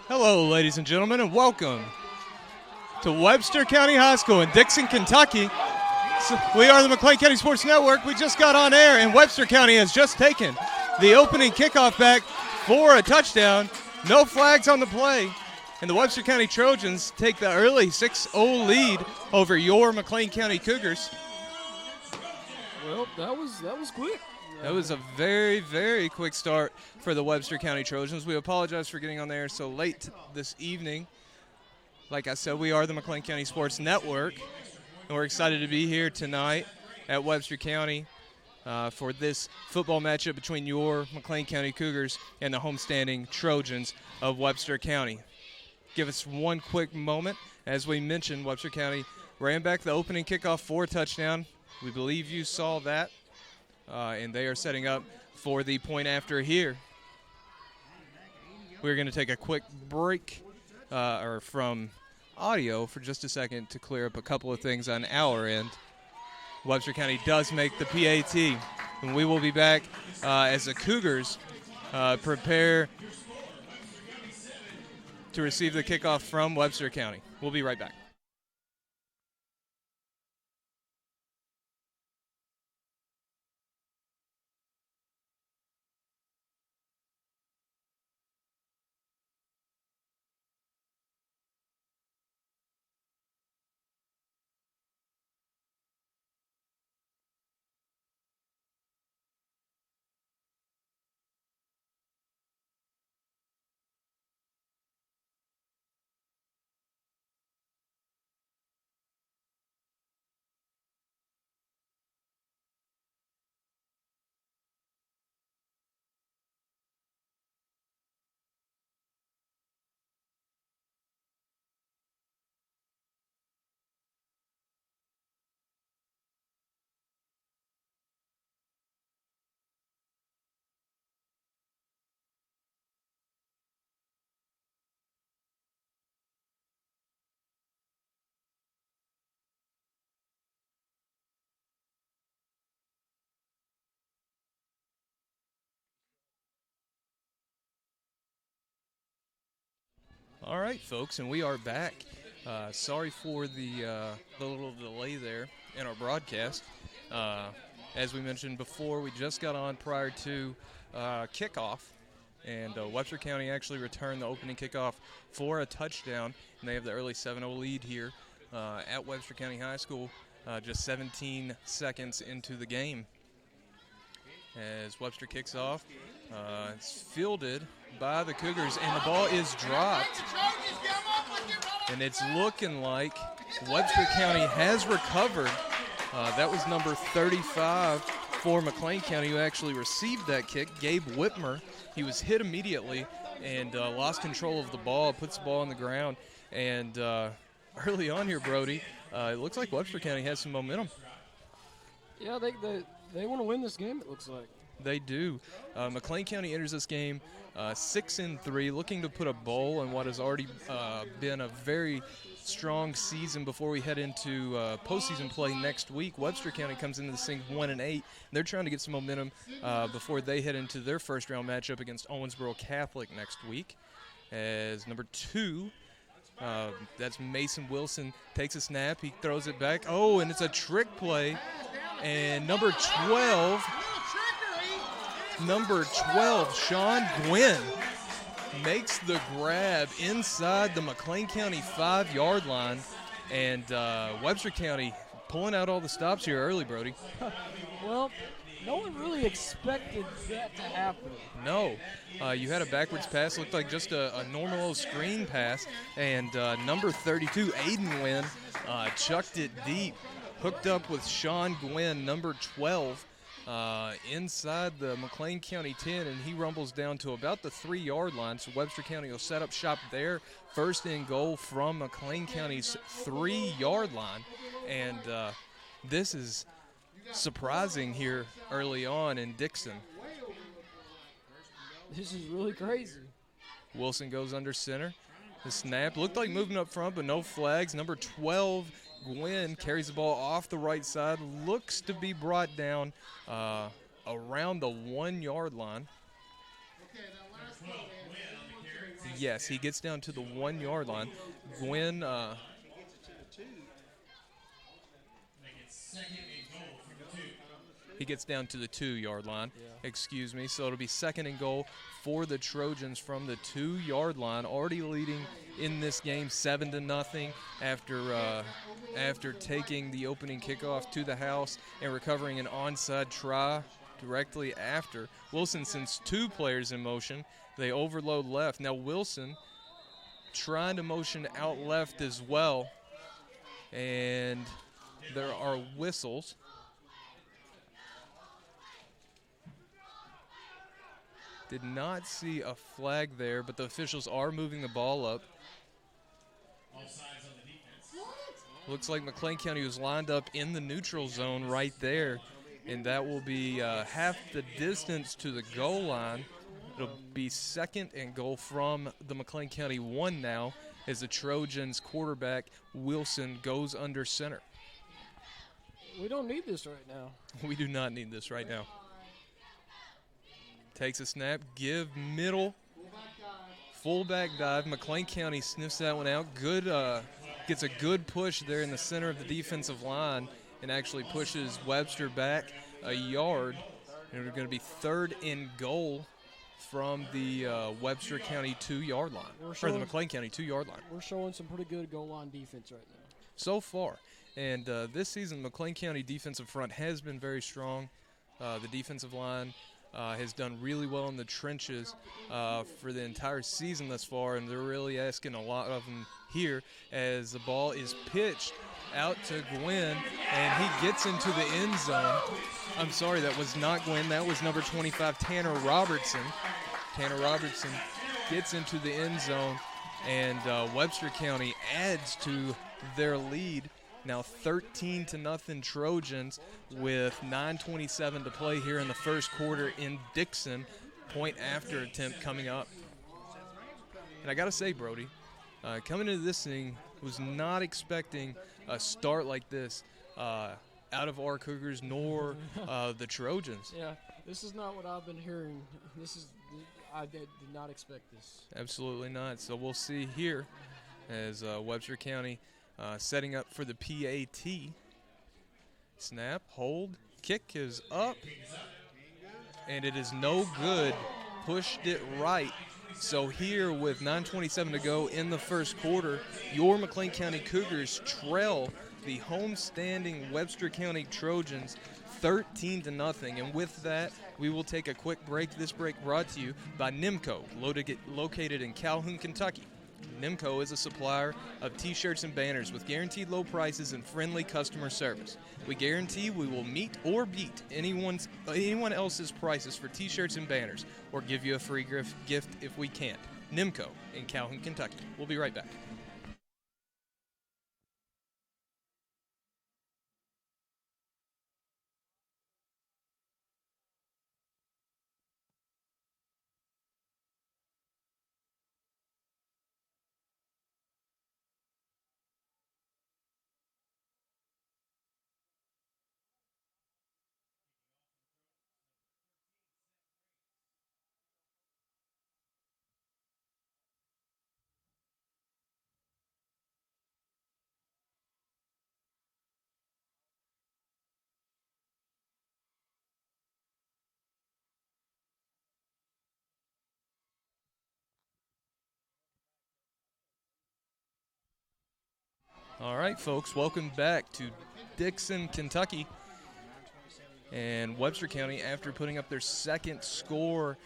Hello, ladies and gentlemen, and welcome to Webster County High School in Dixon, Kentucky. We are the McLean County Sports Network. We just got on air, and Webster County has just taken the opening kickoff back for a touchdown. No flags on the play, and the Webster County Trojans take the early 6-0 lead over your McLean County Cougars. Well, that was quick. That was a very, very quick start for the Webster County Trojans. We apologize for getting on there so late this evening. Like I said, we are the McLean County Sports Network, and we're excited to be here tonight at Webster County for this football matchup between your McLean County Cougars and the homestanding Trojans of Webster County. Give us one quick moment. As we mentioned, Webster County ran back the opening kickoff for a touchdown. We believe you saw that. And they are setting up for the point after here. We're going to take a quick break from audio for just a second to clear up a couple of things on our end. Webster County does make the PAT, and we will be back as the Cougars prepare to receive the kickoff from Webster County. We'll be right back. All right, folks, and we are back. Sorry for the little delay there in our broadcast. As we mentioned before, we just got on prior to kickoff, and Webster County actually returned the opening kickoff for a touchdown, and they have the early 7-0 lead here at Webster County High School just 17 seconds into the game. As Webster kicks off, it's fielded by the Cougars, and the ball is dropped. And it's looking like Webster County has recovered. That was number 35 for McLean County who actually received that kick, Gabe Whitmer. He was hit immediately and lost control of the ball, puts the ball on the ground. And early on here, Brody, it looks like Webster County has some momentum. Yeah, they want to win this game, it looks like. They do. McLean County enters this game 6-3, looking to put a bowl in what has already been a very strong season before we head into postseason play next week. Webster County comes into this thing 1-8. They're trying to get some momentum before they head into their first round matchup against Owensboro Catholic next week. As number 2, that's Mason Wilson, takes a snap. He throws it back. Oh, and it's a trick play. And number 12, Sean Gwynn, makes the grab inside the McLean County 5-yard line. And Webster County pulling out all the stops here early, Brody. Well, no one really expected that to happen. No. You had a backwards pass, looked like just a normal little screen pass. And number 32, Aiden Wynn, chucked it deep. Hooked up with Sean Gwynn, number 12, inside the McLean County 10, and he rumbles down to about the 3-yard line. So Webster County will set up shop there. First and goal from McLean County's 3-yard line. And this is surprising here early on in Dixon. This is really crazy. Wilson goes under center. The snap looked like moving up front, but no flags. Number 12, Gwynn, carries the ball off the right side, looks to be brought down around the 1-yard line. Yes, he gets down to the 1 yard line. Gwynn, he gets down to the 2 yard line. Yeah. Excuse me. So it'll be 2nd and goal for the Trojans from the 2 yard line, already leading in this game 7-0 after taking the opening kickoff to the house and recovering an onside try directly after. Wilson sends 2 players in motion. They overload left. Now Wilson trying to motion out left as well, and there are whistles. Did not see a flag there, but the officials are moving the ball up. Looks like McLean County was lined up in the neutral zone right there, and that will be half the distance to the goal line. It'll be 2nd and goal from the McLean County 1 now as the Trojans quarterback Wilson goes under center. We don't need this right now. We do not need this right now. Takes a snap, give middle, fullback dive. McLean County sniffs that one out. Good, gets a good push there in the center of the defensive line and actually pushes Webster back a yard. And we're going to be 3rd and goal from the Webster County 2 yard line, or the McLean County 2 yard line. We're showing some pretty good goal line defense right now. So far. And this season, McLean County defensive front has been very strong. The defensive line has done really well in the trenches for the entire season thus far, and they're really asking a lot of them here as the ball is pitched out to Gwynn, and he gets into the end zone. I'm sorry, that was not Gwynn. That was number 25, Tanner Robertson. Tanner Robertson gets into the end zone, and Webster County adds to their lead. Now 13-0 Trojans with 9:27 to play here in the first quarter in Dixon. Point after attempt coming up. And I got to say, Brody, coming into this thing, was not expecting a start like this out of our Cougars nor the Trojans. Yeah, this is not what I've been hearing. I did not expect this. Absolutely not. So we'll see here as Webster County setting up for the PAT. Snap, hold, kick is up, and it is no good. Pushed it right. So here with 9:27 to go in the first quarter, your McLean County Cougars trail the homestanding Webster County Trojans 13-0. And with that, we will take a quick break. This break brought to you by Nimco, located in Calhoun, Kentucky. Nimco is a supplier of T-shirts and banners with guaranteed low prices and friendly customer service. We guarantee we will meet or beat anyone else's prices for T-shirts and banners, or give you a free gift if we can't. Nimco in Calhoun, Kentucky. We'll be right back. All right, folks, welcome back to Dixon, Kentucky. And Webster County, after putting up their second score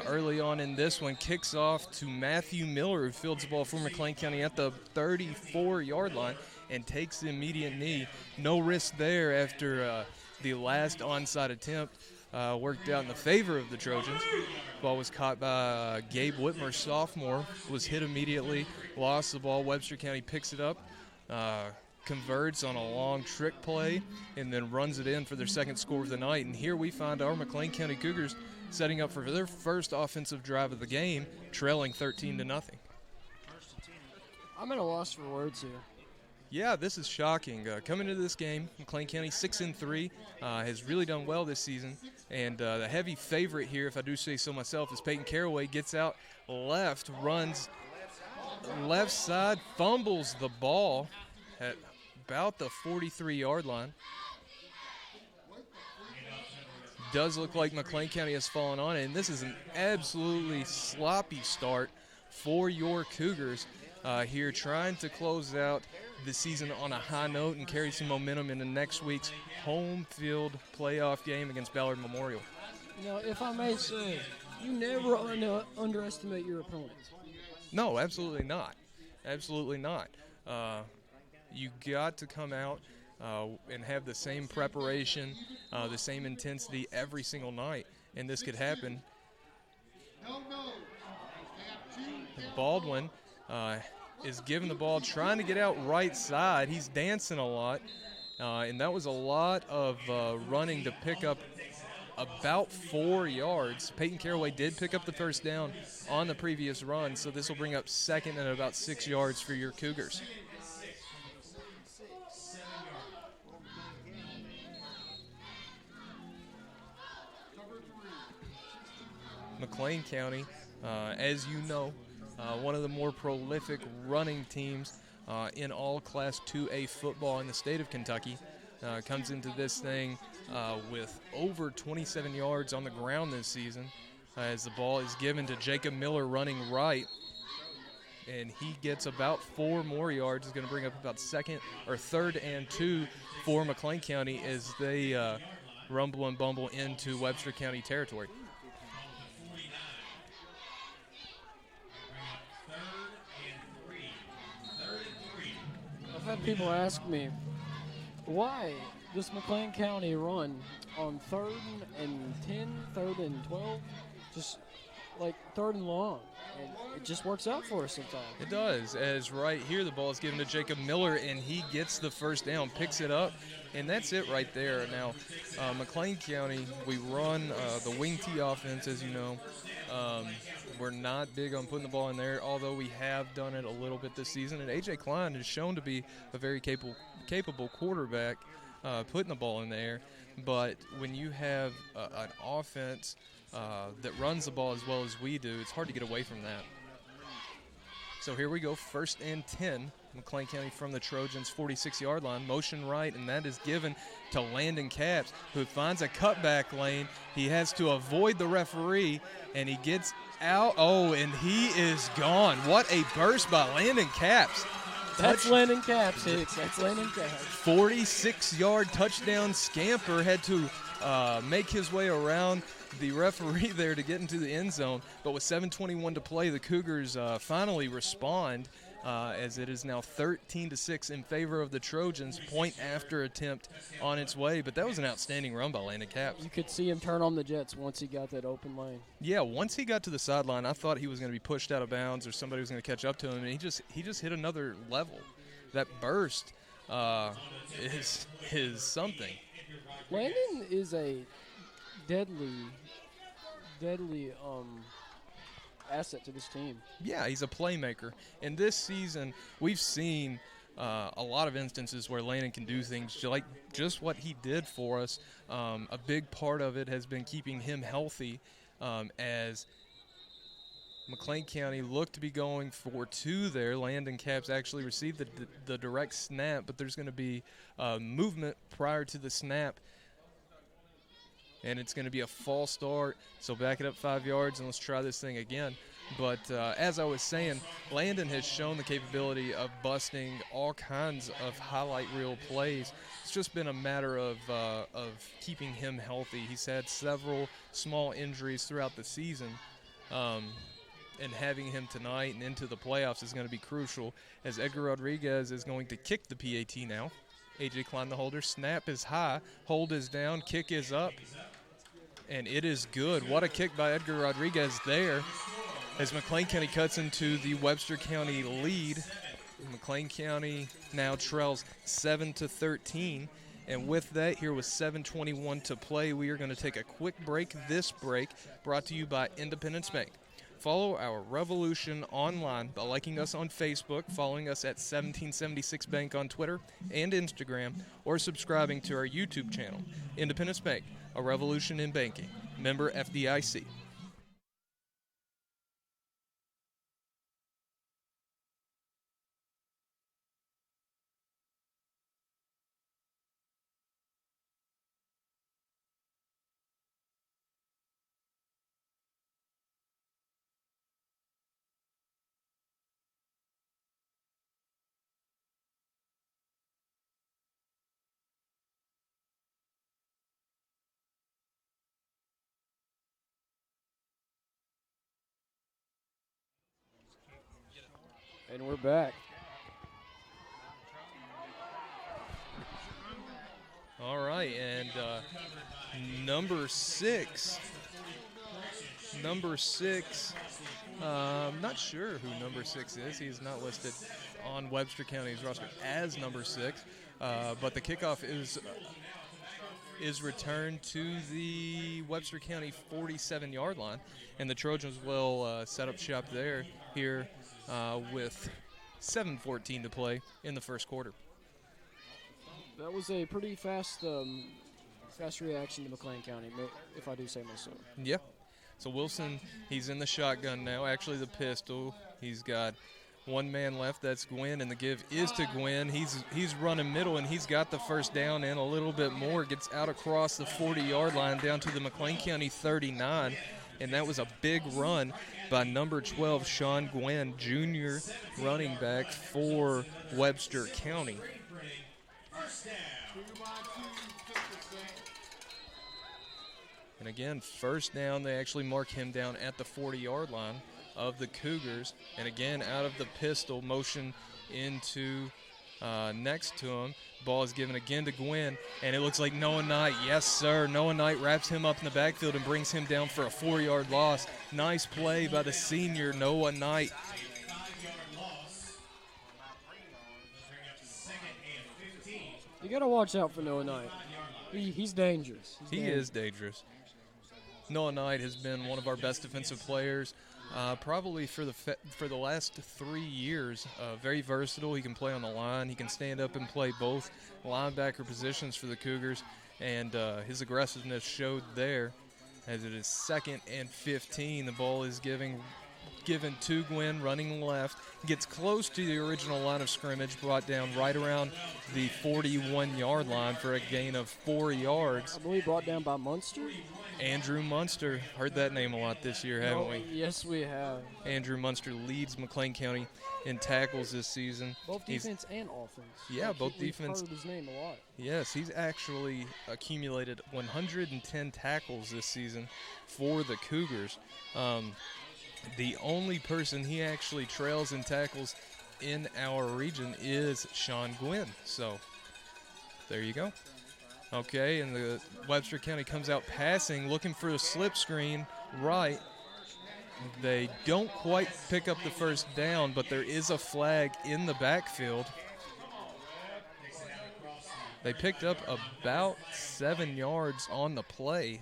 early on in this one, kicks off to Matthew Miller, who fields the ball for McLean County at the 34-yard line and takes the immediate knee. No risk there after the last onside attempt worked out in the favor of the Trojans. Ball was caught by Gabe Whitmer, sophomore, was hit immediately, lost the ball. Webster County picks it up. Converts on a long trick play and then runs it in for their second score of the night. And here we find our McLean County Cougars setting up for their first offensive drive of the game, trailing 13-0. I'm at a loss for words here. Yeah, this is shocking. Coming into this game, McLean County 6-3, has really done well this season. And the heavy favorite here, if I do say so myself, is Peyton Caraway. Gets out left, runs left side, fumbles the ball at about the 43-yard line. Does look like McLean County has fallen on it, and this is an absolutely sloppy start for your Cougars here, trying to close out the season on a high note and carry some momentum into next week's home field playoff game against Ballard Memorial. You know, if I may say, you never underestimate your opponents. No, absolutely not. Absolutely not. You got to come out and have the same preparation, the same intensity every single night, and this could happen. Baldwin is giving the ball, trying to get out right side. He's dancing a lot, and that was a lot of running to pick up about 4 yards. Peyton Caraway did pick up the first down on the previous run, so this will bring up second and about 6 yards for your Cougars. McLean County, as you know, one of the more prolific running teams in all Class 2A football in the state of Kentucky. Comes into this thing with over 27 yards on the ground this season as the ball is given to Jacob Miller running right. And he gets about 4 more yards. Is going to bring up about third and 2 for McLean County as they rumble and bumble into Webster County territory. I've had people ask me, why does McLean County run on 3rd and 10, 3rd and 12, just like 3rd and long? And it just works out for us sometimes. It does, as right here the ball is given to Jacob Miller, and he gets the first down, picks it up, and that's it right there. Now, McLean County, we run the wing T offense, as you know. We're not big on putting the ball in there, although we have done it a little bit this season. And A.J. Klein is shown to be a very capable quarterback putting the ball in there. But when you have an offense that runs the ball as well as we do, it's hard to get away from that. So here we go, 1st and 10. McLean County from the Trojans' 46-yard line. Motion right, and that is given to Landon Capps, who finds a cutback lane. He has to avoid the referee, and he gets out. Oh, and he is gone. What a burst by Landon Capps. That's Landon Capps, Hicks. That's Landon Capps. 46-yard touchdown scamper. Had to make his way around the referee there to get into the end zone. But with 7:21 to play, the Cougars finally respond as it is now 13-6 in favor of the Trojans. Point after attempt on its way. But that was an outstanding run by Landon Capps. You could see him turn on the jets once he got that open lane. Yeah, once he got to the sideline, I thought he was going to be pushed out of bounds or somebody was going to catch up to him, and he just hit another level. That burst is something. Landon is a deadly asset to this team. Yeah, he's a playmaker. And this season, we've seen a lot of instances where Landon can do things like just what he did for us. A big part of it has been keeping him healthy as McLean County looked to be going for 2 there. Landon Capps actually received the direct snap, but there's going to be movement prior to the snap. And it's going to be a false start, so back it up 5 yards, and let's try this thing again. But as I was saying, Landon has shown the capability of busting all kinds of highlight reel plays. It's just been a matter of keeping him healthy. He's had several small injuries throughout the season, and having him tonight and into the playoffs is going to be crucial, as Edgar Rodriguez is going to kick the PAT now. A.J. Klein, the holder. Snap is high. Hold is down. Kick is up. And it is good. What a kick by Edgar Rodriguez there as McLean County cuts into the Webster County lead. McLean County now trails 7-13. And with that, here with 7:21 to play, we are going to take a quick break. This break brought to you by Independence Bank. Follow our revolution online by liking us on Facebook, following us at 1776 Bank on Twitter and Instagram, or subscribing to our YouTube channel, Independence Bank, a revolution in banking. Member FDIC. And we're back. All right, and number six. I'm not sure who number 6 is. He's not listed on Webster County's roster as number 6, but the kickoff is returned to the Webster County 47-yard line, and the Trojans will set up shop here with 7:14 to play in the first quarter. That was a pretty fast reaction to McLean County, if I do say myself. Yeah. So Wilson, he's in the shotgun now, actually the pistol. He's got one man left, that's Gwynn, and the give is to Gwynn. He's running middle, and he's got the first down and a little bit more. Gets out across the 40-yard line down to the McLean County 39, and that was a big run by number 12, Sean Gwynn, junior running back for Webster County. And again, first down, they actually mark him down at the 40-yard line of the Cougars. And again, out of the pistol, motion into next to him. Ball is given again to Gwynn, and it looks like Noah Knight. Yes, sir. Noah Knight wraps him up in the backfield and brings him down for a 4-yard loss. Nice play by the senior, Noah Knight. You got to watch out for Noah Knight. He's dangerous. He is dangerous. Noah Knight has been one of our best defensive players, probably for the last 3 years. Very versatile. He can play on the line. He can stand up and play both linebacker positions for the Cougars, and his aggressiveness showed there. As it is 2nd and 15, the ball is given to Gwynn, running left, gets close to the original line of scrimmage, brought down right around the 41-yard line for a gain of 4 yards. I believe brought down by Munster. Andrew Munster, heard that name a lot this year, haven't we? Yes, we have. Andrew Munster leads McLean County in tackles this season. Both defense and offense. Yeah, both defense. We've heard his name a lot. Yes, he's actually accumulated 110 tackles this season for the Cougars. The only person he actually trails in tackles in our region is Sean Gwynn. So there you go. Okay, and the Webster County comes out passing, looking for a slip screen right. They don't quite pick up the first down, but there is a flag in the backfield. They picked up about 7 yards on the play,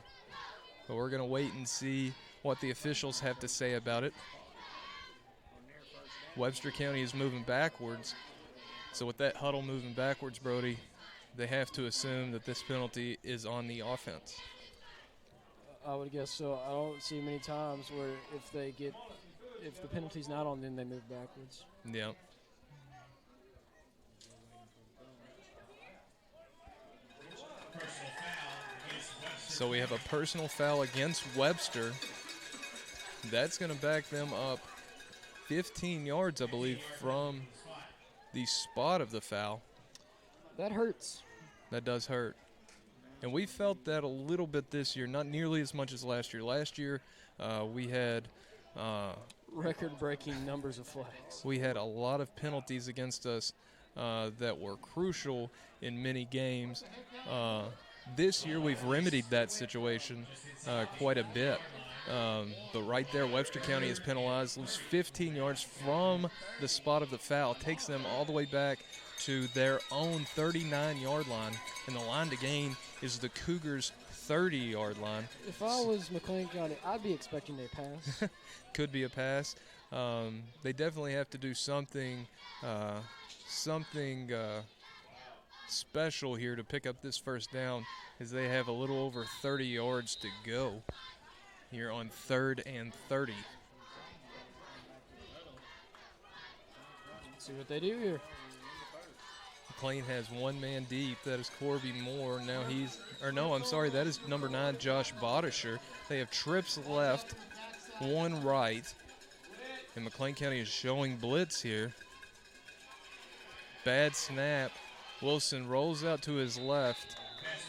but we're going to wait and see what the officials have to say about it. Webster County is moving backwards. So with that huddle moving backwards, Brody, they have to assume that this penalty is on the offense. I would guess so. I don't see many times where if the penalty's not on, then they move backwards. Yeah. So we have a personal foul against Webster. That's going to back them up 15 yards, I believe, from the spot of the foul. That hurts. That does hurt. And we felt that a little bit this year, not nearly as much as last year. Last year, we had record-breaking numbers of flags. We had a lot of penalties against us that were crucial in many games. This year, we've remedied that situation quite a bit. But right there, Webster County is penalized, loses 15 yards from the spot of the foul, takes them all the way back to their own 39-yard line, and the line to gain is the Cougars' 30-yard line. If I was McLean County, I'd be expecting a pass. Could be a pass. They definitely have to do something special here to pick up this first down, as they have a little over 30 yards to go here on 3rd and 30. Let's see what they do here. McLean has one man deep. That is Corby Moore. Now that is number 9, Josh Bodisher. They have trips left, one right. And McLean County is showing blitz here. Bad snap. Wilson rolls out to his left.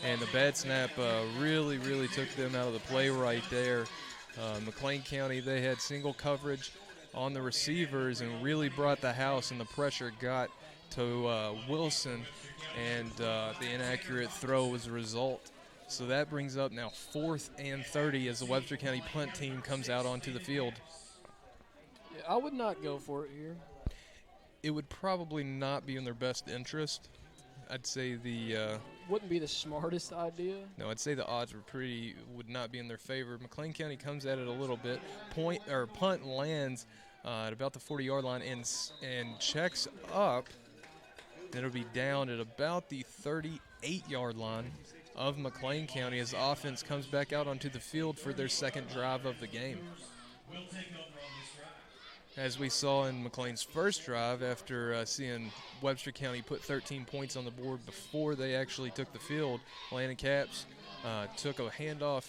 And the bad snap really took them out of the play right there. McLean County, they had single coverage on the receivers and really brought the house, and the pressure got to Wilson, and the inaccurate throw was a result. So that brings up now 4th and 30 as the Webster County punt team comes out onto the field. Yeah, I would not go for it here. It would probably not be in their best interest. I'd say wouldn't be the smartest idea. No, I'd say the odds would not be in their favor. McLean County comes at it a little bit. Punt lands at about the 40-yard line and checks up. It'll be down at about the 38-yard line of McLean County as the offense comes back out onto the field for their second drive of the game. As we saw in McLean's first drive, after seeing Webster County put 13 points on the board before they actually took the field, Landon Caps took a handoff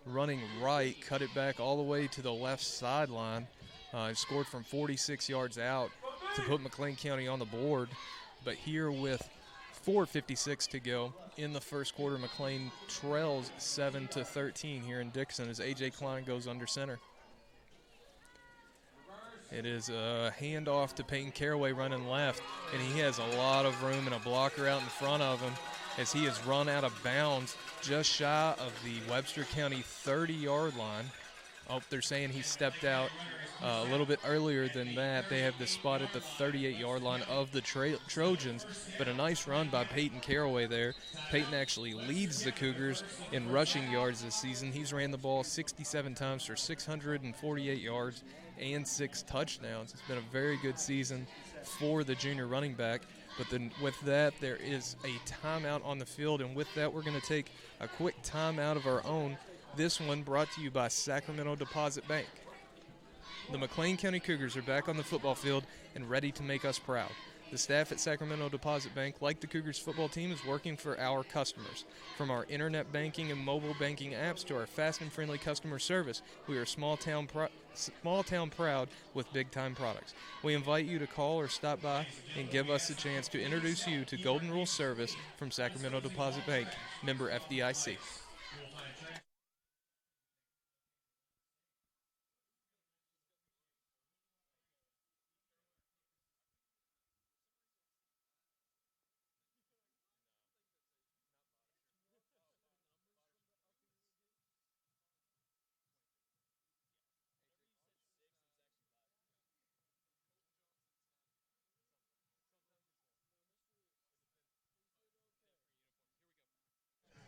running right, cut it back all the way to the left sideline, scored from 46 yards out to put McLean County on the board. But here with 4:56 to go in the first quarter, McLean trails 7-13 here in Dixon as A.J. Klein goes under center. It is a handoff to Peyton Caraway running left, and he has a lot of room and a blocker out in front of him as he has run out of bounds just shy of the Webster County 30-yard line. Oh, they're saying he stepped out a little bit earlier than that. They have the spot at the 38-yard line of the Trojans, but a nice run by Peyton Caraway there. Peyton actually leads the Cougars in rushing yards this season. He's ran the ball 67 times for 648 yards and 6 touchdowns. It's been a very good season for the junior running back. But then with that, there is a timeout on the field, and with that, we're going to take a quick timeout of our own. This one brought to you by Sacramento Deposit Bank. The McLean County Cougars are back on the football field and ready to make us proud. The staff at Sacramento Deposit Bank, like the Cougars football team, is working for our customers. From our internet banking and mobile banking apps to our fast and friendly customer service, we are small town proud with big-time products. We invite you to call or stop by and give us a chance to introduce you to Golden Rule Service from Sacramento Deposit Bank, member FDIC.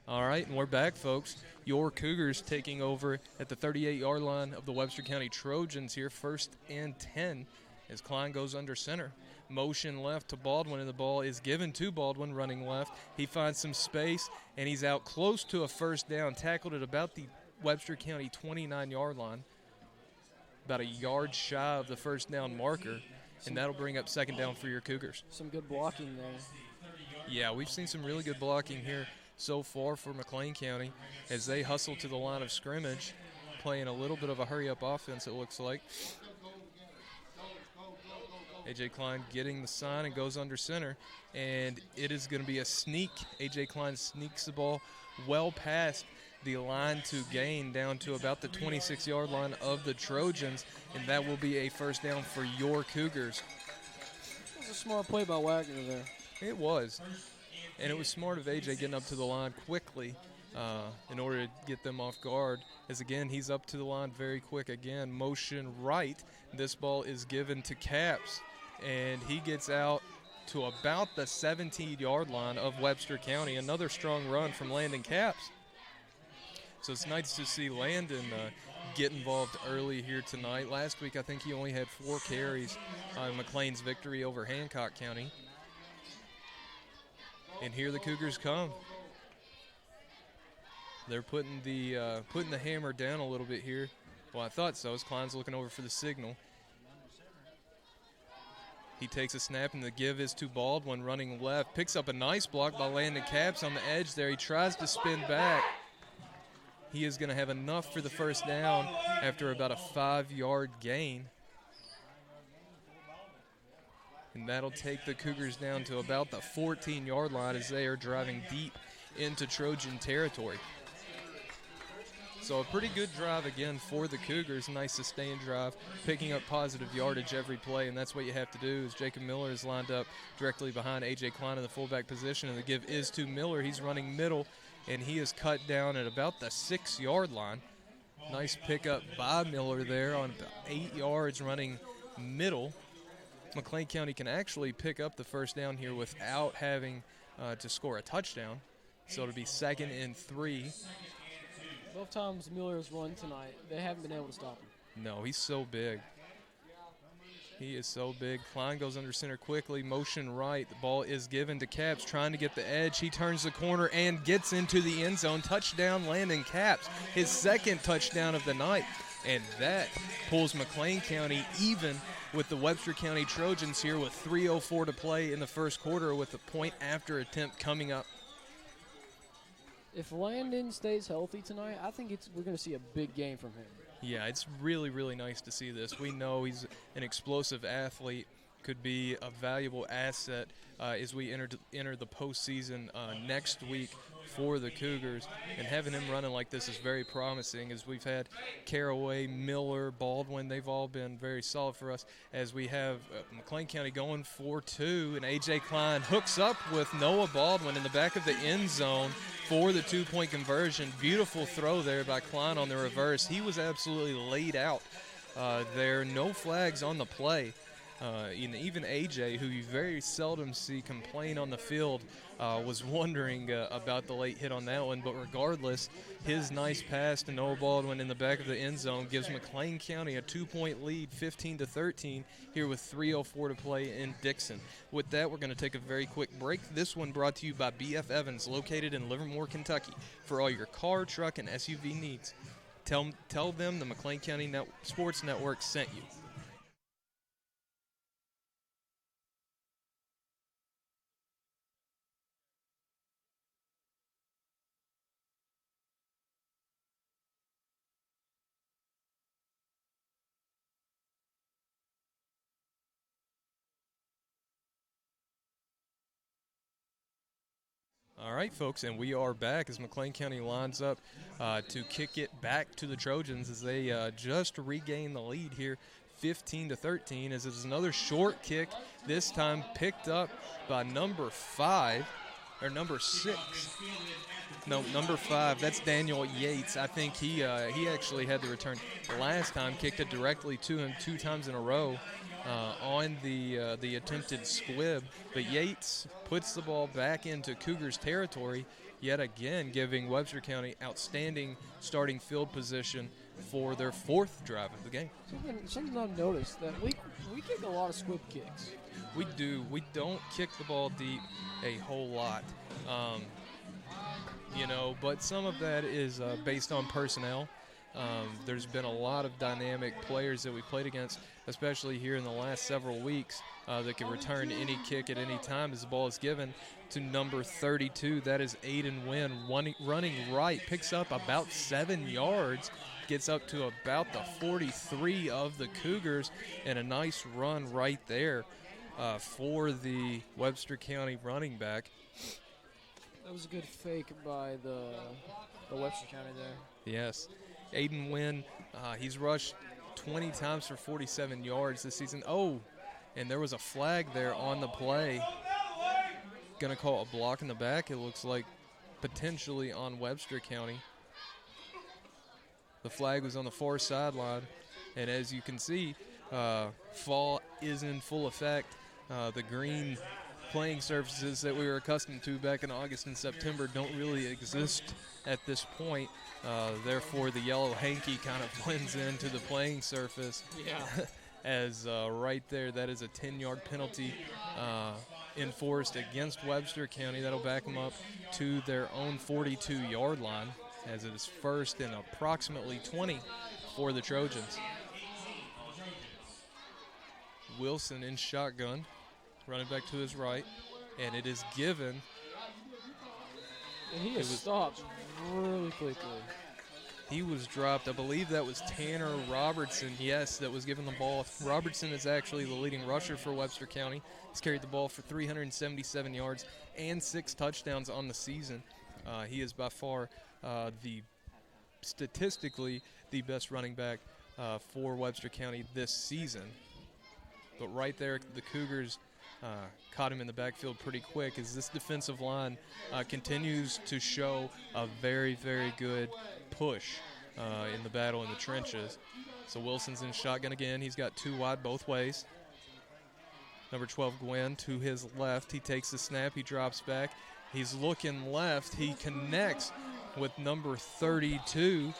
All right, and we're back, folks. Your Cougars taking over at the 38-yard line of the Webster County Trojans here, 1st and 10, as Klein goes under center. Motion left to Baldwin, and the ball is given to Baldwin running left. He finds some space, and he's out close to a first down, tackled at about the Webster County 29-yard line, about a yard shy of the first down marker, and that'll bring up second down for your Cougars. Some good blocking there. Yeah, we've seen some really good blocking here so far for McLean County as they hustle to the line of scrimmage, playing a little bit of a hurry-up offense, it looks like. A.J. Klein getting the sign and goes under center, and it is going to be a sneak. A.J. Klein sneaks the ball well past the line to gain down to about the 26-yard line of the Trojans, and that will be a first down for your Cougars. It was a smart play by Wagner there. It was. And it was smart of A.J. getting up to the line quickly in order to get them off guard. As, again, he's up to the line very quick. Again, motion right. This ball is given to Caps, and he gets out to about the 17-yard line of Webster County. Another strong run from Landon Caps. So it's nice to see Landon get involved early here tonight. Last week, I think he only had 4 carries on McLean's victory over Hancock County. And here the Cougars come. They're putting the hammer down a little bit here. Well, I thought so, as Klein's looking over for the signal. He takes a snap, and the give is to Baldwin running left. Picks up a nice block by Landon Capps on the edge there. He tries to spin back. He is going to have enough for the first down after about a 5-yard gain. And that'll take the Cougars down to about the 14-yard line as they are driving deep into Trojan territory. So a pretty good drive again for the Cougars. Nice sustained drive, picking up positive yardage every play, and that's what you have to do. As Jacob Miller is lined up directly behind A.J. Klein in the fullback position, and the give is to Miller. He's running middle, and he is cut down at about the 6-yard line. Nice pickup by Miller there on about 8 yards running middle. McLean County can actually pick up the first down here without having to score a touchdown. So it'll be 2nd and 3. Both times Miller's run tonight, they haven't been able to stop him. No, he's so big. He is so big. Klein goes under center quickly, motion right. The ball is given to Capps, trying to get the edge. He turns the corner and gets into the end zone. Touchdown, Landon Capps, his 2nd touchdown of the night. And that pulls McLean County even with the Webster County Trojans here with 3:04 to play in the first quarter with a point after attempt coming up. If Landon stays healthy tonight, I think we're going to see a big game from him. Yeah, it's really, really nice to see this. We know he's an explosive athlete, could be a valuable asset as we enter the postseason next week for the Cougars. And having him running like this is very promising, as we've had Caraway, Miller, Baldwin. They've all been very solid for us, as we have McLean County going 4-2, and A.J. Klein hooks up with Noah Baldwin in the back of the end zone for the 2-point conversion. Beautiful throw there by Klein on the reverse. He was absolutely laid out there. No flags on the play. Even AJ, who you very seldom see complain on the field, was wondering about the late hit on that one. But regardless, his nice pass to Noah Baldwin in the back of the end zone gives McLean County a 2-point lead, 15-13, here with 3:04 to play in Dixon. With that, we're going to take a very quick break. This one brought to you by B.F. Evans, located in Livermore, Kentucky, for all your car, truck, and SUV needs. Tell them the McLean County Sports Network sent you. All right, folks, and we are back as McLean County lines up to kick it back to the Trojans as they just regain the lead here, 15-13, as it's another short kick, this time picked up by number 5. Number 5. That's Daniel Yates. I think he actually had the return last time, kicked it directly to him 2 times in a row on the attempted squib. But Yates puts the ball back into Cougars territory, yet again giving Webster County outstanding starting field position for their 4th drive of the game. Something I've noticed, that we kick a lot of squib kicks. We do. We don't kick the ball deep a whole lot. But some of that is based on personnel. There's been a lot of dynamic players that we played against, especially here in the last several weeks, that can return any kick at any time as the ball is given to number 32. That is Aiden Wynn, running right, picks up about 7 yards, gets up to about the 43 of the Cougars, and a nice run right there for the Webster County running back. That was a good fake by the Webster County there. Yes. Aiden Wynn, he's rushed 20 times for 47 yards this season. Oh, and there was a flag there on the play. Going to call a block in the back, it looks like, potentially on Webster County. The flag was on the far sideline, and as you can see, fall is in full effect. The green playing surfaces that we were accustomed to back in August and September don't really exist at this point. Therefore, the yellow hanky kind of blends into the playing surface. Yeah. As right there, that is a 10-yard penalty enforced against Webster County. That'll back them up to their own 42-yard line, as it is first and approximately 20 for the Trojans. Wilson in shotgun, running back to his right, and it is given. And he is stopped really quickly. He was dropped. I believe that was Tanner Robertson, yes, that was given the ball. Robertson is actually the leading rusher for Webster County. He's carried the ball for 377 yards and 6 touchdowns on the season. He is by far statistically the best running back for Webster County this season. But right there, the Cougars caught him in the backfield pretty quick as this defensive line continues to show a very, very good push in the battle in the trenches. So Wilson's in shotgun again. He's got 2 wide both ways. Number 12, Gwen, to his left. He takes the snap. He drops back. He's looking left. He connects with number 32.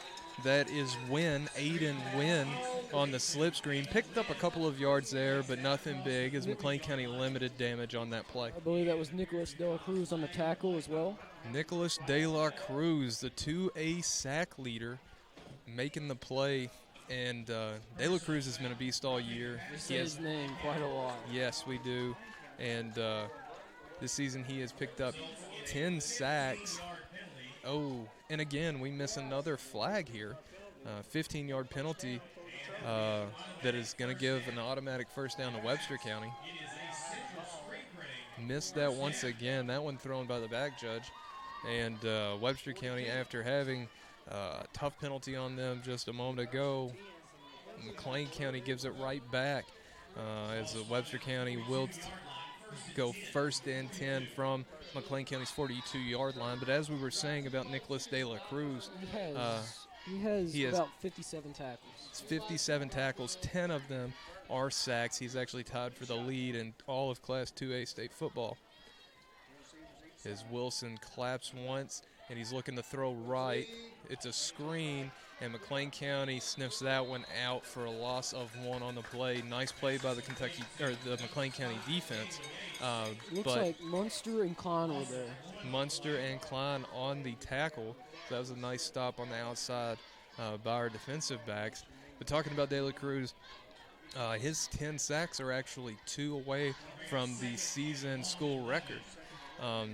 That is Aiden Wynn on the slip screen. Picked up a couple of yards there, but nothing big as McLean County limited damage on that play. I believe that was Nicholas De La Cruz on the tackle as well. Nicholas De La Cruz, the 2A sack leader, making the play. And De La Cruz has been a beast all year. We say his name quite a lot. Yes, we do. And this season he has picked up 10 sacks. Oh, and again, we miss another flag here. 15-yard penalty that is going to give an automatic first down to Webster County. Missed that once again. That one thrown by the back judge. And Webster County, after having a tough penalty on them just a moment ago, McLean County gives it right back as Webster County will go first and 10 from McLean County's 42-yard line. But as we were saying about Nicholas De La Cruz, he has about 57 tackles. It's 57 tackles, 10 of them are sacks. He's actually tied for the lead in all of Class 2A state football. As Wilson claps once, and he's looking to throw right. It's a screen, and McLean County sniffs that one out for a loss of 1 on the play. Nice play by the McLean County defense. Looks like Munster and Klein were there. Munster and Klein on the tackle. That was a nice stop on the outside by our defensive backs. But talking about De La Cruz, his 10 sacks are actually 2 away from the season school record.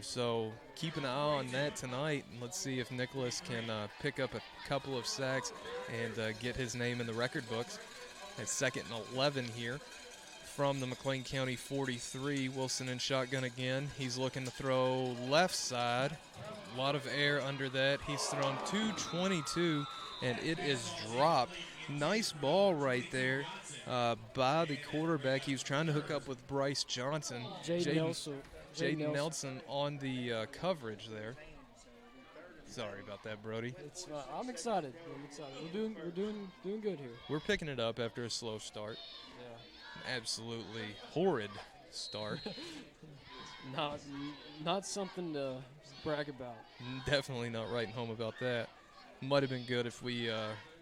So keep an eye on that tonight, and let's see if Nicholas can pick up a couple of sacks and get his name in the record books. It's 2nd and 11 here from the McLean County 43. Wilson in shotgun again. He's looking to throw left side. A lot of air under that. He's thrown 222, and it is dropped. Nice ball right there by the quarterback. He was trying to hook up with Bryce Johnson. Jaden Nelson on the coverage there. Sorry about that, Brody. It's I'm excited. We're doing good here. We're picking it up after a slow start. Yeah. Absolutely horrid start. Not something to brag about. Definitely not writing home about that. Might have been good if we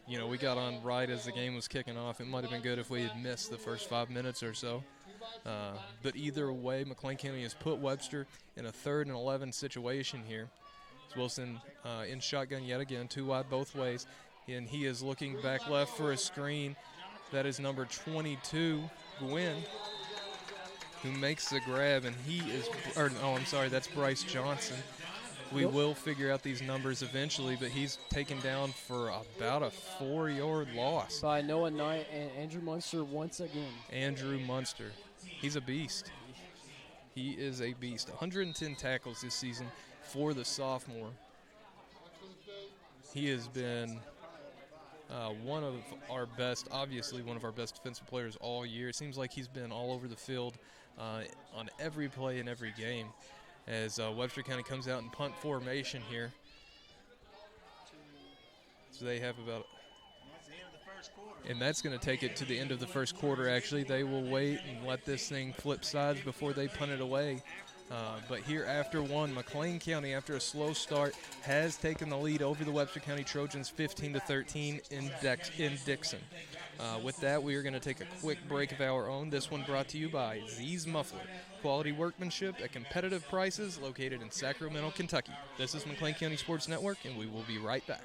we got on right as the game was kicking off. It might have been good if we had missed the first 5 minutes or so. But either way, McLean County has put Webster in a 3rd and 11 situation here. It's Wilson in shotgun yet again, 2 wide both ways, and he is looking back left for a screen. That is number 22, Gwynn, who makes the grab, and that's Bryce Johnson. We will figure out these numbers eventually, but he's taken down for about a 4-yard loss. By Noah Knight and Andrew Munster once again. Andrew Munster. He's a beast. He is a beast. 110 tackles this season for the sophomore. He has been one of our best defensive players all year. It seems like he's been all over the field on every play in every game as Webster County comes out in punt formation here. So they have about And that's going to take it to the end of the first quarter, actually. They will wait and let this thing flip sides before they punt it away. But here after one, McLean County, after a slow start, has taken the lead over the Webster County Trojans 15-13 in Dixon. With that, we are going to take a quick break of our own. This one brought to you by Z's Muffler. Quality workmanship at competitive prices, located in Sacramento, Kentucky. This is McLean County Sports Network, and we will be right back.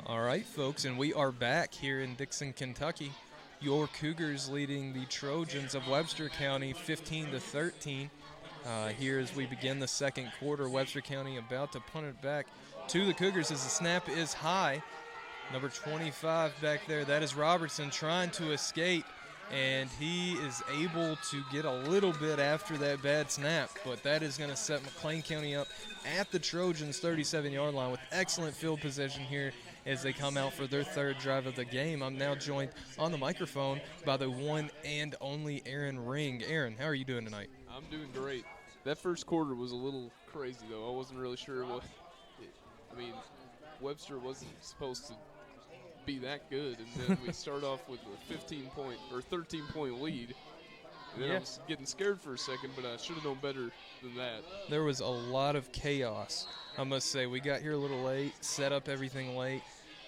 All right, folks, and we are back here in Dixon, Kentucky. Your Cougars leading the Trojans of Webster County 15-13. Here as we begin the second quarter, Webster County about to punt it back to the Cougars as the snap is high. Number 25 back there, that is Robertson trying to escape, and he is able to get a little bit after that bad snap, but that is going to set McLean County up at the Trojans' 37-yard line with excellent field position here as they come out for their third drive of the game. I'm now joined on the microphone by the one and only Aaron Ring. Aaron, how are you doing tonight? I'm doing great. That first quarter was a little crazy, though. I wasn't really sure what. I mean, Webster wasn't supposed to be that good, and then we start off with a 15-point or 13-point lead. And then I was getting scared for a second, but I should have known better than that. There was a lot of chaos, I must say. We got here a little late, set up everything late,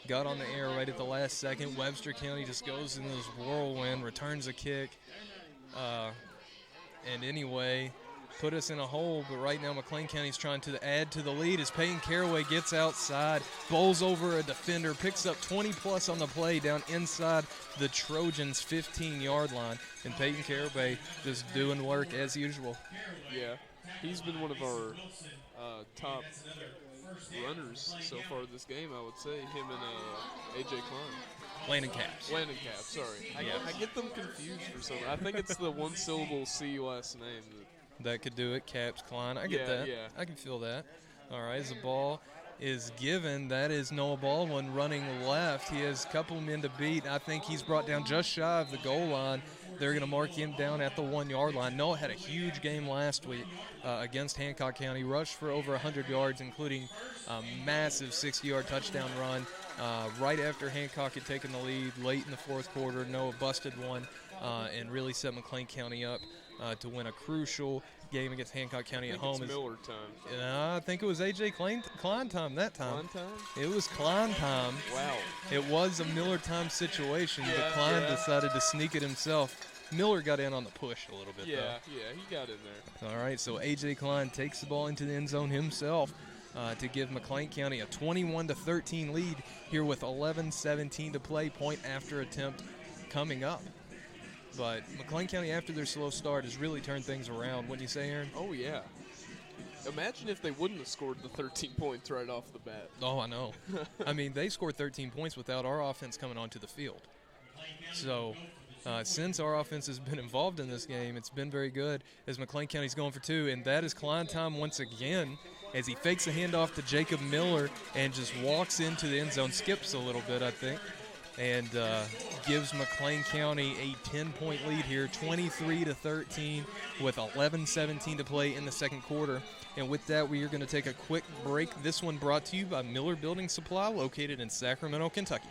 got on the air right at the last second. Webster County just goes in this whirlwind, returns a kick, and anyway, put us in a hole. But right now McLean County's trying to add to the lead as Peyton Caraway gets outside, bowls over a defender, picks up 20-plus on the play down inside the Trojans' 15-yard line. And Peyton Caraway just doing work as usual. Yeah, he's been one of our top runners so far this game, I would say. Him and A.J. Klein. Landon Caps. Landon Cap, sorry. I get them confused for some reason. I think it's the one-syllable C last name. That could do it. Caps, Klein. I get that. Yeah. I can feel that. All right, as the ball is given, that is Noah Baldwin running left. He has a couple men to beat. I think he's brought down just shy of the goal line. They're going to mark him down at the 1-yard line. Noah had a huge game last week against Hancock County. Rushed for over 100 yards, including a massive 60-yard touchdown run. Right after Hancock had taken the lead late in the fourth quarter, Noah busted one and really set McLean County up to win a crucial game against Hancock County at home. It's Miller time. I think it was A.J. Klein time that time. Klein time? It was Klein time. Wow. It was a Miller time situation, but Klein decided to sneak it himself. Miller got in on the push a little bit, though. Yeah, he got in there. All right, so A.J. Klein takes the ball into the end zone himself to give McLean County a 21-13 lead here with 11:17 to play, point after attempt coming up. But McLean County, after their slow start, has really turned things around. Wouldn't you say, Aaron? Oh, yeah. Imagine if they wouldn't have scored the 13 points right off the bat. Oh, I know. I mean, they scored 13 points without our offense coming onto the field. So since our offense has been involved in this game, it's been very good as McLean County's going for two. And that is Klein time once again as he fakes a handoff to Jacob Miller and just walks into the end zone, skips a little bit, I think, and gives McLean County a 10-point lead here, 23-13 with 11:17 to play in the second quarter. And with that, we are going to take a quick break. This one brought to you by Miller Building Supply, located in Sacramento, Kentucky.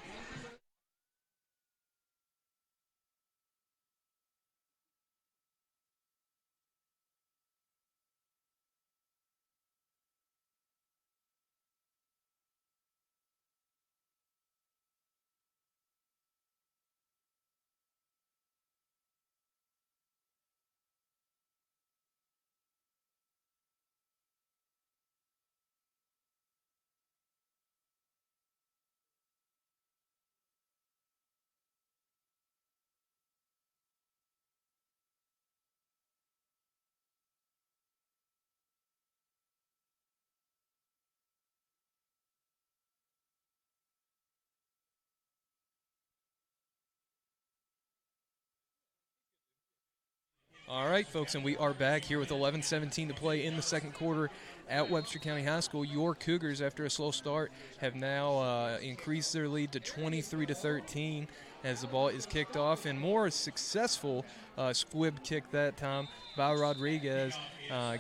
All right, folks, and we are back here with 11:17 to play in the second quarter at Webster County High School. Your Cougars, after a slow start, have now increased their lead to 23-13 as the ball is kicked off, and more successful squib kick that time by Rodriguez.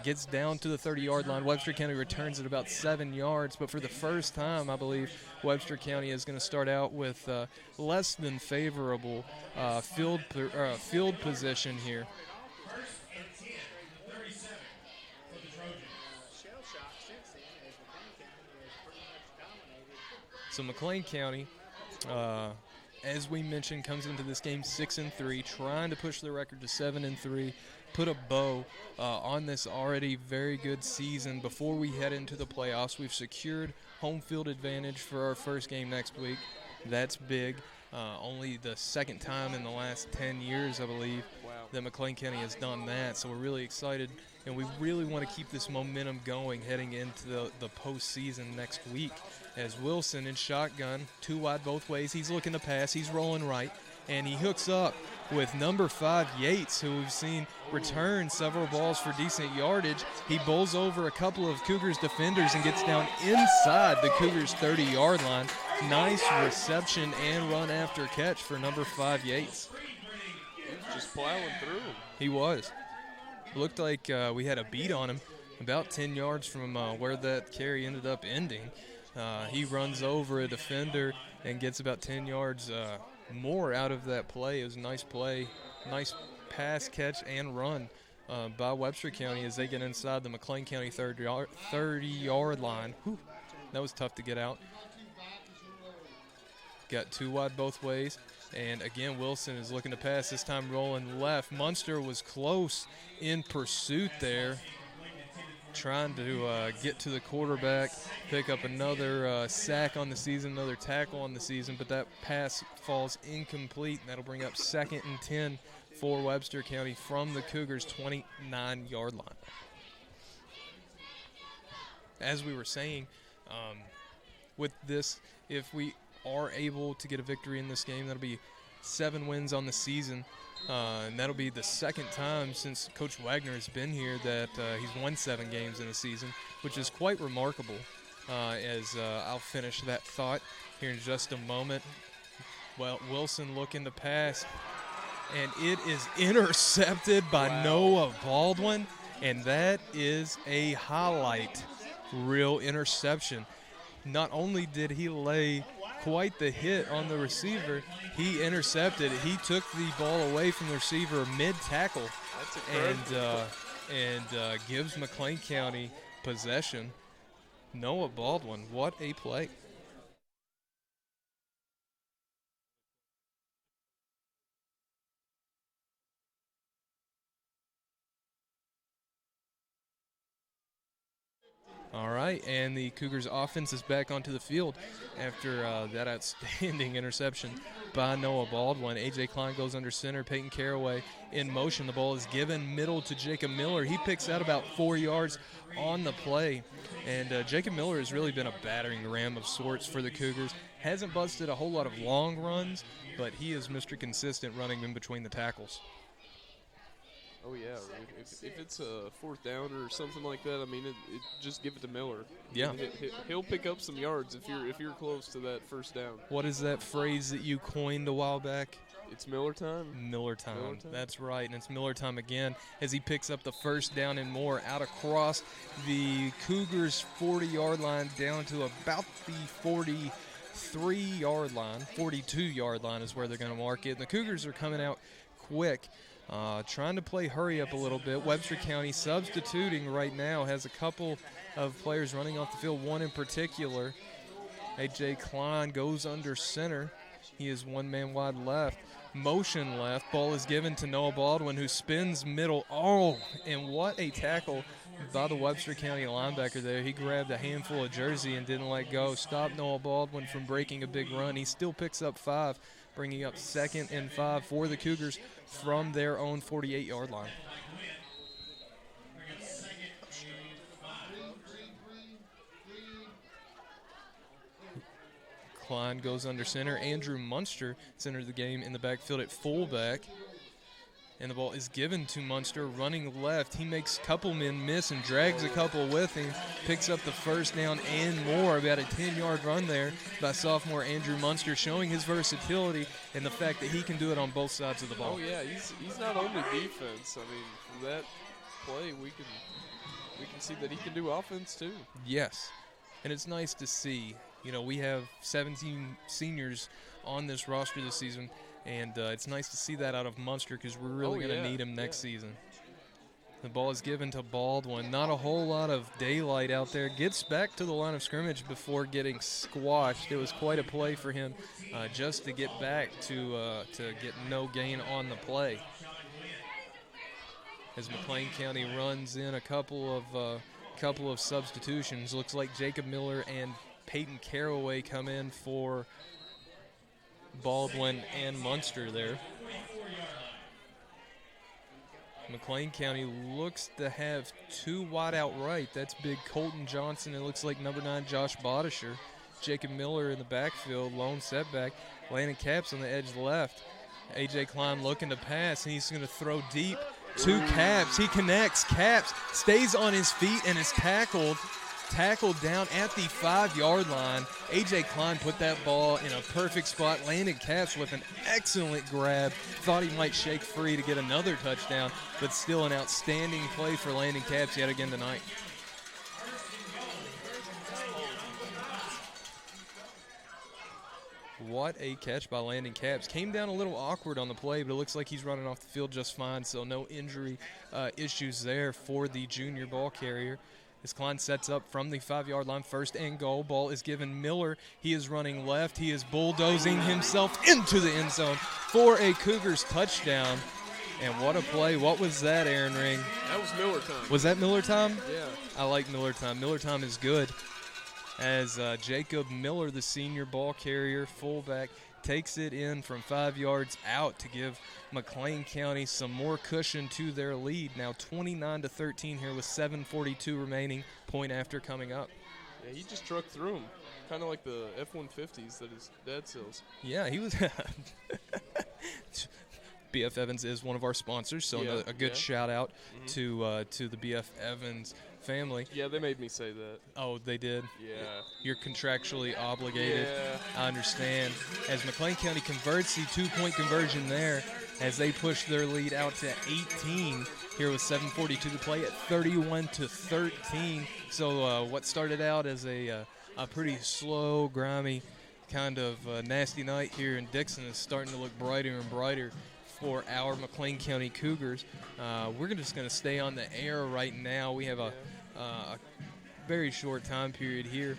Gets down to the 30-yard line. Webster County returns it about 7 yards, but for the first time, I believe, Webster County is going to start out with less than favorable field position here. So McLean County, as we mentioned, comes into this game 6-3, trying to push the record to 7-3, put a bow on this already very good season. Before we head into the playoffs, we've secured home field advantage for our first game next week. That's big. Only the second time in the last 10 years, I believe, that McLean County has done that. So we're really excited, and we really want to keep this momentum going heading into the postseason next week. As Wilson in shotgun, 2 wide both ways. He's looking to pass. He's rolling right, and he hooks up with number 5, Yates, who we've seen return several balls for decent yardage. He bowls over a couple of Cougars defenders and gets down inside the Cougars' 30-yard line. Nice reception and run after catch for number 5, Yates. He was just plowing through him. He was. Looked like we had a beat on him about 10 yards from where that carry ended up ending. He runs over a defender and gets about 10 yards more out of that play. It was a nice play, nice pass, catch, and run by Webster County as they get inside the McLean County 30-yard line. Whew, that was tough to get out. Got 2 wide both ways. And again, Wilson is looking to pass, this time rolling left. Munster was close in pursuit there, trying to get to the quarterback, pick up another sack on the season, another tackle on the season, but that pass falls incomplete, and that'll bring up 2nd and 10 for Webster County from the Cougars' 29-yard line. As we were saying, with this, if we are able to get a victory in this game, that'll be 7 wins on the season. And that'll be the second time since Coach Wagner has been here that he's won 7 games in a season, which is quite remarkable. I'll finish that thought here in just a moment. Well, Wilson looking to pass, and it is intercepted by Noah Baldwin, and that is a highlight reel interception. Not only did he lay quite the hit on the receiver, he intercepted it. He took the ball away from the receiver mid-tackle and gives McLean County possession. Noah Baldwin, what a play. All right, and the Cougars offense is back onto the field after that outstanding interception by Noah Baldwin. A.J. Klein goes under center, Peyton Caraway in motion. The ball is given middle to Jacob Miller. He picks out about 4 yards on the play, and Jacob Miller has really been a battering ram of sorts for the Cougars. Hasn't busted a whole lot of long runs, but he is Mr. Consistent running in between the tackles. Oh, yeah. If it's a 4th down or something like that, I mean, just give it to Miller. Yeah. He'll pick up some yards if you're close to that 1st down. What is that phrase that you coined a while back? It's Miller time? Miller time. That's right, and it's Miller time again as he picks up the 1st down and more out across the Cougars' 40-yard line down to about the 43-yard line. 42-yard line is where they're going to mark it. And the Cougars are coming out quick. Trying to play hurry up a little bit. Webster County substituting right now, has a couple of players running off the field, one in particular. A.J. Klein goes under center. He is 1 man wide left. Motion left. Ball is given to Noah Baldwin, who spins middle. Oh, and what a tackle by the Webster County linebacker there. He grabbed a handful of jersey and didn't let go. Stopped Noah Baldwin from breaking a big run. He still picks up 5, bringing up 2nd and 5 for the Cougars from their own 48-yard line. Klein goes under center. Andrew Munster centered the game in the backfield at fullback. And the ball is given to Munster, running left. He makes a couple men miss and drags a couple with him. Picks up the first down and more. About a 10-yard run there by sophomore Andrew Munster, showing his versatility and the fact that he can do it on both sides of the ball. Oh, yeah, he's not only defense. I mean, from that play, we can see that he can do offense too. Yes, and it's nice to see. You know, we have 17 seniors on this roster this season. And it's nice to see that out of Munster because we're really going to need him next season. The ball is given to Baldwin. Not a whole lot of daylight out there. Gets back to the line of scrimmage before getting squashed. It was quite a play for him just to get back to get no gain on the play. As McLean County runs in a couple of substitutions. Looks like Jacob Miller and Peyton Caraway come in for Baldwin and Munster there. McLean County looks to have two wide out right. That's big Colton Johnson. It looks like number 9 Josh Bodisher. Jacob Miller in the backfield, lone setback. Landon Capps on the edge left. A.J. Klein looking to pass, and he's going to throw deep to Capps. He connects. Capps stays on his feet and is tackled down at the 5-yard line. A.J. Klein put that ball in a perfect spot. Landon Capps with an excellent grab. Thought he might shake free to get another touchdown, but still an outstanding play for Landon Capps yet again tonight. What a catch by Landon Capps. Came down a little awkward on the play, but it looks like he's running off the field just fine, so no injury issues there for the junior ball carrier. As Klein sets up from the 5-yard line, 1st and goal. Ball is given Miller. He is running left. He is bulldozing himself into the end zone for a Cougars touchdown. And what a play. What was that, Aaron Ring? That was Miller time. Was that Miller time? Yeah. I like Miller time. Miller time is good. As Jacob Miller, the senior ball carrier, fullback, takes it in from 5 yards out to give McLean County some more cushion to their lead. Now 29-13 here with 7:42 remaining, point after coming up. Yeah, he just trucked through him, kind of like the F-150s that his dad sells. Yeah, he was. BF Evans is one of our sponsors, so a good shout out to the BF Evans family. Yeah, they made me say that. Oh, they did? Yeah. You're contractually obligated. Yeah. I understand. As McLean County converts the 2-point conversion there, as they push their lead out to 18 here with 7:42 to play at 31-13. So what started out as a pretty slow, grimy, kind of nasty night here in Dixon is starting to look brighter and brighter for our McLean County Cougars. We're just going to stay on the air right now. We have a very short time period here,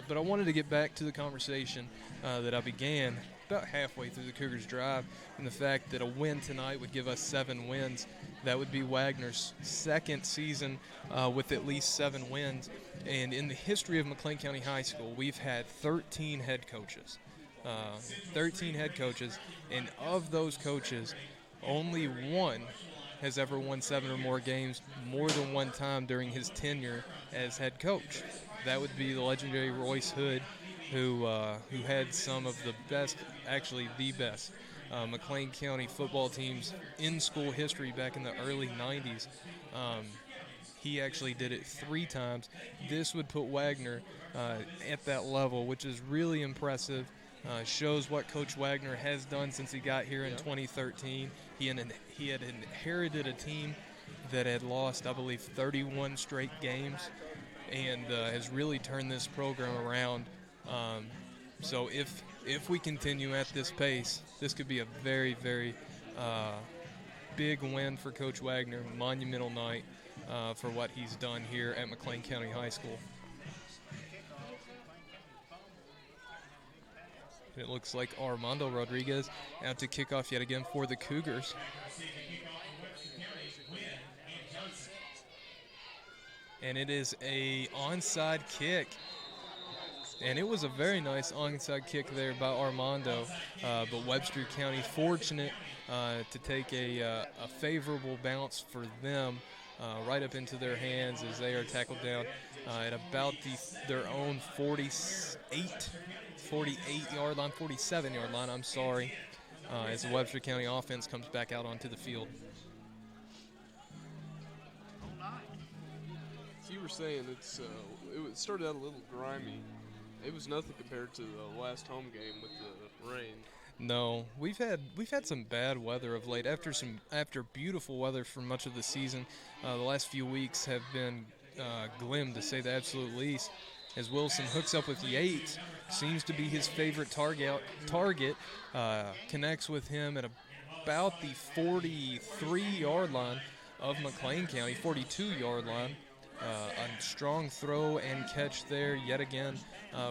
but I wanted to get back to the conversation that I began about halfway through the Cougars' drive, and the fact that a win tonight would give us 7 wins. That would be Wagner's second season with at least 7 wins. And in the history of McLean County High School, we've had 13 head coaches. 13 head coaches, and of those coaches, only one has ever won 7 or more games more than one time during his tenure as head coach. That would be the legendary Royce Hood, who had some of the best, actually the best, McLean County football teams in school history back in the early 90s. He actually did it 3 times. This would put Wagner at that level, which is really impressive. Shows what Coach Wagner has done since he got here in 2013. He had inherited a team that had lost, I believe, 31 straight games, and has really turned this program around. So if we continue at this pace, this could be a very, very big win for Coach Wagner, monumental night for what he's done here at McLean County High School. It looks like Armando Rodriguez out to kick off yet again for the Cougars. And it is a onside kick. And it was a very nice onside kick there by Armando. But Webster County fortunate to take a favorable bounce for them right up into their hands as they are tackled down at about their own 47-yard line, I'm sorry. as the Webster County offense comes back out onto the field. As you were saying, it started out a little grimy. It was nothing compared to the last home game with the rain. No, we've had some bad weather of late. After beautiful weather for much of the season, the last few weeks have been glim, to say the absolute least. As Wilson hooks up with Yates, seems to be his favorite target. Connects with him at about the 43-yard line of McLean County, 42-yard line. A strong throw and catch there yet again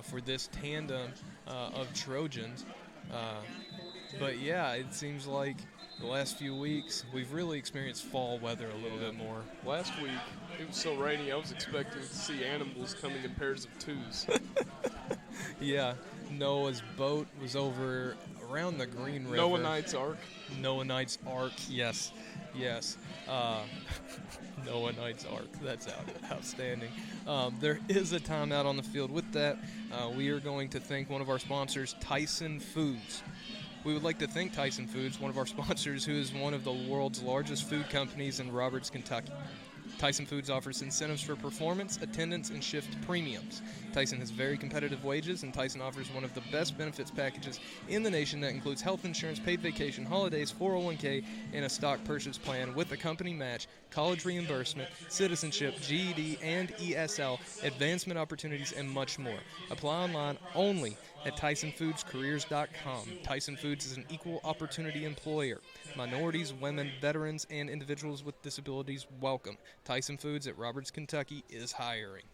for this tandem of Trojans. But yeah, it seems like the last few weeks we've really experienced fall weather a little bit more. Last week it was so rainy I was expecting to see animals coming in pairs of twos. Yeah, Noah's boat was over around the Green River. Noah Knight's Ark. Noah Knight's Ark, yes. Noah Knight's Ark, that's outstanding. There is a timeout on the field. With that, we are going to thank one of our sponsors, Tyson Foods. We would like to thank Tyson Foods, one of our sponsors, who is one of the world's largest food companies in Roberts, Kentucky. Tyson Foods offers incentives for performance, attendance, and shift premiums. Tyson has very competitive wages, and Tyson offers one of the best benefits packages in the nation that includes health insurance, paid vacation, holidays, 401k, and a stock purchase plan with a company match, college reimbursement, citizenship, GED, and ESL, advancement opportunities, and much more. Apply online only at TysonFoodsCareers.com. Tyson Foods is an equal opportunity employer. Minorities, women, veterans, and individuals with disabilities welcome. Tyson Foods at Roberts, Kentucky is hiring.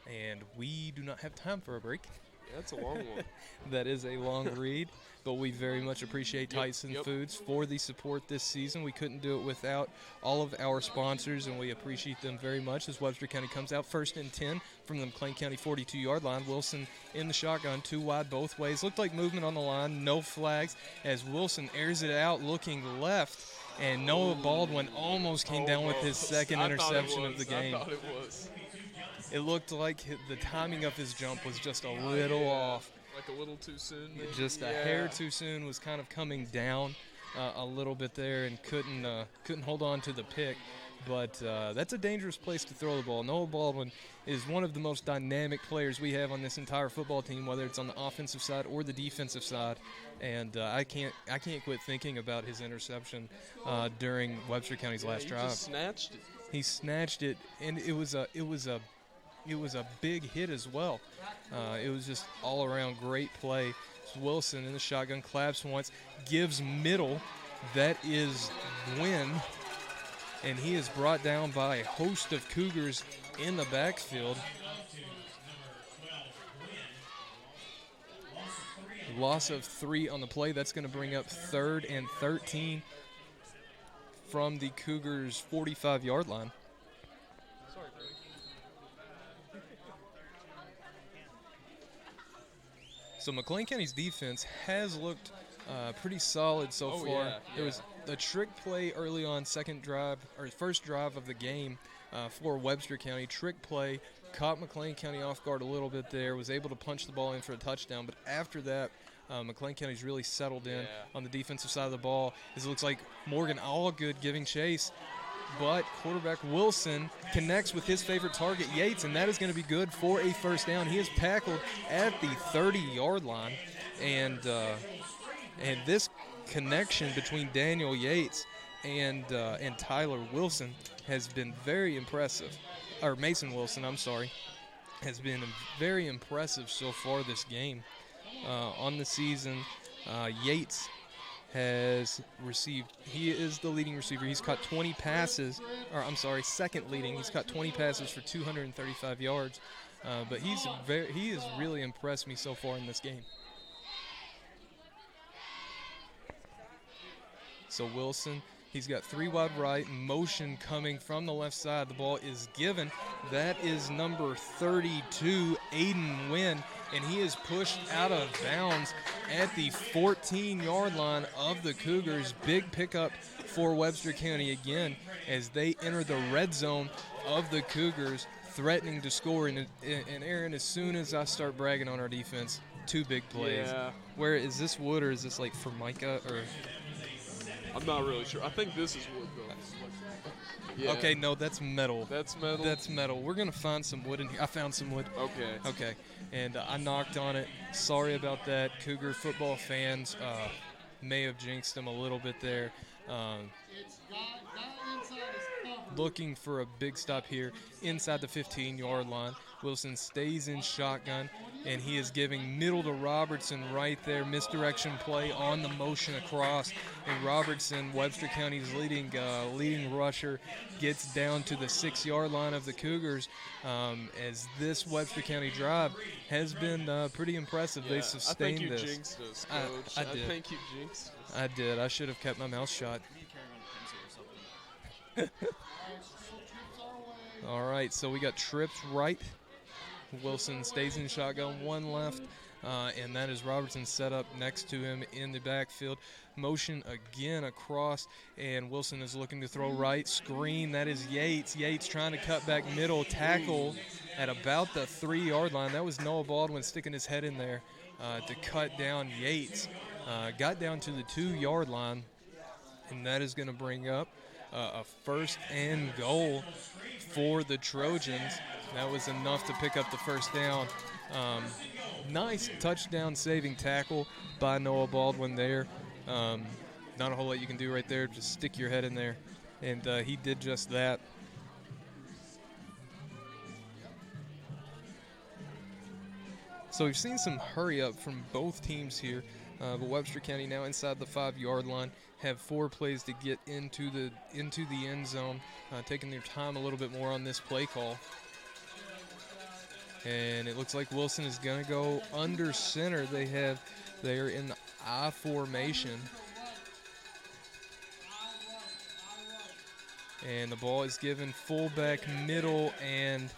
And we do not have time for a break. Yeah, that's a long one. That is a long read, but we very much appreciate Tyson Foods for the support this season. We couldn't do it without all of our sponsors, and we appreciate them very much as Webster County comes out 1st and 10 from the McLean County 42-yard line. Wilson in the shotgun, 2 wide both ways. Looked like movement on the line, no flags, as Wilson airs it out looking left, and Noah Baldwin almost came down with his second interception of the game. I thought it was. It looked like the timing of his jump was just a little off. Like a little too soon. Maybe? Just a hair too soon, was kind of coming down a little bit there and couldn't hold on to the pick. But that's a dangerous place to throw the ball. Noah Baldwin is one of the most dynamic players we have on this entire football team, whether it's on the offensive side or the defensive side. And I can't quit thinking about his interception during Webster County's last drive. Just snatched it. He snatched it, and it was a big hit as well. It was just all around great play. Wilson in the shotgun, claps once, gives middle. That is Gwynn, and he is brought down by a host of Cougars in the backfield. Loss of 3 on the play. That's going to bring up 3rd and 13 from the Cougars' 45-yard line. So McLean County's defense has looked pretty solid so far. Yeah. There was a trick play early on, first drive of the game for Webster County. Trick play, caught McLean County off guard a little bit there, was able to punch the ball in for a touchdown. But after that, McLean County's really settled in on the defensive side of the ball. It looks like Morgan Allgood giving chase. But quarterback Wilson connects with his favorite target, Yates, and that is going to be good for a first down. He is tackled at the 30-yard line, and this connection between Daniel Yates and Tyler Wilson has been very impressive. Or Mason Wilson, I'm sorry, has been very impressive so far this game. On the season, Yates has received, he is the leading receiver. He's caught 20 passes, second leading. He's caught 20 passes for 235 yards. But he has really impressed me so far in this game. So Wilson, he's got 3 wide right, motion coming from the left side. The ball is given. That is number 32, Aiden Wynn, and he is pushed out of bounds at the 14-yard line of the Cougars. Big pickup for Webster County again as they enter the red zone of the Cougars, threatening to score. And Aaron, as soon as I start bragging on our defense, two big plays. Yeah. Where is this wood or is this like Formica or? I'm not really sure. I think this is wood though. Yeah. Okay, no, that's metal. That's metal. That's metal. We're gonna find some wood in here. I found some wood. Okay. Okay, and I knocked on it. Sorry about that. Cougar football fans may have jinxed them a little bit there. Looking for a big stop here inside the 15-yard line. Wilson stays in shotgun, and he is giving middle to Robertson right there. Misdirection play on the motion across, and Robertson, Webster County's leading rusher, gets down to the 6-yard line of the Cougars. As this Webster County drive has been pretty impressive. Yeah, They sustained I think you this. jinxed us, Coach. I did. I think you jinxed us. I did. I should have kept my mouth shut. All right, so we got trips right. Wilson stays in shotgun, one left, and that is Robertson set up next to him in the backfield. Motion again across, and Wilson is looking to throw right. Screen, that is Yates. Yates trying to cut back middle, tackle at about the 3-yard line. That was Noah Baldwin sticking his head in there to cut down Yates. Got down to the 2-yard line, and that is going to bring up a 1st and goal for the Trojans. That was enough to pick up the first down. Nice touchdown saving tackle by Noah Baldwin there. Not a whole lot you can do right there. Just stick your head in there. And he did just that. So we've seen some hurry up from both teams here. But Webster County now inside the 5-yard line, have 4 plays to get into the end zone, taking their time a little bit more on this play call. And it looks like Wilson is going to go under center. They are in the I formation. And the ball is given fullback middle, and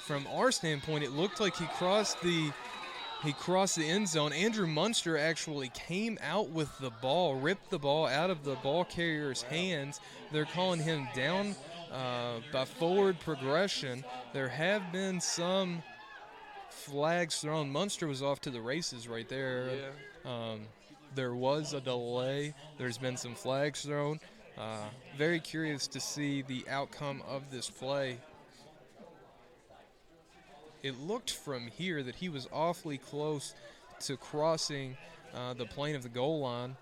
from our standpoint, it looked like he crossed the end zone. Andrew Munster actually came out with the ball, ripped the ball out of the ball carrier's hands. They're calling him down by forward progression. There have been some flags thrown. Munster was off to the races right there. Yeah. There was a delay. There's been some flags thrown. Very curious to see the outcome of this play. It looked from here that he was awfully close to crossing the plane of the goal line.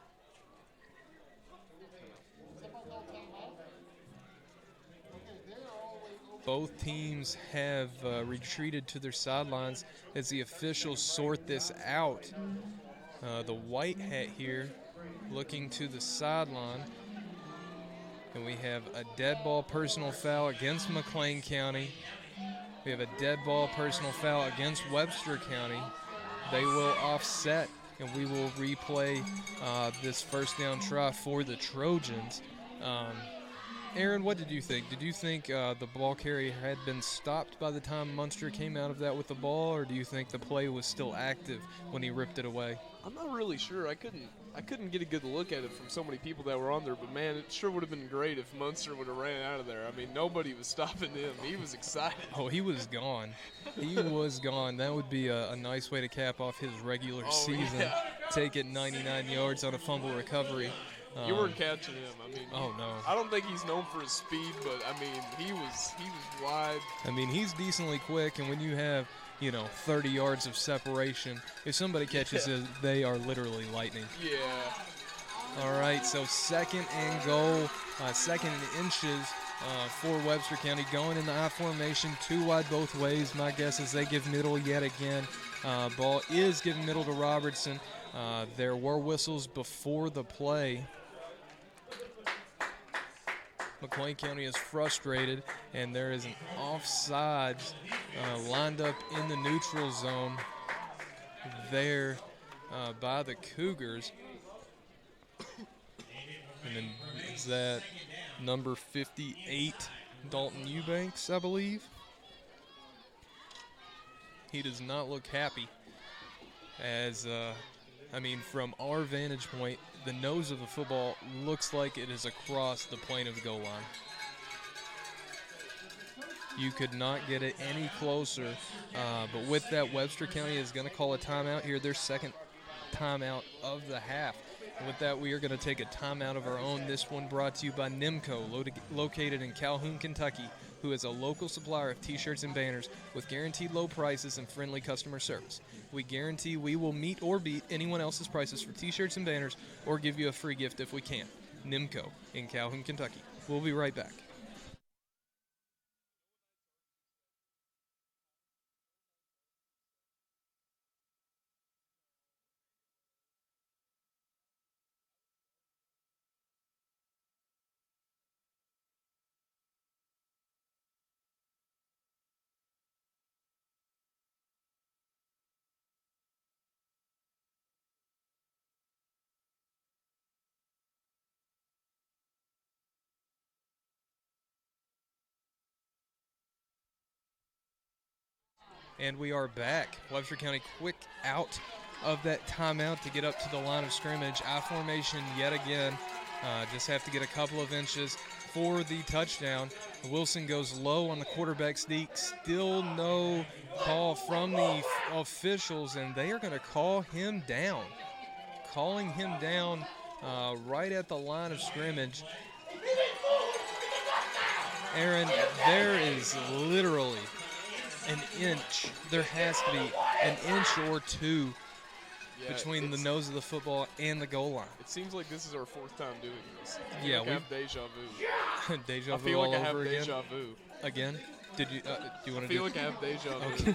Both teams have retreated to their sidelines as the officials sort this out. The white hat here looking to the sideline. And we have a dead ball personal foul against McLean County. We have a dead ball personal foul against Webster County. They will offset, and we will replay this first down try for the Trojans. Aaron, what did you think? Did you think the ball carrier had been stopped by the time Munster came out of that with the ball, or do you think the play was still active when he ripped it away? I'm not really sure. I couldn't get a good look at it from so many people that were on there, but man, it sure would have been great if Munster would have ran out of there. I mean, nobody was stopping him. He was excited. Oh, he was gone. He was gone. That would be a nice way to cap off his regular season. Yeah. Take it 99 yards on a fumble recovery. You weren't catching him. I mean, oh no. I don't think he's known for his speed, but I mean, he was wide. I mean, he's decently quick, and when you have 30 yards of separation, if somebody catches it, they are literally lightning. Yeah. All right, so 2nd and goal, 2nd and inches for Webster County, going in the I formation, 2 wide both ways. My guess is they give middle yet again. Ball is given middle to Robertson. There were whistles before the play. McLean County is frustrated, and there is an offsides lined up in the neutral zone there by the Cougars. And then is that number 58, Dalton Eubanks, I believe? He does not look happy as, from our vantage point, the nose of the football looks like it is across the plane of the goal line. You could not get it any closer. But with that, Webster County is going to call a timeout here, their second timeout of the half. And with that, we are going to take a timeout of our own. This one brought to you by Nimco, located in Calhoun, Kentucky, who is a local supplier of T-shirts and banners with guaranteed low prices and friendly customer service. We guarantee we will meet or beat anyone else's prices for T-shirts and banners or give you a free gift if we can. Nimco in Calhoun, Kentucky. We'll be right back. And we are back. Webster County quick out of that timeout to get up to the line of scrimmage. I formation yet again. Just have to get a couple of inches for the touchdown. Wilson goes low on the quarterback sneak. Still no call from the officials, and they are going to call him down. Calling him down right at the line of scrimmage. Aaron, there is literally an inch. There has to be an inch or two between the nose of the football and the goal line. It seems like this is our fourth time doing this. Yeah, we have deja vu. Deja vu I feel all like I have over again. deja vu. Again? Did you? Do you want to? I feel like I have deja vu. Okay.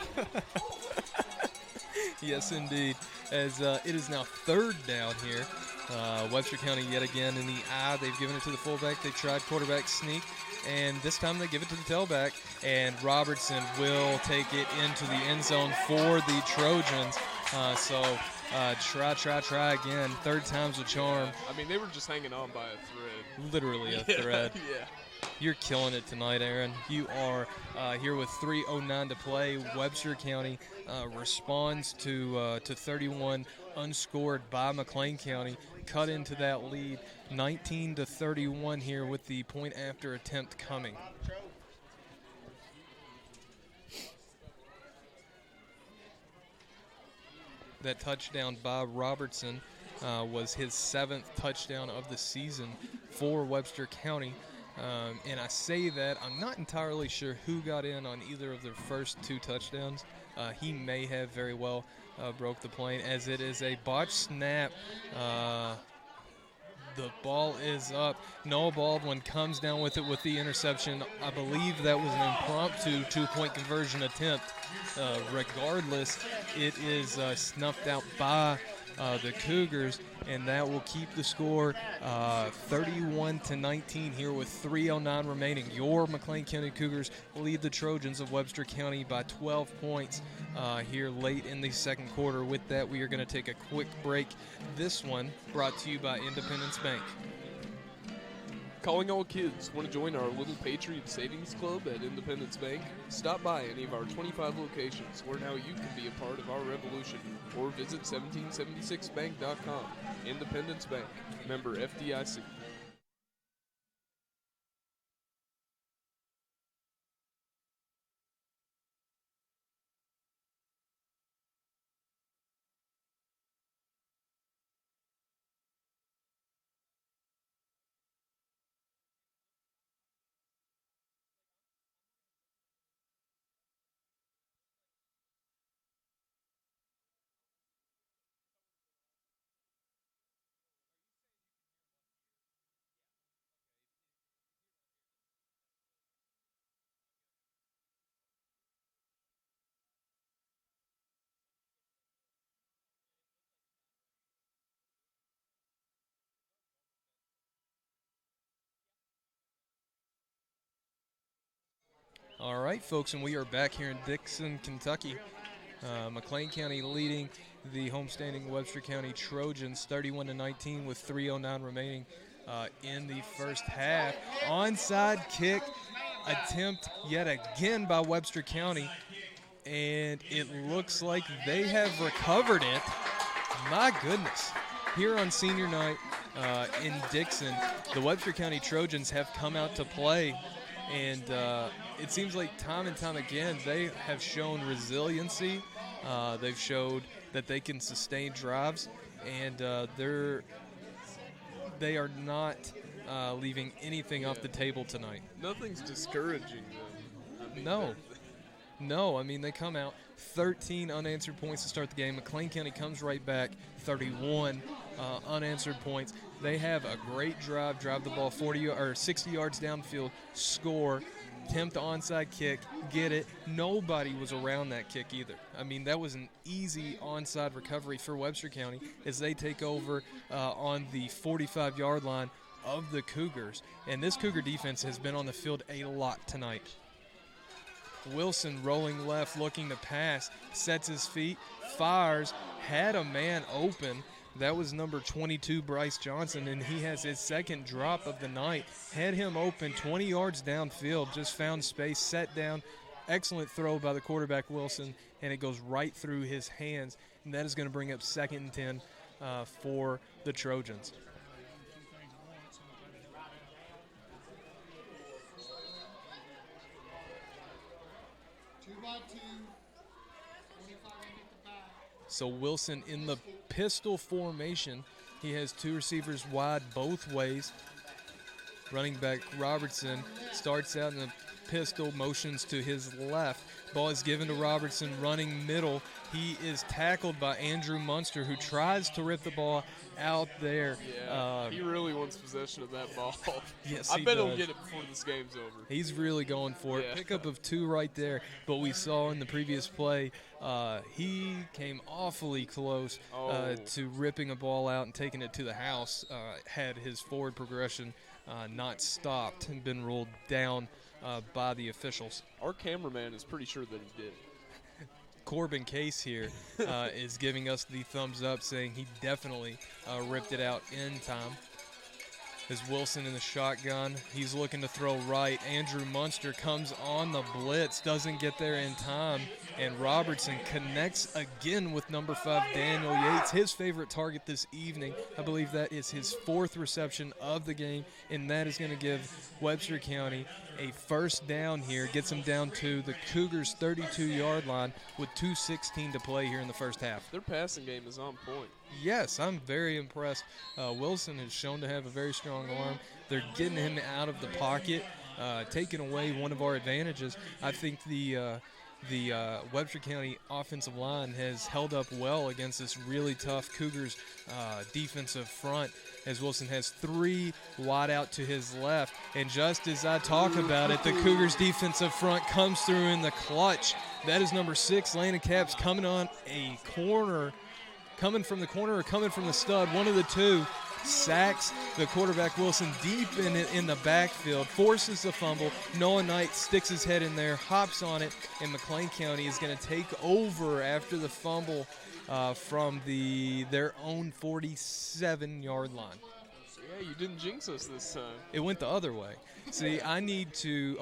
Yes, indeed. As it is now third down here. Webster County yet again in the eye. They've given it to the fullback. They tried quarterback sneak, and this time they give it to the tailback. And Robertson will take it into the end zone for the Trojans. Try again. Third time's a charm. I mean, they were just hanging on by a thread. Literally a thread. Yeah. You're killing it tonight, Aaron. You are here with 3:09 to play. Webster County responds to 31 unscored by McLean County. Cut into that lead, 19-31 here with the point after attempt coming. That touchdown by Robertson was his 7th touchdown of the season for Webster County. And I say that, I'm not entirely sure who got in on either of their first 2 touchdowns. He may have very well broke the plane, as it is a botched snap. The ball is up. Noah Baldwin comes down with it with the interception. I believe that was an impromptu 2-point conversion attempt. Regardless, it is snuffed out by the Cougars, and that will keep the score 31-19 here with 3:09 remaining. Your McLean County Cougars lead the Trojans of Webster County by 12 points here late in the second quarter. With that, we are going to take a quick break. This one brought to you by Independence Bank. Calling all kids. Want to join our Little Patriot Savings Club at Independence Bank? Stop by any of our 25 locations. Learn how you can be a part of our revolution. Or visit 1776bank.com. Independence Bank. Member FDIC. All right, folks, and we are back here in Dixon, Kentucky. McLean County leading the homestanding Webster County Trojans 31-19 with 3:09 remaining in the first half. Onside kick attempt yet again by Webster County, and it looks like they have recovered it. My goodness. Here on senior night in Dixon, the Webster County Trojans have come out to play And it seems like time and time again they have shown resiliency. They've showed that they can sustain drives, and they are not leaving anything off the table tonight. Nothing's discouraging them. I mean, No, I mean, they come out 13 unanswered points to start the game. McLean County comes right back, 31 unanswered points. They have a great drive the ball 60 yards downfield, score, attempt the onside kick, get it. Nobody was around that kick either. I mean, that was an easy onside recovery for Webster County as they take over on the 45-yard line of the Cougars. And this Cougar defense has been on the field a lot tonight. Wilson rolling left, looking to pass, sets his feet, fires, had a man open. That was number 22, Bryce Johnson, and he has his second drop of the night. Had him open 20 yards downfield, just found space, set down. Excellent throw by the quarterback, Wilson, and it goes right through his hands. And that is going to bring up 2nd and 10 for the Trojans. So Wilson in the pistol formation. He has 2 receivers wide both ways. Running back Robertson starts out in the pistol, motions to his left. Ball is given to Robertson, running middle. He is tackled by Andrew Munster, who tries to rip the ball out there. Yeah, he really wants possession of that ball. Yes, I bet he'll get it before this game's over. He's really going for it. Yeah. Pickup of 2 right there. But we saw in the previous play, he came awfully close to ripping a ball out and taking it to the house. Had his forward progression not stopped and been ruled down by the officials. Our cameraman is pretty sure that he did. Corbin Case here is giving us the thumbs up, saying he definitely ripped it out in time. As Wilson in the shotgun, he's looking to throw right. Andrew Munster comes on the blitz, doesn't get there in time, and Robertson connects again with number 5, Daniel Yates, his favorite target this evening. I believe that is his 4th reception of the game, and that is going to give Webster County a first down here, gets them down to the Cougars' 32-yard line with 2:16 to play here in the first half. Their passing game is on point. Yes, I'm very impressed. Wilson has shown to have a very strong arm. They're getting him out of the pocket, taking away one of our advantages. I think the Webster County offensive line has held up well against this really tough Cougars defensive front, as Wilson has 3 wide out to his left. And just as I talk about it, the Cougars defensive front comes through in the clutch. That is number 6, Landon Capps, coming on a corner, coming from the corner or coming from the stud, one of the two. Sacks the quarterback Wilson deep in the backfield, forces the fumble. Noah Knight sticks his head in there, hops on it, and McLean County is going to take over after the fumble from their own 47-yard line. Yeah, you didn't jinx us this time. It went the other way. See, I need to,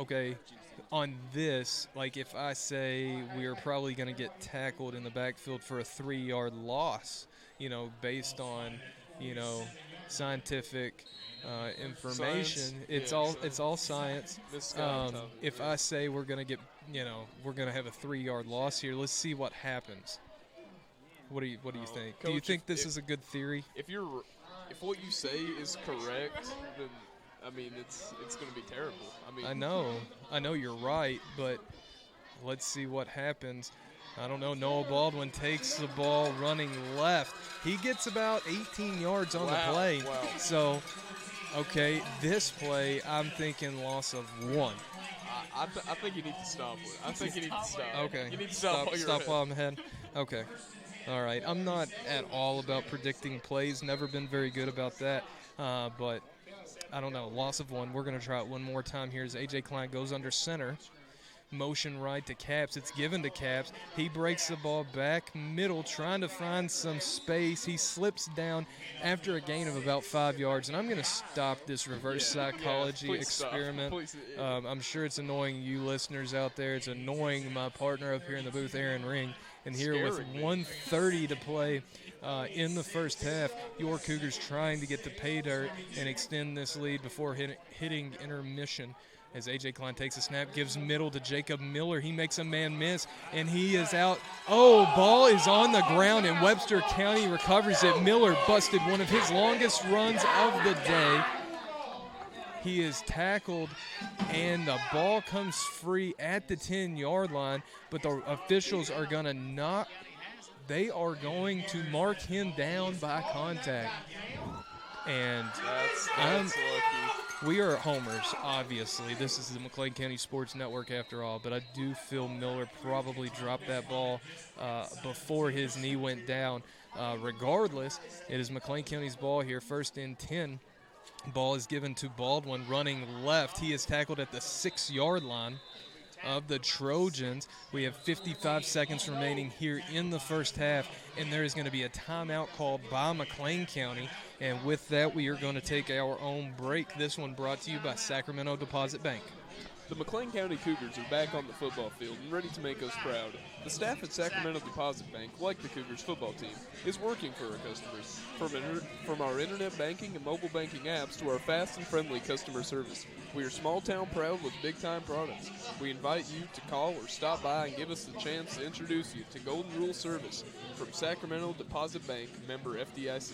on this, like if I say we are probably going to get tackled in the backfield for a 3-yard loss, based on, scientific information. Science. It's all science. If I say we're gonna get, we're gonna have a 3-yard loss here, let's see what happens. What do you think? Coach, do you think this is a good theory? If what you say is correct, then it's going to be terrible. I know you're right, but let's see what happens. I don't know. Noah Baldwin takes the ball running left. He gets about 18 yards on the play. Wow. So, this play, I'm thinking loss of 1. I think you need to stop it. I think you need to stop. Okay. You need to stop while I'm ahead. Okay. All right. I'm not at all about predicting plays. Never been very good about that. But I don't know. Loss of 1. We're going to try it one more time here as A.J. Klein goes under center. Motion right to Capps. It's given to Capps. He breaks the ball back middle, trying to find some space. He slips down after a gain of about 5 yards. And I'm going to stop this reverse psychology experiment. I'm sure it's annoying you listeners out there. It's annoying my partner up here in the booth, Aaron Ring. And here with 1:30 to play in the first half, your Cougars trying to get the pay dirt and extend this lead before hitting intermission. as A.J. Klein takes a snap, gives middle to Jacob Miller. He makes a man miss, and he is out. Oh, ball is on the ground, and Webster County recovers it. Miller busted one of his longest runs of the day. He is tackled, and the ball comes free at the 10-yard line, but the officials are going to not – they are going to mark him down by contact. And that's lucky. We are homers, obviously. This is the McLean County Sports Network after all, but I do feel Miller probably dropped that ball before his knee went down. Regardless, it is McLean County's ball here, 1st and 10. Ball is given to Baldwin running left. He is tackled at the 6-yard line of the Trojans. We have 55 seconds remaining here in the first half, and there is going to be a timeout called by McLean County. And with that, we are going to take our own break. This one brought to you by Sacramento Deposit Bank. The McLean County Cougars are back on the football field and ready to make us proud. The staff at Sacramento Deposit Bank, like the Cougars football team, is working for our customers. From our internet banking and mobile banking apps to our fast and friendly customer service, we are small town proud with big time products. We invite you to call or stop by and give us the chance to introduce you to Golden Rule Service from Sacramento Deposit Bank, member FDIC.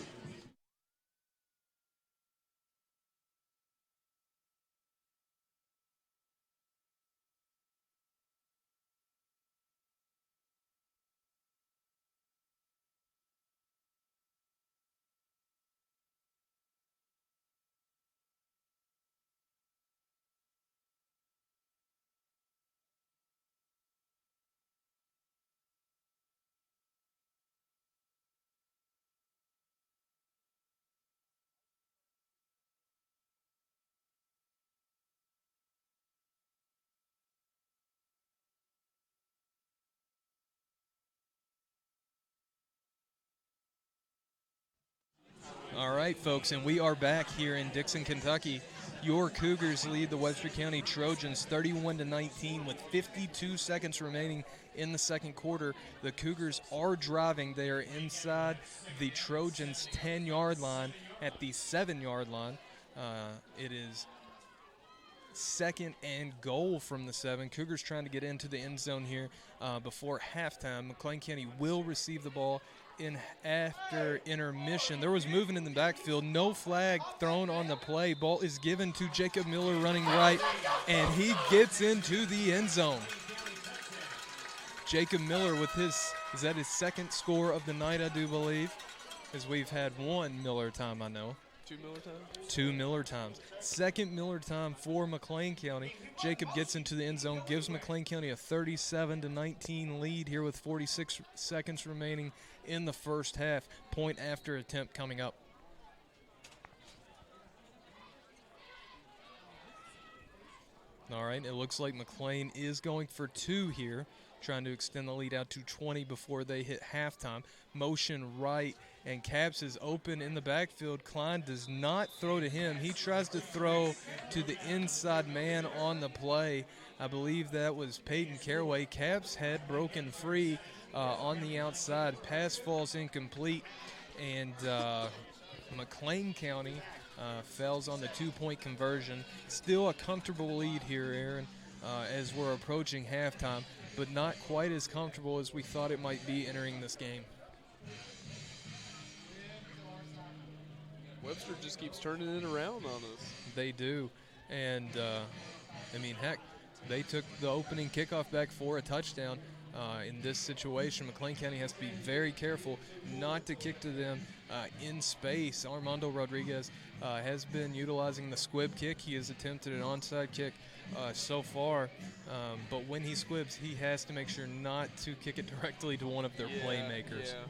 All right, folks, and we are back here in Dixon, Kentucky. Your Cougars lead the Webster County Trojans 31-19 with 52 seconds remaining in the second quarter. The Cougars are driving. They are inside the Trojans' 10-yard line at the 7-yard line. It is 2nd and goal from the 7. Cougars trying to get into the end zone here before halftime. McLean County will receive the ball in after intermission. There was movement in the backfield. No flag thrown on the play. Ball is given to Jacob Miller running right, and he gets into the end zone. Jacob Miller with his 2nd score of the night, I do believe, as we've had 1 Miller time, I know. 2 Miller times? 2 Miller times. 2nd Miller time for McLean County. Jacob gets into the end zone, gives McLean County a 37-19 lead here with 46 seconds remaining in the first half. Point after attempt coming up. All right, it looks like McLean is going for 2 here, trying to extend the lead out to 20 before they hit halftime. Motion right, and Caps is open in the backfield. Klein does not throw to him. He tries to throw to the inside man on the play. I believe that was Peyton Caraway. Caps had broken free on the outside. Pass falls incomplete, and McLean County fails on the 2-point conversion. Still a comfortable lead here, Aaron, as we're approaching halftime, but not quite as comfortable as we thought it might be entering this game. Webster just keeps turning it around on us. They do, and I mean, heck, they took the opening kickoff back for a touchdown. In this situation, McLean County has to be very careful not to kick to them in space. Armando Rodriguez has been utilizing the squib kick. He has attempted an onside kick so far, but when he squibs, he has to make sure not to kick it directly to one of their playmakers. Yeah.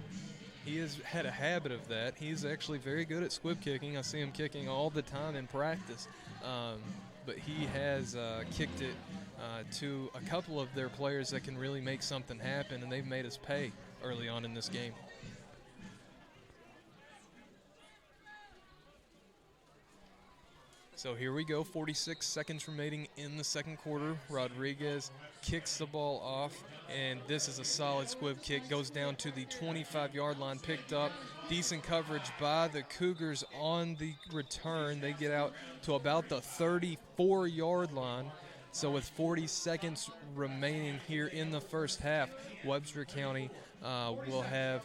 He has had a habit of that. He's actually very good at squib kicking. I see him kicking all the time in practice. But he has kicked it to a couple of their players that can really make something happen, and they've made us pay early on in this game. So here we go, 46 seconds remaining in the second quarter. Rodriguez kicks the ball off, and this is a solid squib kick. Goes down to the 25-yard line, picked up. Decent coverage by the Cougars on the return. They get out to about the 34-yard line. So with 40 seconds remaining here in the first half, Webster County will have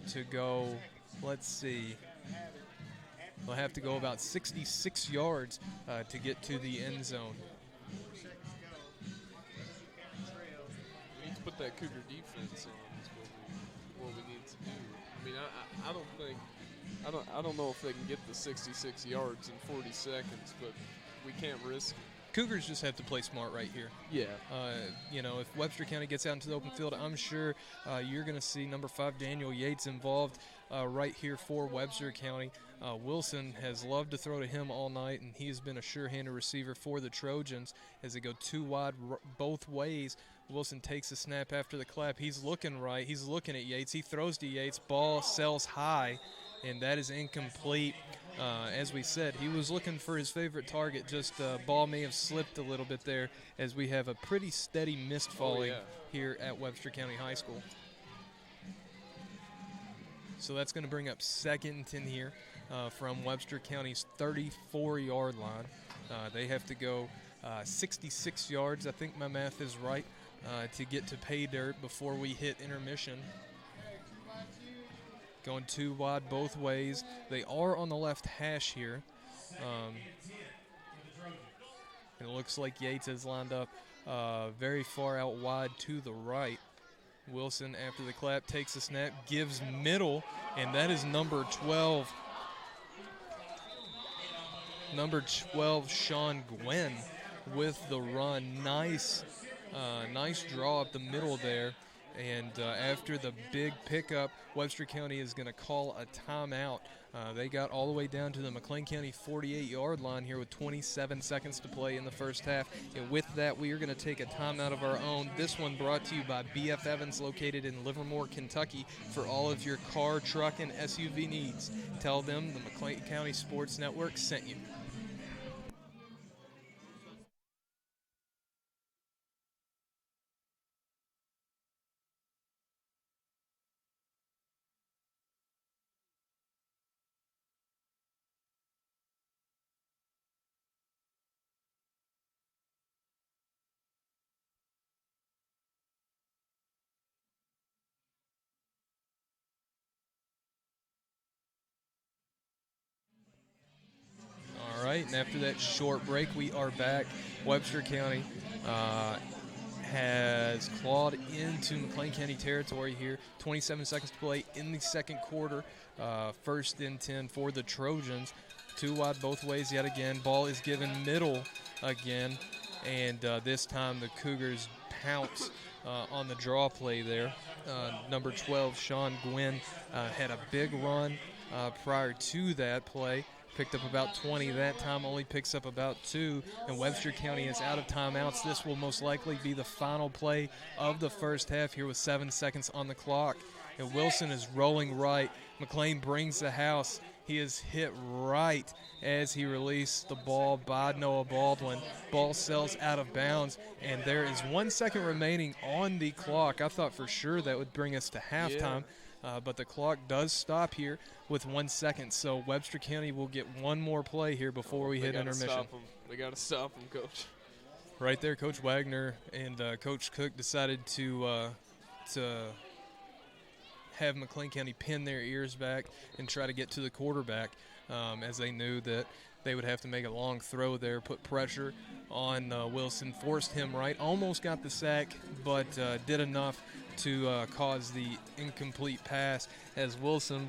to go, let's see, they'll have to go about 66 yards to get to the end zone. We need to put that Cougar defense on is what we need to do. I mean, I don't know if they can get the 66 yards in 40 seconds, but we can't risk it. Cougars just have to play smart right here. Yeah. If Webster County gets out into the open field, I'm sure you're going to see number 5 Daniel Yates involved right here for Webster County. Wilson has loved to throw to him all night, and he's been a sure-handed receiver for the Trojans as they go too wide both ways. Wilson takes the snap after the clap. He's looking right. He's looking at Yates. He throws to Yates. Ball sails high, and that is incomplete. As we said, he was looking for his favorite target. Just ball may have slipped a little bit there as we have a pretty steady mist falling here at Webster County High School. So that's going to bring up 2nd and 10 here from Webster County's 34-yard line. They have to go 66 yards, I think my math is right, to get to pay dirt before we hit intermission. Going too wide both ways. They are on the left hash here. And it looks like Yates is lined up very far out wide to the right. Wilson, after the clap, takes the snap, gives middle, and that is number 12. Number 12, Sean Gwynn, with the run. Nice draw up the middle there. And after the big pickup, Webster County is going to call a timeout. They got all the way down to the McLean County 48-yard line here with 27 seconds to play in the first half. And with that, we are going to take a timeout of our own. This one brought to you by B.F. Evans, located in Livermore, Kentucky, for all of your car, truck, and SUV needs. Tell them the McLean County Sports Network sent you. All right, and after that short break, we are back. Webster County has clawed into McLean County territory here. 27 seconds to play in the second quarter. 1st and 10 for the Trojans. Too wide both ways yet again. Ball is given middle again, and this time the Cougars pounce on the draw play there. Number 12, Sean Gwynn, had a big run prior to that play. Picked up about 20 that time, only picks up about 2, and Webster County is out of timeouts. This will most likely be the final play of the first half here with 7 seconds on the clock. And Wilson is rolling right. McLean brings the house. He is hit right as he released the ball by Noah Baldwin. Ball sails out of bounds, and there is 1 second remaining on the clock. I thought for sure that would bring us to halftime. But the clock does stop here with 1 second, so Webster County will get one more play here before we hit intermission. They got to stop them, Coach. Right there, Coach Wagner and Coach Cook decided to have McLean County pin their ears back and try to get to the quarterback, as they knew that they would have to make a long throw there, put pressure on Wilson, forced him right, almost got the sack, but did enough to cause the incomplete pass as Wilson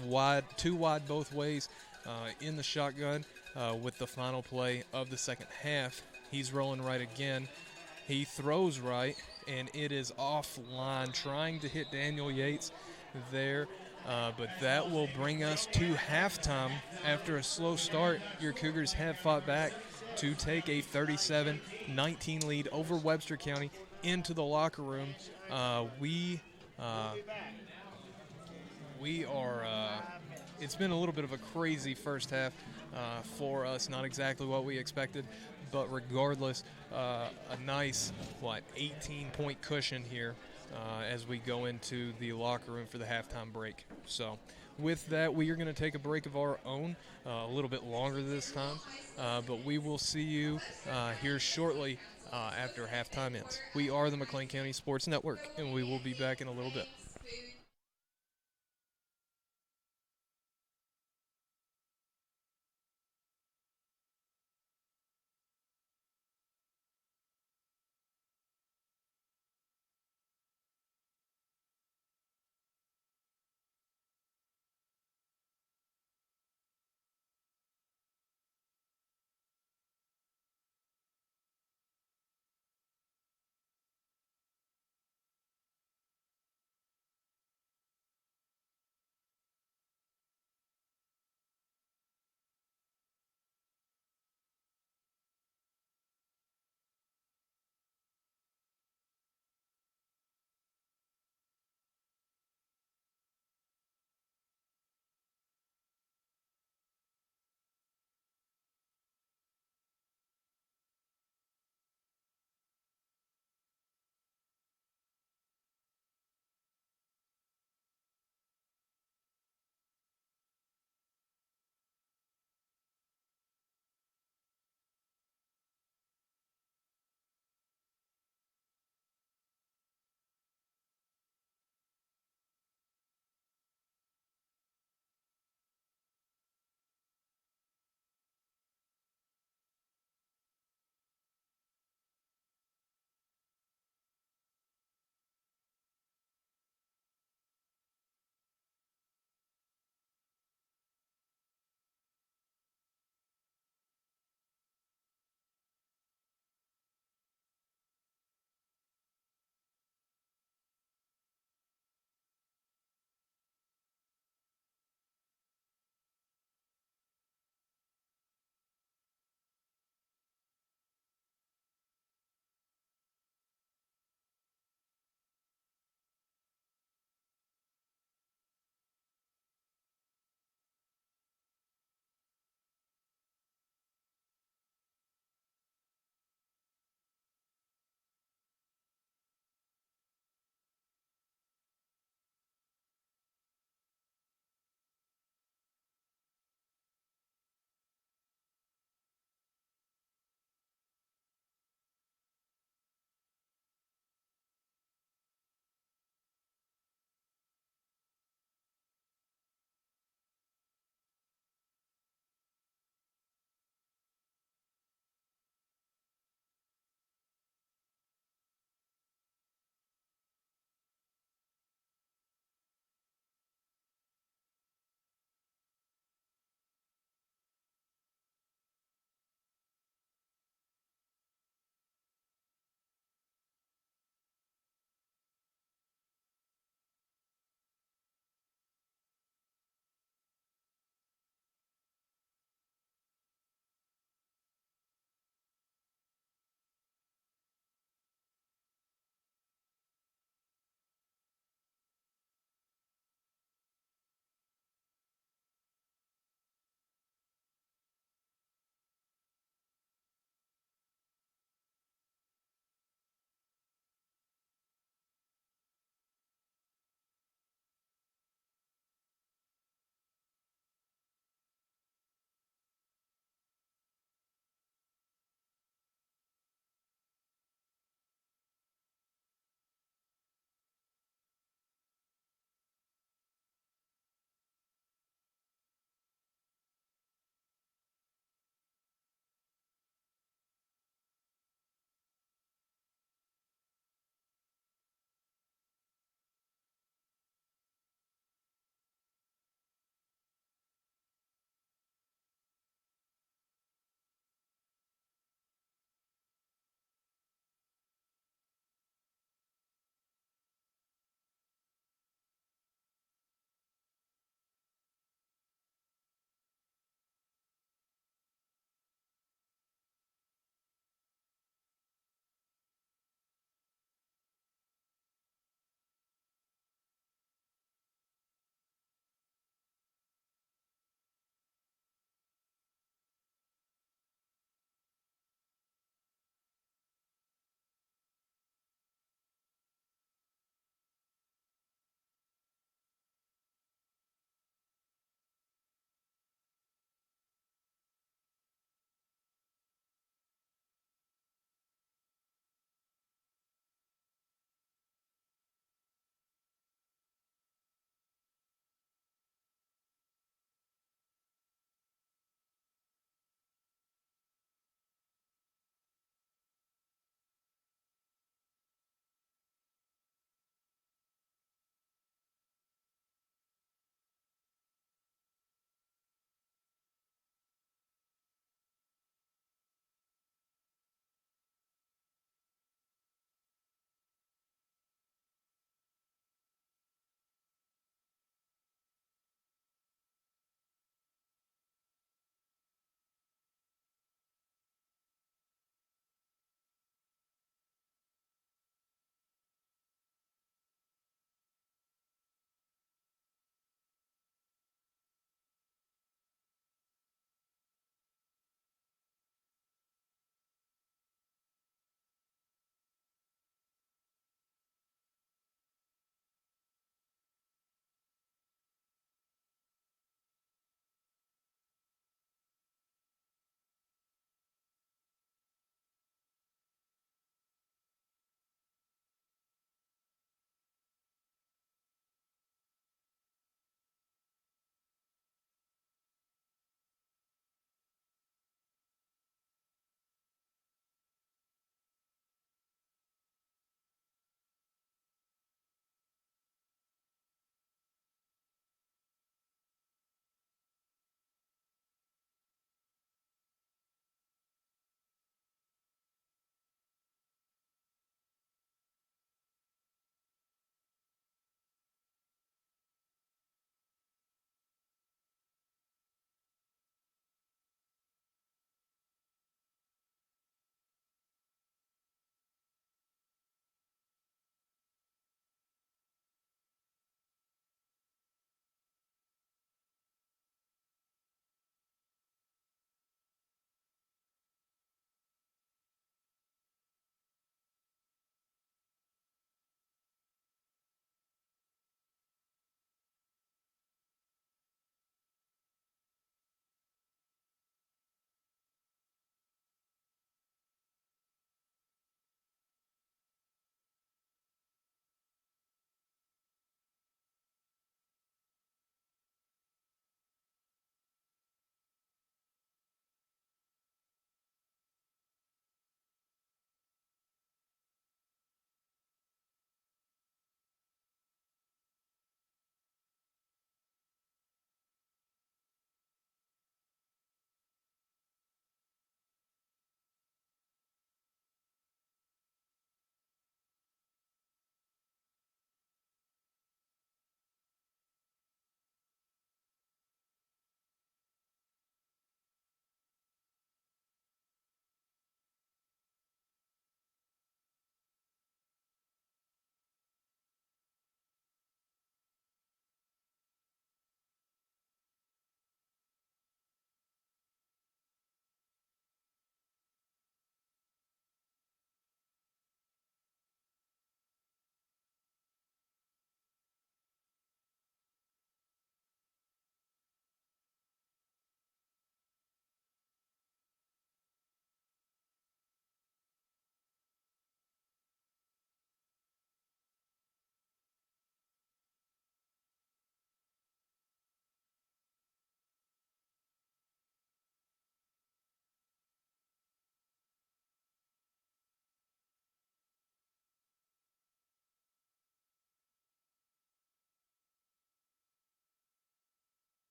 too wide both ways in the shotgun with the final play of the second half. He's rolling right again. He throws right, and it is offline, trying to hit Daniel Yates there. But that will bring us to halftime. After a slow start, your Cougars have fought back to take a 37-19 lead over Webster County into the locker room. We are it's been a little bit of a crazy first half for us, not exactly what we expected, but regardless, a nice, 18-point cushion here as we go into the locker room for the halftime break. So with that, we are going to take a break of our own, a little bit longer this time, but we will see you here shortly after halftime ends. We are the McLean County Sports Network, and we will be back in a little bit.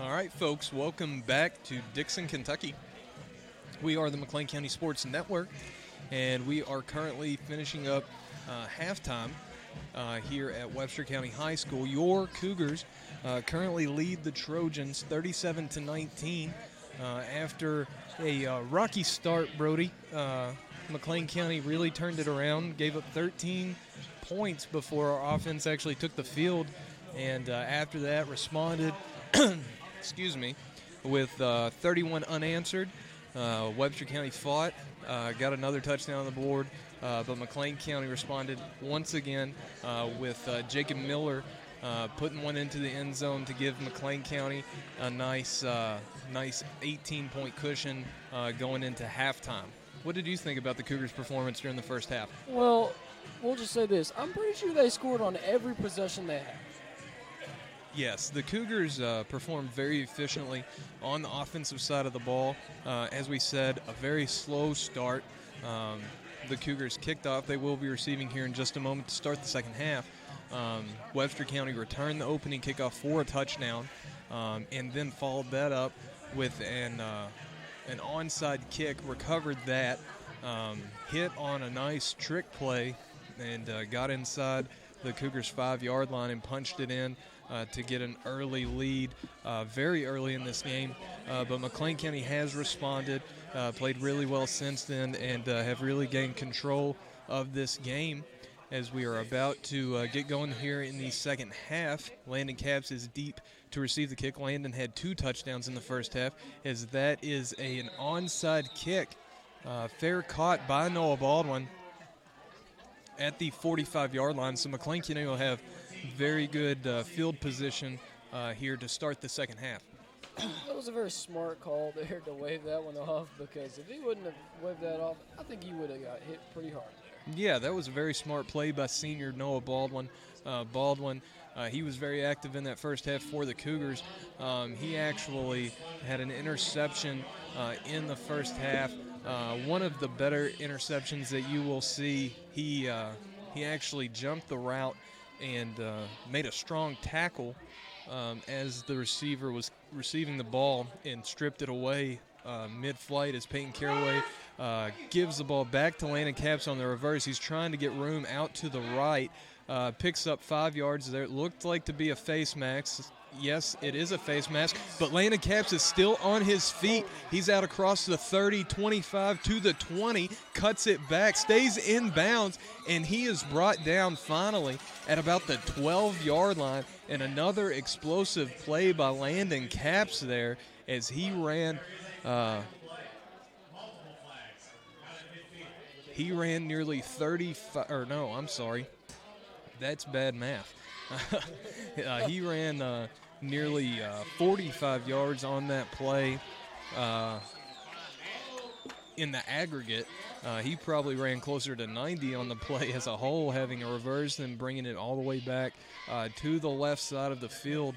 All right, folks, welcome back to Dixon, Kentucky. We are the McLean County Sports Network, and we are currently finishing up halftime here at Webster County High School. Your Cougars currently lead the Trojans 37-19 after a rocky start, Brody. McLean County really turned it around, gave up 13 points before our offense actually took the field, and after that responded with 31 unanswered. Webster County fought, got another touchdown on the board, but McLean County responded once again with Jacob Miller putting one into the end zone to give McLean County a nice 18-point cushion going into halftime. What did you think about the Cougars' performance during the first half? Well, we'll just say this. I'm pretty sure they scored on every possession they had. Yes, the Cougars performed very efficiently on the offensive side of the ball. As we said, a very slow start. The Cougars kicked off. They will be receiving here in just a moment to start the second half. Webster County returned the opening kickoff for a touchdown and then followed that up with an onside kick, recovered that, hit on a nice trick play, and got inside the Cougars' 5-yard line and punched it in to get an early lead very early in this game. But McLean County has responded, played really well since then, and have really gained control of this game as we are about to get going here in the second half. Landon Capps is deep to receive the kick. Landon had 2 touchdowns in the first half, as that is an onside kick. Fair caught by Noah Baldwin at the 45-yard line. So McLean County will have very good field position here to start the second half. That was a very smart call there to wave that one off, because if he wouldn't have waved that off, I think he would have got hit pretty hard there. Yeah, that was a very smart play by senior Noah Baldwin. He was very active in that first half for the Cougars. He actually had an interception in the first half. One of the better interceptions that you will see. He actually jumped the route and made a strong tackle as the receiver was receiving the ball and stripped it away mid-flight as Peyton Caraway gives the ball back to Landon Capps on the reverse. He's trying to get room out to the right, picks up 5 yards there. It looked like to be a face mask. Yes, it is a face mask, but Landon Capps is still on his feet. He's out across the 30, 25 to the 20, cuts it back, stays in bounds, and he is brought down finally at about the 12-yard line. And another explosive play by Landon Capps there as he ran nearly 35, or no, I'm sorry. That's bad math. He ran nearly 45 yards on that play. In the aggregate, he probably ran closer to 90 on the play as a whole, having a reverse and bringing it all the way back to the left side of the field.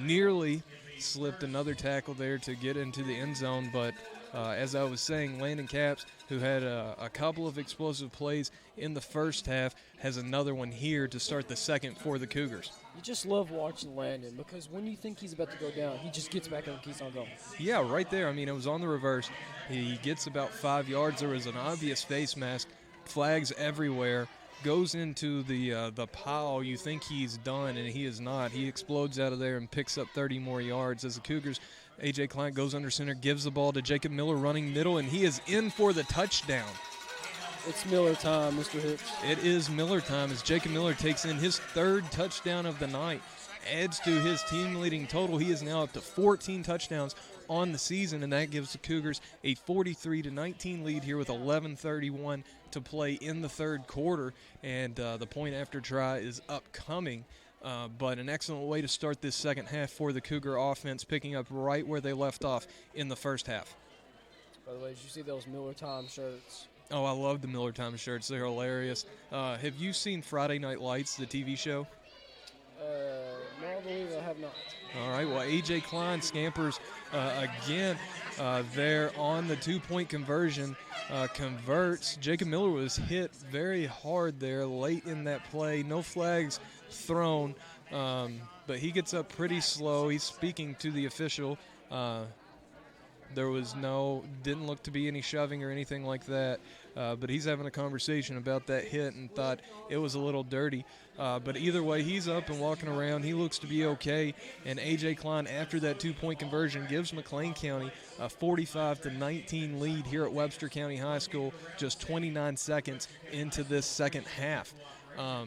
Nearly slipped another tackle there to get into the end zone, but as I was saying, Landon Capps, who had a couple of explosive plays in the first half, has another one here to start the second for the Cougars. You just love watching Landon, because when you think he's about to go down, he just gets back up and keeps on going. Yeah, right there. I mean, it was on the reverse. He gets about 5 yards. There was an obvious face mask, flags everywhere, goes into the pile. You think he's done, and he is not. He explodes out of there and picks up 30 more yards as the Cougars. A.J. Klein goes under center, gives the ball to Jacob Miller running middle, and he is in for the touchdown. It's Miller time, Mr. Hicks. It is Miller time as Jacob Miller takes in his 3rd touchdown of the night, adds to his team-leading total. He is now up to 14 touchdowns on the season, and that gives the Cougars a 43-19 lead here with 11:31 to play in the 3rd quarter, and the point after try is upcoming. But an excellent way to start this second half for the Cougar offense, picking up right where they left off in the first half. By the way, did you see those Miller Time shirts? Oh, I love the Miller Time shirts. They're hilarious. Have you seen Friday Night Lights, the TV show? No, I believe I have not. All right, well, A.J. Klein scampers again there on the 2-point conversion, converts. Jacob Miller was hit very hard there late in that play. No flags thrown. but he gets up pretty slow. He's speaking to the official. There was didn't look to be any shoving or anything like that, but he's having a conversation about that hit and thought it was a little dirty. But either way, he's up and walking around. He looks to be okay. And A.J. Klein, after that 2-point conversion, gives McLean County a 45-19 lead here at Webster County High School just 29 seconds into this second half. We're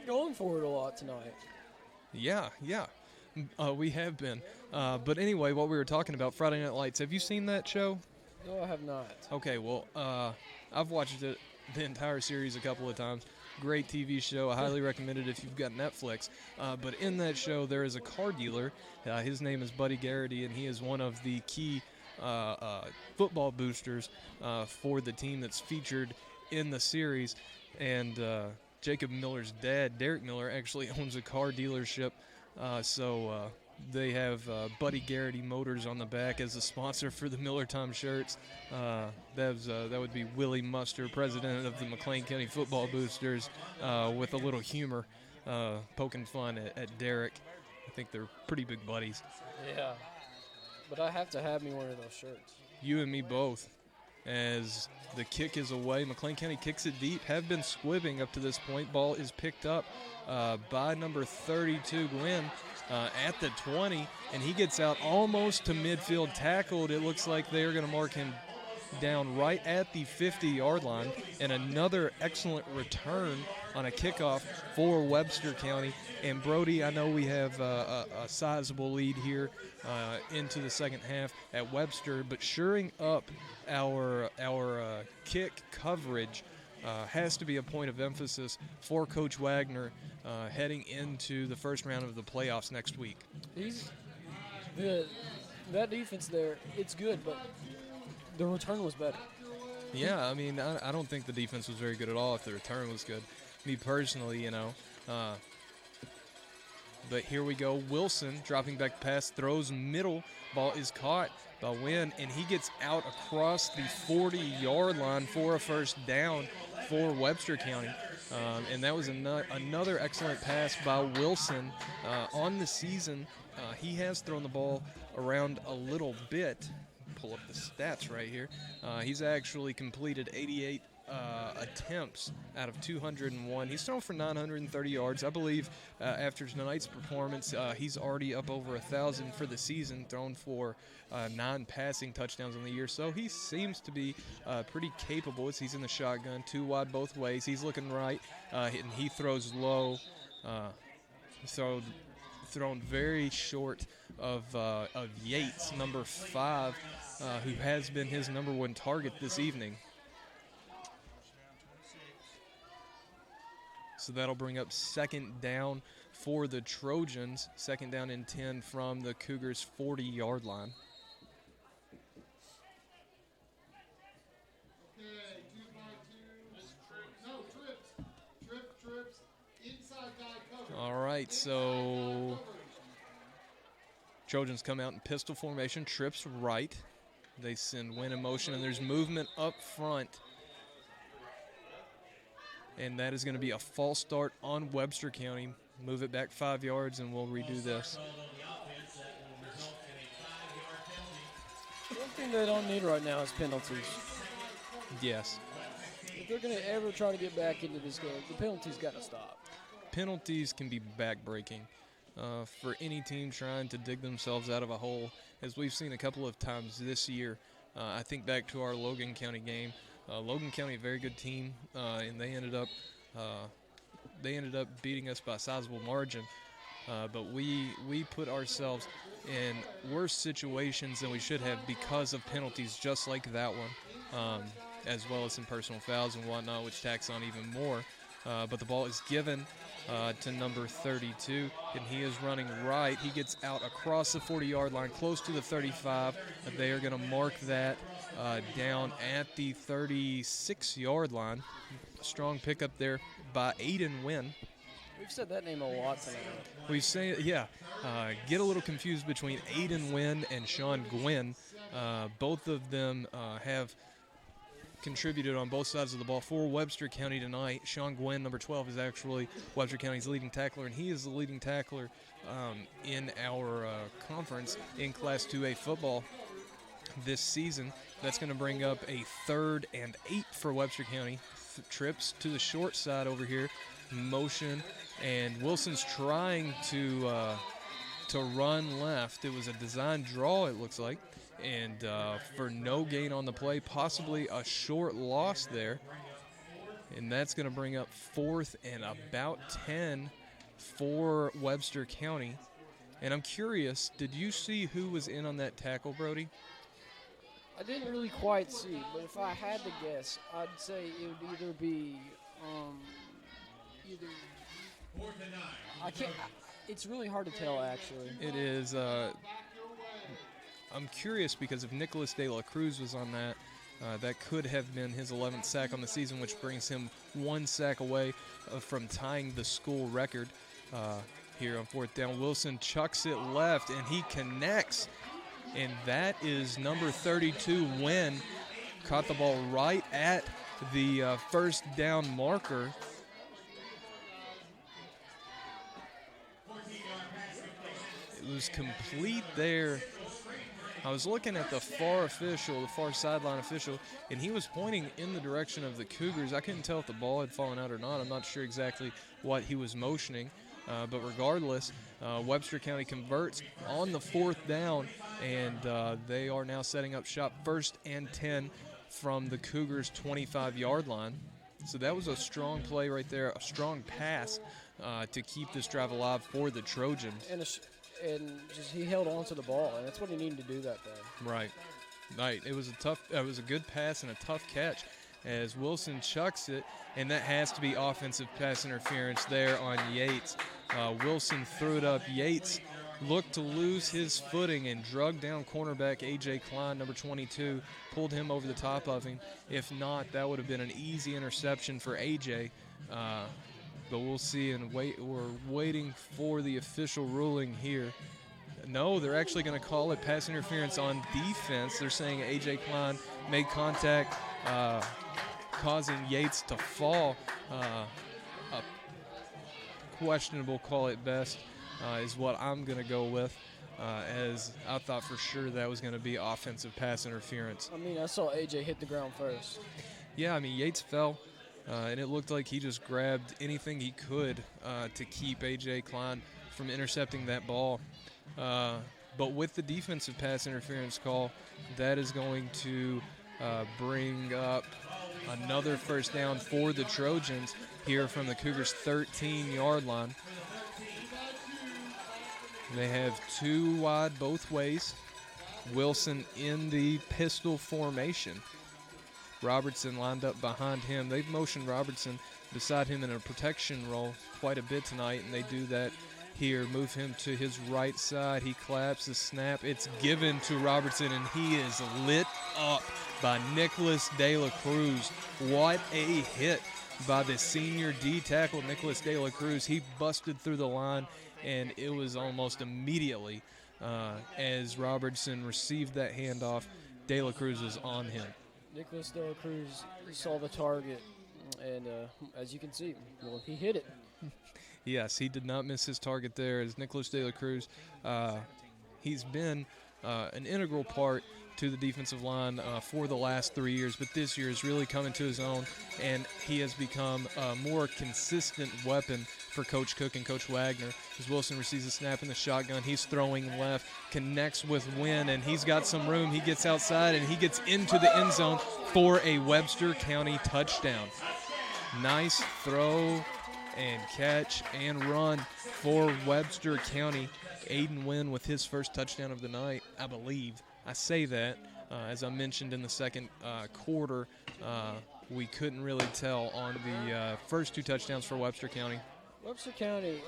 going for it a lot tonight. Yeah. We have been. But anyway, what we were talking about, Friday Night Lights, have you seen that show? No, I have not. Okay, well, I've watched it the entire series a couple of times. Great TV show. I highly recommend it if you've got Netflix. But in that show, there is a car dealer. His name is Buddy Garrity, and he is one of the key football boosters for the team that's featured in the series. And Jacob Miller's dad, Derek Miller, actually owns a car dealership. So they have Buddy Garrity Motors on the back as a sponsor for the Miller Time shirts. That would be Willie Muster, president of the McLean County Football Boosters, with a little humor, poking fun at Derek. I think they're pretty big buddies. Yeah, but I have to have me one of those shirts. You and me both. As the kick is away, McLean County kicks it deep, have been squibbing up to this point. Ball is picked up by number 32, Gwen, at the 20, and he gets out almost to midfield, tackled. It looks like they are going to mark him down right at the 50-yard line, and another excellent return on a kickoff for Webster County. And Brody, I know we have a sizable lead here into the second half at Webster, but shoring up our kick coverage has to be a point of emphasis for Coach Wagner heading into the first round of the playoffs next week. That defense there, it's good, but the return was better. Yeah, I mean, I don't think the defense was very good at all if the return was good. Me personally, but here we go. Wilson dropping back pass, throws middle. Ball is caught by Wynn, and he gets out across the 40-yard line for a first down for Webster County. And that was another excellent pass by Wilson on the season. He has thrown the ball around a little bit. Pull up the stats right here. He's actually completed 88 attempts out of 201. He's thrown for 930 yards. I believe after tonight's performance, he's already up over 1,000 for the season, thrown for 9 passing touchdowns on the year. So he seems to be pretty capable as he's in the shotgun, 2 wide both ways. He's looking right, and he throws low. Thrown very short of Yates, number 5, who has been his number 1 target this evening. So that'll bring up second down for the Trojans. Second down and 10 from the Cougars' 40-yard line. All right, so Trojans come out in pistol formation, trips right. They send Wynn in motion, and there's movement up front. And that is going to be a false start on Webster County. Move it back 5 yards, and we'll redo this. One thing they don't need right now is penalties. Yes. If they're going to ever try to get back into this game, the penalties got to stop. Penalties can be back-breaking for any team trying to dig themselves out of a hole, as we've seen a couple of times this year. I think back to our Logan County game. Logan County, a very good team, and they ended up beating us by a sizable margin. But we put ourselves in worse situations than we should have because of penalties just like that one, as well as some personal fouls and whatnot, which tacks on even more. But the ball is given to number 32, and he is running right. He gets out across the 40-yard line, close to the 35. They are going to mark that down at the 36-yard line. Strong pickup there by Aiden Wynn. We've said that name a lot tonight. We've said, yeah. Get a little confused between Aiden Wynn and Sean Gwynn. Both of them have contributed on both sides of the ball for Webster County tonight. Sean Gwynn, number 12, is actually Webster County's leading tackler, and he is the leading tackler in our conference in Class 2A football this season. That's going to bring up a 3rd and 8 for Webster County. Trips to the short side over here, motion, and Wilson's trying to run left. It was a design draw, it looks like, and for no gain on the play, possibly a short loss there. And that's going to bring up 4th and about 10 for Webster County. And I'm curious, did you see who was in on that tackle, Brody? I didn't really quite see, but if I had to guess, I'd say it would either be I can't. It's really hard to tell, actually. It is. I'm curious because if Nicholas De La Cruz was on that, that could have been his 11th sack on the season, which brings him 1 sack away from tying the school record here on 4th down. Wilson chucks it left, and he connects. And that is number 32, Wynn. Caught the ball right at the first down marker. It was complete there. I was looking at the far sideline official, and he was pointing in the direction of the Cougars. I couldn't tell if the ball had fallen out or not. I'm not sure exactly what he was motioning. But regardless, Webster County converts on the 4th down, and they are now setting up shop 1st and 10 from the Cougars' 25-yard line. So that was a strong play right there, a strong pass to keep this drive alive for the Trojans. And just he held on to the ball, and that's what he needed to do that day. Right. It was a good pass and a tough catch as Wilson chucks it, and that has to be offensive pass interference there on Yates. Wilson threw it up. Yates looked to lose his footing and drug down cornerback A.J. Klein, number 22, pulled him over the top of him. If not, that would have been an easy interception for A.J., but we'll see and wait. We're waiting for the official ruling here. No, they're actually going to call it pass interference on defense. They're saying A.J. Klein made contact, causing Yates to fall. A questionable call at best is what I'm going to go with, as I thought for sure that was going to be offensive pass interference. I mean, I saw A.J. hit the ground first. Yeah, I mean, Yates fell. And it looked like he just grabbed anything he could to keep A.J. Klein from intercepting that ball. But with the defensive pass interference call, that is going to bring up another 1st down for the Trojans here from the Cougars' 13-yard line. They have 2 wide both ways. Wilson in the pistol formation. Robertson lined up behind him. They've motioned Robertson beside him in a protection role quite a bit tonight, and they do that here. Move him to his right side. He claps the snap. It's given to Robertson, and he is lit up by Nicholas De La Cruz. What a hit by the senior D tackle, Nicholas De La Cruz. He busted through the line, and it was almost immediately as Robertson received that handoff, De La Cruz was on him. Nicholas De La Cruz saw the target, and as you can see, well, he hit it. Yes, he did not miss his target there as Nicholas De La Cruz. He's been an integral part to the defensive line for the last 3 years, but this year is really coming to his own, and he has become a more consistent weapon for Coach Cook and Coach Wagner. As Wilson receives a snap in the shotgun, he's throwing left, connects with Wynn, and he's got some room. He gets outside, and he gets into the end zone for a Webster County touchdown. Nice throw and catch and run for Webster County. Aiden Wynn with his first touchdown of the night, I believe. I say that, as I mentioned in the second quarter, we couldn't really tell on the first 2 touchdowns for Webster County. Webster County,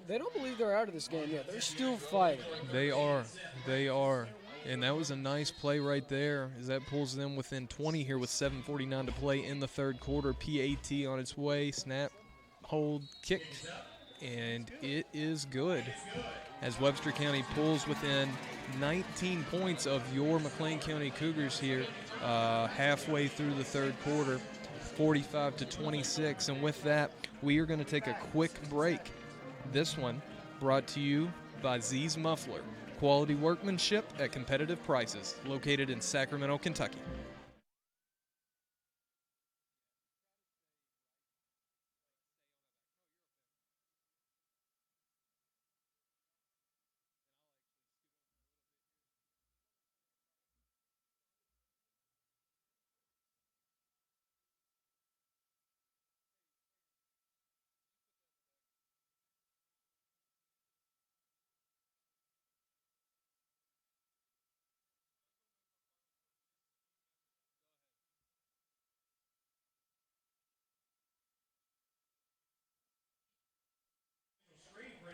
they don't believe they're out of this game yet. They're still fighting. They are. And that was a nice play right there as that pulls them within 20 here with 7:49 to play in the 3rd quarter. PAT on its way, snap, hold, kick, and it is good as Webster County pulls within 19 points of your McLean County Cougars here halfway through the third quarter, 45-26. And with that, we are going to take a quick break. This one brought to you by Z's Muffler, quality workmanship at competitive prices, located in Sacramento, Kentucky.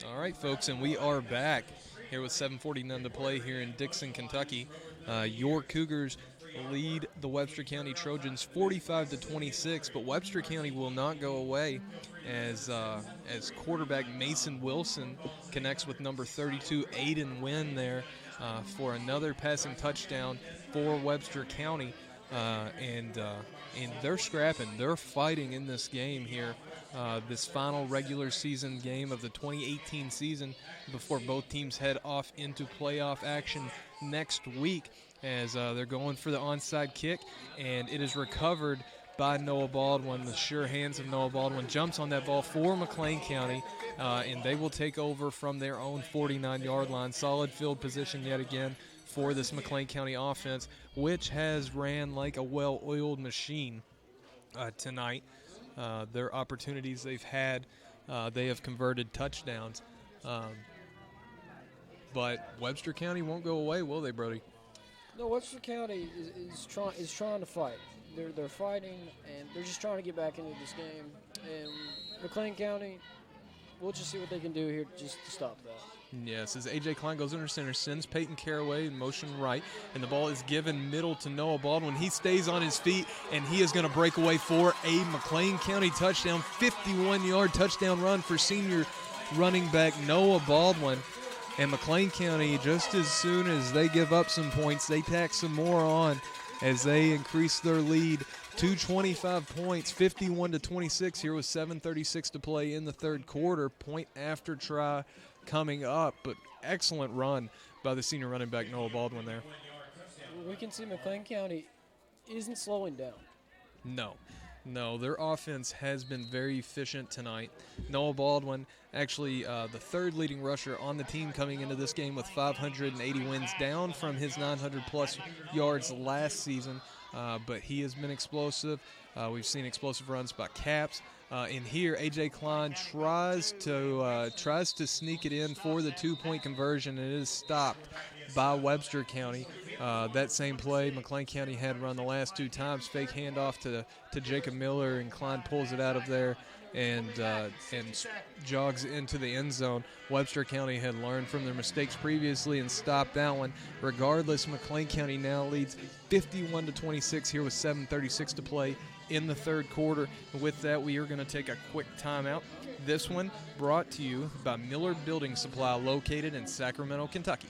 All right, folks, and we are back here with 7:49 to play here in Dixon, Kentucky. Your Cougars lead the Webster County Trojans 45-26, but Webster County will not go away as quarterback Mason Wilson connects with number 32 Aiden Wynn there for another passing touchdown for Webster County, and they're scrapping, they're fighting in this game here. This final regular season game of the 2018 season before both teams head off into playoff action next week as they're going for the onside kick, and it is recovered by Noah Baldwin. The sure hands of Noah Baldwin jumps on that ball for McLean County, and they will take over from their own 49-yard line. Solid field position yet again for this McLean County offense, which has ran like a well-oiled machine tonight. Their opportunities they've had, they have converted touchdowns. But Webster County won't go away, will they, Brody? No, Webster County is trying to fight. They're fighting, and they're just trying to get back into this game. And McLean County, we'll just see what they can do here just to stop that. Yes, as A.J. Klein goes under center, sends Peyton Caraway in motion right, and the ball is given middle to Noah Baldwin. He stays on his feet, and he is going to break away for a McLean County touchdown, 51-yard touchdown run for senior running back Noah Baldwin. And McLean County, just as soon as they give up some points, they tack some more on as they increase their lead to 25 points, 51-26 here with 7:36 to play in the third quarter. Point after try coming up, but excellent run by the senior running back Noah Baldwin there. We can see McLean County isn't slowing down. No, their offense has been very efficient tonight. Noah Baldwin, actually the third leading rusher on the team coming into this game with 580 wins, down from his 900-plus yards last season, but he has been explosive. We've seen explosive runs by Caps. In here, A.J. Klein tries to sneak it in for the two-point conversion, and it is stopped by Webster County. That same play McLean County had run the last two times, fake handoff to Jacob Miller, and Klein pulls it out of there and jogs into the end zone. Webster County had learned from their mistakes previously and stopped that one. Regardless, McLean County now leads 51-26 here with 7:36 to play in the third quarter. And with that, we are going to take a quick timeout. This one brought to you by Miller Building Supply, located in Sacramento, Kentucky.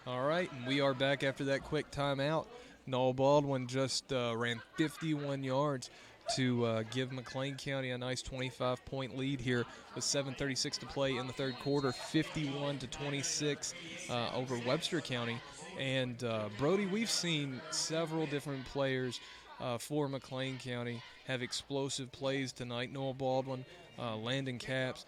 All right, and we are back after that quick timeout. Noah Baldwin just ran 51 yards to give McLean County a nice 25-point lead here with 7:36 to play in the third quarter, 51-26 over Webster County. And Brody, we've seen several different players for McLean County have explosive plays tonight. Noah Baldwin, Landon Caps,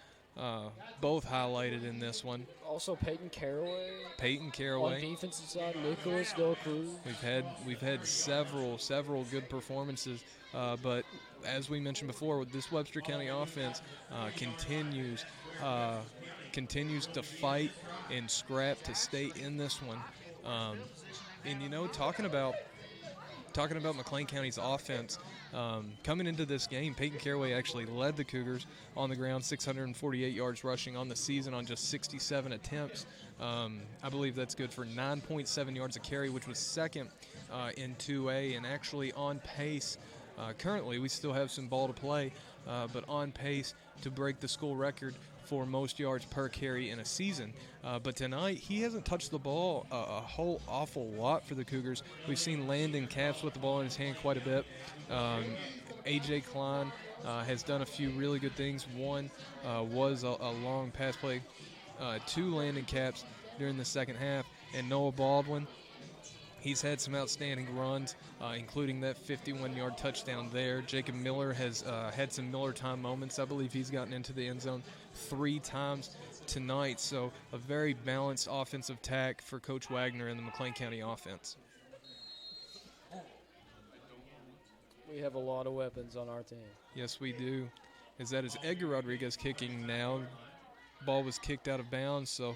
both highlighted in this one. Also Peyton Caraway. On defensive side, Nicholas Del Cruz. We've had several good performances, but as we mentioned before, with this Webster County offense continues to fight and scrap to stay in this one. And, you know, talking about McLean County's offense, coming into this game, Peyton Caraway actually led the Cougars on the ground, 648 yards rushing on the season on just 67 attempts. I believe that's good for 9.7 yards a carry, which was second in 2A, and actually on pace. Currently, we still have some ball to play, but on pace to break the school record for most yards per carry in a season. But tonight, he hasn't touched the ball a whole awful lot for the Cougars. We've seen Landon Capps with the ball in his hand quite a bit. A.J. Klein has done a few really good things. One was a long pass play to Landon Capps during the second half. And Noah Baldwin, he's had some outstanding runs, including that 51-yard touchdown there. Jacob Miller has had some Miller time moments. I believe he's gotten into the end zone 3 times tonight. So a very balanced offensive tack for Coach Wagner and the McLean County offense. We have a lot of weapons on our team. Yes, we do. As that is Edgar Rodriguez kicking now. Ball was kicked out of bounds, so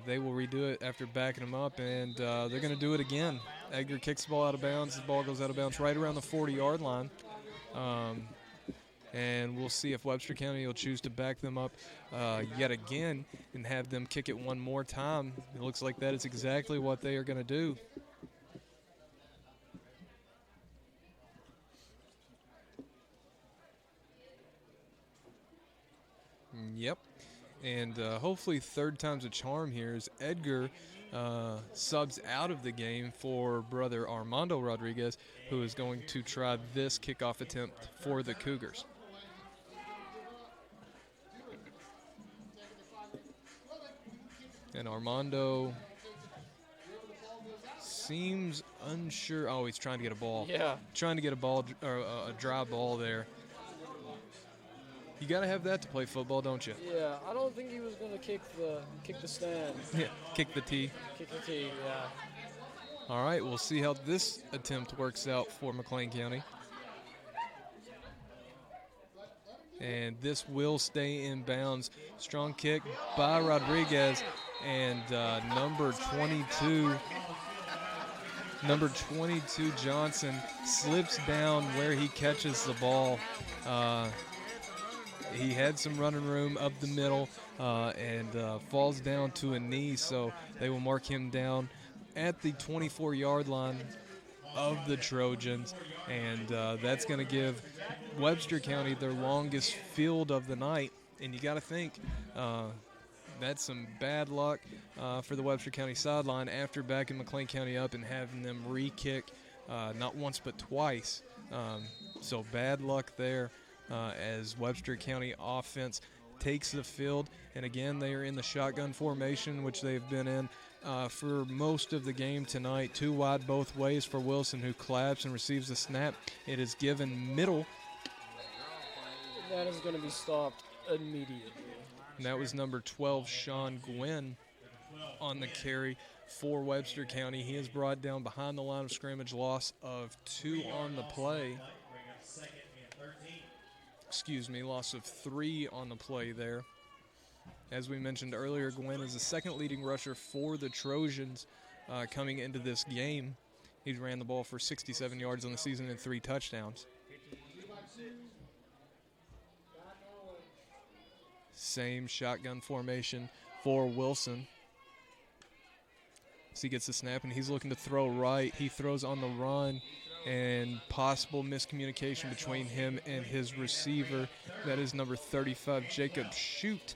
they will redo it after backing him up, and they're going to do it again. Edgar kicks the ball out of bounds. The ball goes out of bounds right around the 40-yard line. And we'll see if Webster County will choose to back them up yet again and have them kick it one more time. It looks like that is exactly what they are going to do. Yep. And hopefully third time's a charm here as Edgar subs out of the game for brother Armando Rodriguez, who is going to try this kickoff attempt for the Cougars. And Armando seems unsure. Oh, he's trying to get a ball. Yeah. Trying to get a ball, or a dry ball there. You got to have that to play football, don't you? Yeah, I don't think he was going to kick the stand. Yeah, kick the tee. Kick the tee, yeah. All right, we'll see how this attempt works out for McLean County. And this will stay in bounds. Strong kick by Rodriguez, and number 22 Johnson slips down where he catches the ball. He had some running room up the middle and falls down to a knee, so they will mark him down at the 24-yard line of the Trojans, and that's going to give Webster County their longest field of the night. And you got to think that's some bad luck for the Webster County sideline after backing McLean County up and having them re-kick not once but twice. So bad luck there. As Webster County offense takes the field. And again, they are in the shotgun formation, which they've been in for most of the game tonight. 2 wide both ways for Wilson, who claps and receives the snap. It is given middle. That is going to be stopped immediately. And that was number 12, Sean Gwynn, on the carry for Webster County. He is brought down behind the line of scrimmage, loss of 2 on the play. Loss of 3 on the play there. As we mentioned earlier, Gwen is the second leading rusher for the Trojans coming into this game. He ran the ball for 67 yards on the season and 3 touchdowns. Same shotgun formation for Wilson. So he gets the snap, and he's looking to throw right. He throws on the run, and possible miscommunication between him and his receiver. That is number 35, Jacob Shoot.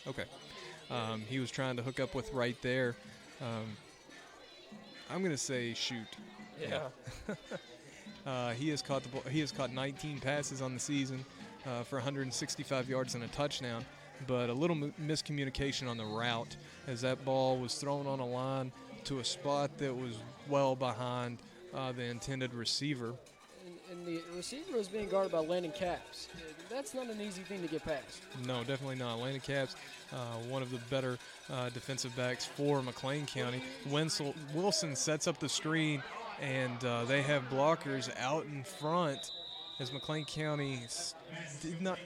Okay. He was trying to hook up with right there. I'm going to say Shoot. Yeah. He has caught the ball. He has caught 19 passes on the season for 165 yards and a touchdown, but a little miscommunication on the route as that ball was thrown on a line to a spot that was well behind the intended receiver. And the receiver was being guarded by Landon Capps. That's not an easy thing to get past. No, definitely not. Landon Capps, one of the better defensive backs for McLean County. Wilson sets up the screen, and they have blockers out in front as McLean County did not.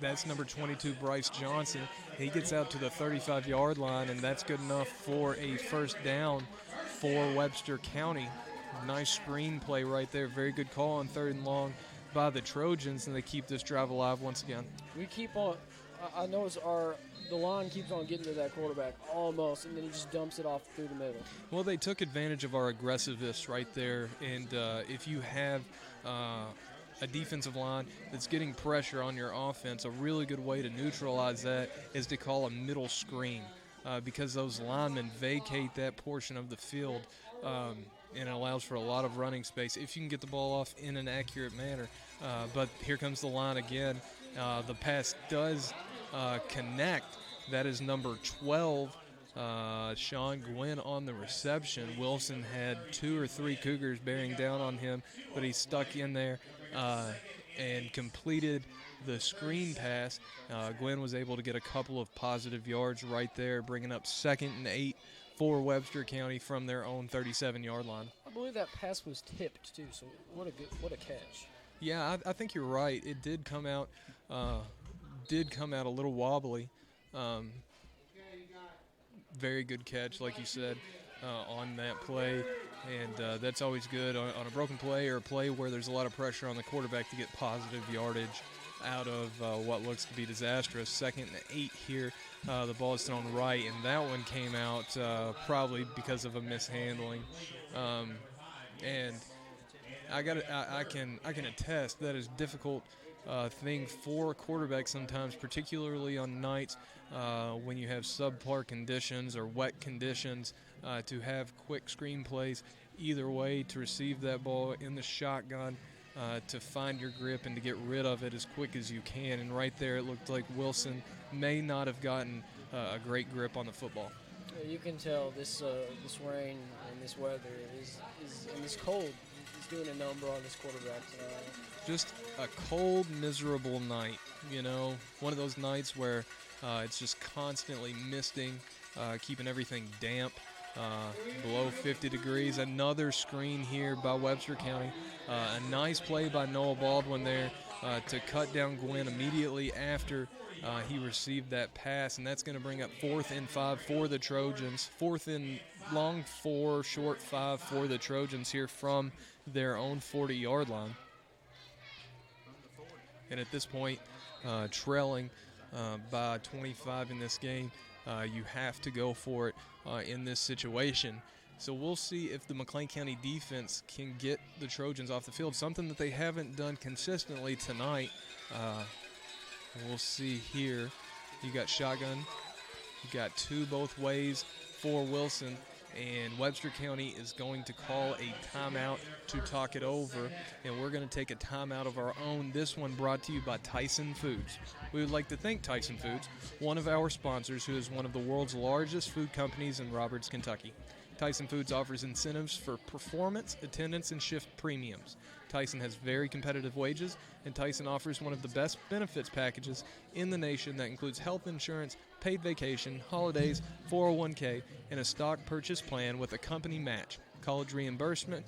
That's number 22, Bryce Johnson. He gets out to the 35-yard line, and that's good enough for a first down for Webster County. Nice screen play right there. Very good call on 3rd and long by the Trojans, and they keep this drive alive once again. We keep on. I notice the line keeps on getting to that quarterback almost, and then he just dumps it off through the middle. Well, they took advantage of our aggressiveness right there, and if you have a defensive line that's getting pressure on your offense, a really good way to neutralize that is to call a middle screen because those linemen vacate that portion of the field, and it allows for a lot of running space if you can get the ball off in an accurate manner. But here comes the line again. The pass does connect. That is number 12, Sean Gwynn on the reception. Wilson had 2 or 3 Cougars bearing down on him, but he stuck in there and completed the screen pass. Gwynn was able to get a couple of positive yards right there, bringing up 2nd and 8 for Webster County from their own 37-yard line. I believe that pass was tipped too, so what a catch. Yeah, I think you're right. It did come out a little wobbly. Very good catch, like you said, on that play, and that's always good on a broken play or a play where there's a lot of pressure on the quarterback to get positive yardage out of what looks to be disastrous. 2nd and 8 here. The ball is thrown right, and that one came out probably because of a mishandling. And I can attest that is a difficult thing for a quarterback sometimes, particularly on nights when you have subpar conditions or wet conditions, to have quick screen plays either way, to receive that ball in the shotgun, to find your grip and to get rid of it as quick as you can. And right there it looked like Wilson may not have gotten a great grip on the football. You can tell this rain and this weather is and this cold is doing a number on this quarterback tonight. Just a cold, miserable night, one of those nights where it's just constantly misting, keeping everything damp, below 50 degrees. Another screen here by Webster County. A nice play by Noah Baldwin there to cut down Gwynn immediately after he received that pass, and that's going to bring up 4th and 5 for the Trojans. 4th and long 4, short 5 for the Trojans here from their own 40-yard line. And at this point, trailing by 25 in this game, you have to go for it in this situation. So we'll see if the McLean County defense can get the Trojans off the field, something that they haven't done consistently tonight. We'll see here. You got shotgun. You got 2 both ways for Wilson. And Webster County is going to call a timeout to talk it over. And we're going to take a timeout of our own. This one brought to you by Tyson Foods. We would like to thank Tyson Foods, one of our sponsors, who is one of the world's largest food companies in Roberts, Kentucky. Tyson Foods offers incentives for performance, attendance, and shift premiums. Tyson has very competitive wages, and Tyson offers one of the best benefits packages in the nation that includes health insurance, paid vacation, holidays, 401k, and a stock purchase plan with a company match, college reimbursement,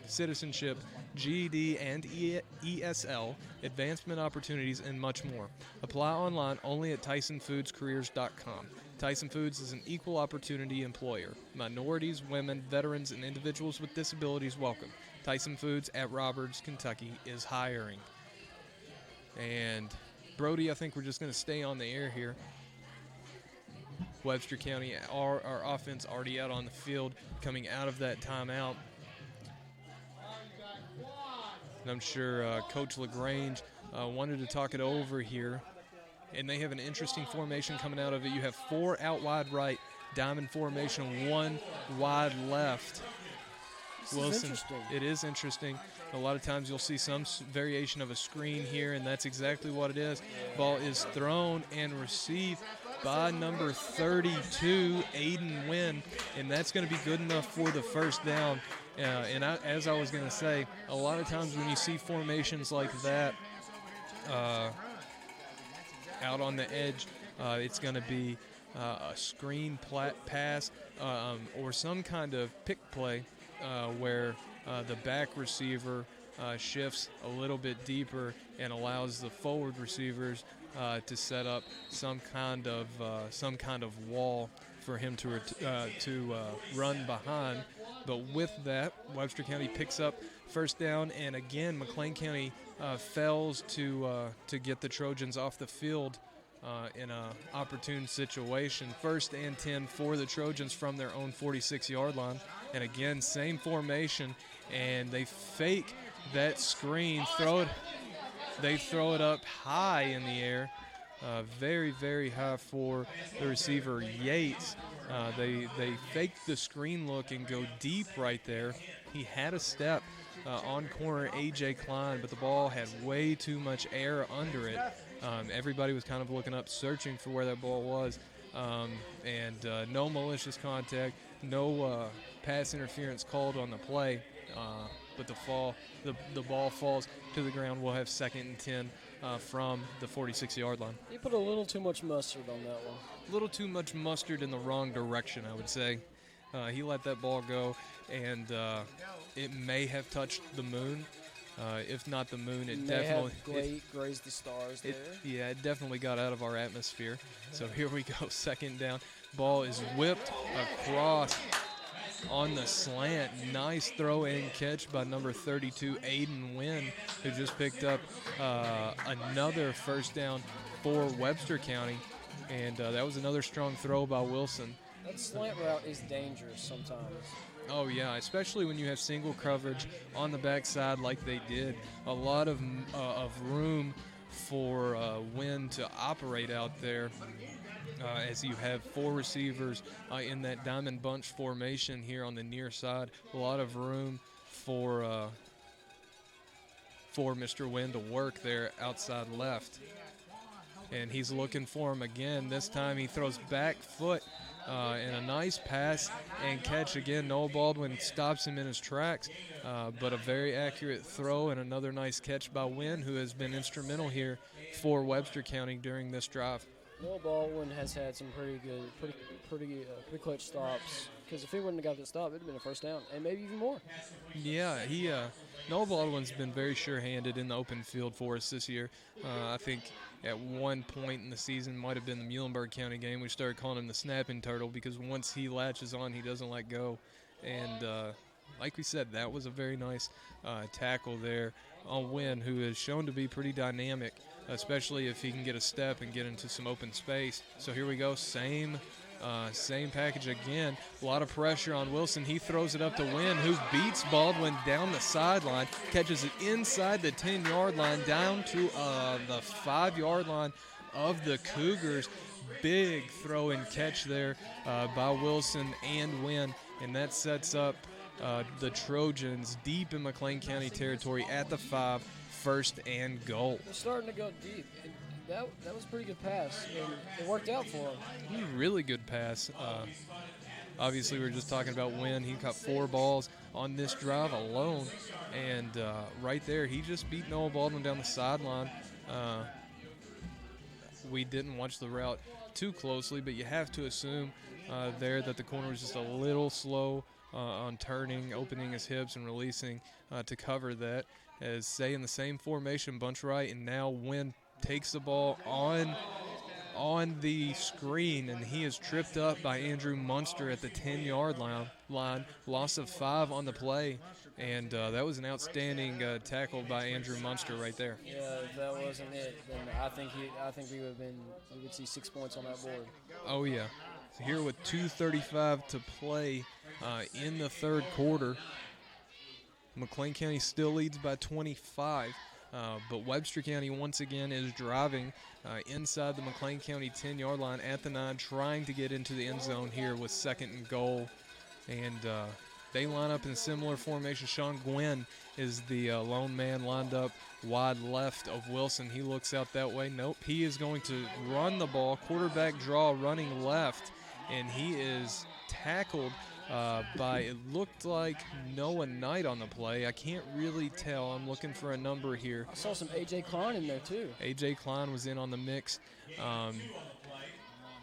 citizenship, GED and ESL, advancement opportunities, and much more. Apply online only at TysonFoodsCareers.com. Tyson Foods is an equal opportunity employer. Minorities, women, veterans, and individuals with disabilities welcome. Tyson Foods at Roberts, Kentucky is hiring. And Brody, I think we're just going to stay on the air here. Webster County, our offense already out on the field, coming out of that timeout. And I'm sure Coach LaGrange wanted to talk it over here. And they have an interesting formation coming out of it. You have 4 out wide right, diamond formation, 1 wide left. Wilson, it is interesting. A lot of times you'll see some variation of a screen here, and that's exactly what it is. Ball is thrown and received by number 32, Aiden Wynn, and that's going to be good enough for the first down. As I was going to say, a lot of times when you see formations like that out on the edge, it's going to be a screen pass or some kind of pick play where the back receiver shifts a little bit deeper and allows the forward receivers to set up some kind of wall for him to run behind. But with that, Webster County picks up first down, and again, McLean County fails to get the Trojans off the field in an opportune situation. 1st and 10 for the Trojans from their own 46-yard line. And again, same formation, and they fake that screen, they throw it up high in the air, very, very high for the receiver, Yates. They fake the screen look and go deep right there. He had a step on corner A.J. Klein, but the ball had way too much air under it. Everybody was kind of looking up, searching for where that ball was, and no malicious contact, no pass interference called on the play, but the ball falls to the ground. We'll have 2nd and 10 from the 46-yard line. He put a little too much mustard on that one. A little too much mustard in the wrong direction, I would say. He let that ball go, and it may have touched the moon. If not the moon, it definitely grazed the stars there. Yeah, it definitely got out of our atmosphere. So here we go, 2nd down. Ball is whipped across on the slant. Nice throw and catch by number 32, Aiden Wynn, who just picked up another first down for Webster County. And that was another strong throw by Wilson. That slant route is dangerous sometimes. Oh, yeah, especially when you have single coverage on the backside like they did. A lot of room for Wynn to operate out there as you have 4 receivers in that diamond bunch formation here on the near side. A lot of room for Mr. Wynn to work there outside left. And he's looking for him again. This time he throws back foot and a nice pass and catch again. Noah Baldwin stops him in his tracks, but a very accurate throw and another nice catch by Wynn, who has been instrumental here for Webster County during this drive. Noah Baldwin has had some pretty clutch stops, because if he wouldn't have got the stop, it would have been a first down, and maybe even more. Yeah, Noah Baldwin's been very sure-handed in the open field for us this year. I think at one point in the season, might have been the Muhlenberg County game, we started calling him the snapping turtle, because once he latches on, he doesn't let go. And like we said, that was a very nice tackle there on Wynn, who is shown to be pretty dynamic, especially if he can get a step and get into some open space. So here we go, same package again. A lot of pressure on Wilson. He throws it up to Wynn, who beats Baldwin down the sideline, catches it inside the 10-yard line, down to the 5-yard line of the Cougars. Big throw and catch there by Wilson and Wynn, and that sets up the Trojans deep in McLean County territory at the 5, 1st and goal. They're starting to go deep. That was a pretty good pass, and it worked out for him. Really good pass. Obviously, we were just talking about Wynn. He caught 4 balls on this drive alone, and right there, he just beat Noah Baldwin down the sideline. We didn't watch the route too closely, but you have to assume there that the corner was just a little slow on turning, opening his hips, and releasing to cover that. As say in the same formation, bunch right, and now Wynn takes the ball on the screen, and he is tripped up by Andrew Munster at the 10-yard line. Loss of 5 on the play, and that was an outstanding tackle by Andrew Munster right there. Yeah, if that wasn't it, then I think we would see 6 points on that board. Oh yeah. So here with 2:35 to play in the 3rd quarter, McLean County still leads by 25. But Webster County once again is driving inside the McLean County 10-yard line at the 9, trying to get into the end zone here with 2nd and goal. And they line up in similar formation. Sean Gwynn is the lone man lined up wide left of Wilson. He looks out that way. Nope, he is going to run the ball. Quarterback draw running left, and he is tackled by, it looked like Noah Knight on the play. I can't really tell. I'm looking for a number here. I saw some A.J. Klein in there, too. A.J. Klein was in on the mix.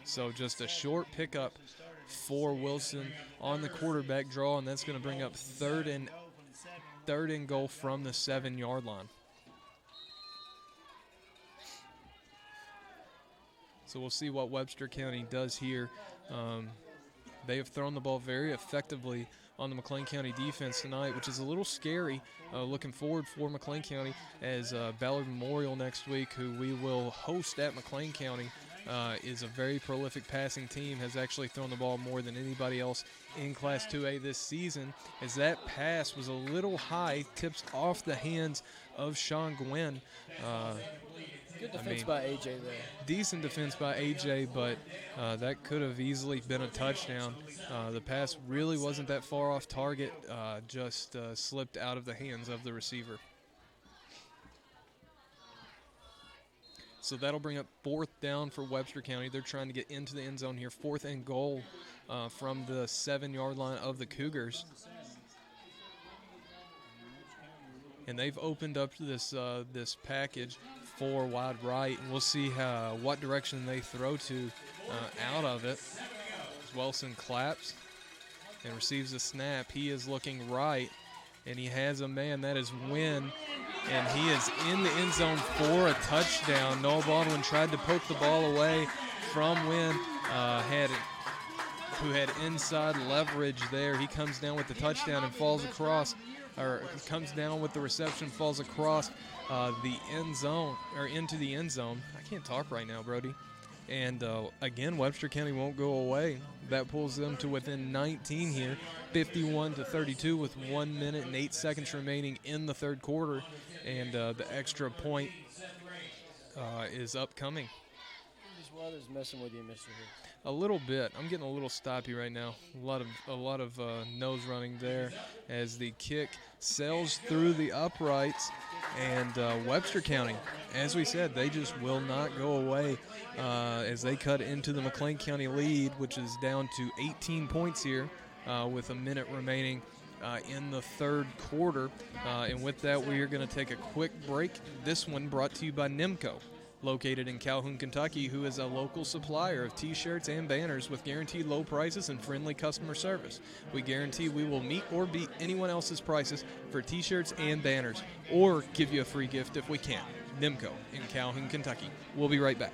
So just a short pickup for Wilson on the quarterback draw, and that's going to bring up third and goal from the 7-yard line. So we'll see what Webster County does here. They have thrown the ball very effectively on the McLean County defense tonight, which is a little scary. Looking forward for McLean County as Ballard Memorial next week, who we will host at McLean County, is a very prolific passing team, has actually thrown the ball more than anybody else in Class 2A this season, as that pass was a little high, tips off the hands of Sean Gwynn. Good defense by AJ there. Decent defense by AJ, but that could have easily been a touchdown. The pass really wasn't that far off target, just slipped out of the hands of the receiver. So that'll bring up 4th down for Webster County. They're trying to get into the end zone here. 4th and goal from the 7-yard line of the Cougars. And they've opened up this package 4 wide right, and we'll see what direction they throw to out of it. As Wilson claps and receives a snap. He is looking right, and he has a man. That is Wynn, and he is in the end zone for a touchdown. Noah Baldwin tried to poke the ball away from Wynn, who had inside leverage there. He comes down with the touchdown and falls across, or comes down with the reception, falls across the end zone, or into the end zone. I can't talk right now, Brody. And again, Webster County won't go away. That pulls them to within 19 here, 51-32 with 1 minute and 8 seconds remaining in the third quarter. And the extra point is upcoming. This weather's messing with you, Mr. Hill. A little bit. I'm getting a little stoppy right now. A lot of nose running there as the kick sails through the uprights, and Webster County, as we said, they just will not go away as they cut into the McLean County lead, which is down to 18 points here with a minute remaining in the third quarter. And with that, we are going to take a quick break. This one brought to you by Nimco, located in Calhoun, Kentucky, who is a local supplier of T-shirts and banners with guaranteed low prices and friendly customer service. We guarantee we will meet or beat anyone else's prices for T-shirts and banners, or give you a free gift if we can. Nimco in Calhoun, Kentucky. We'll be right back.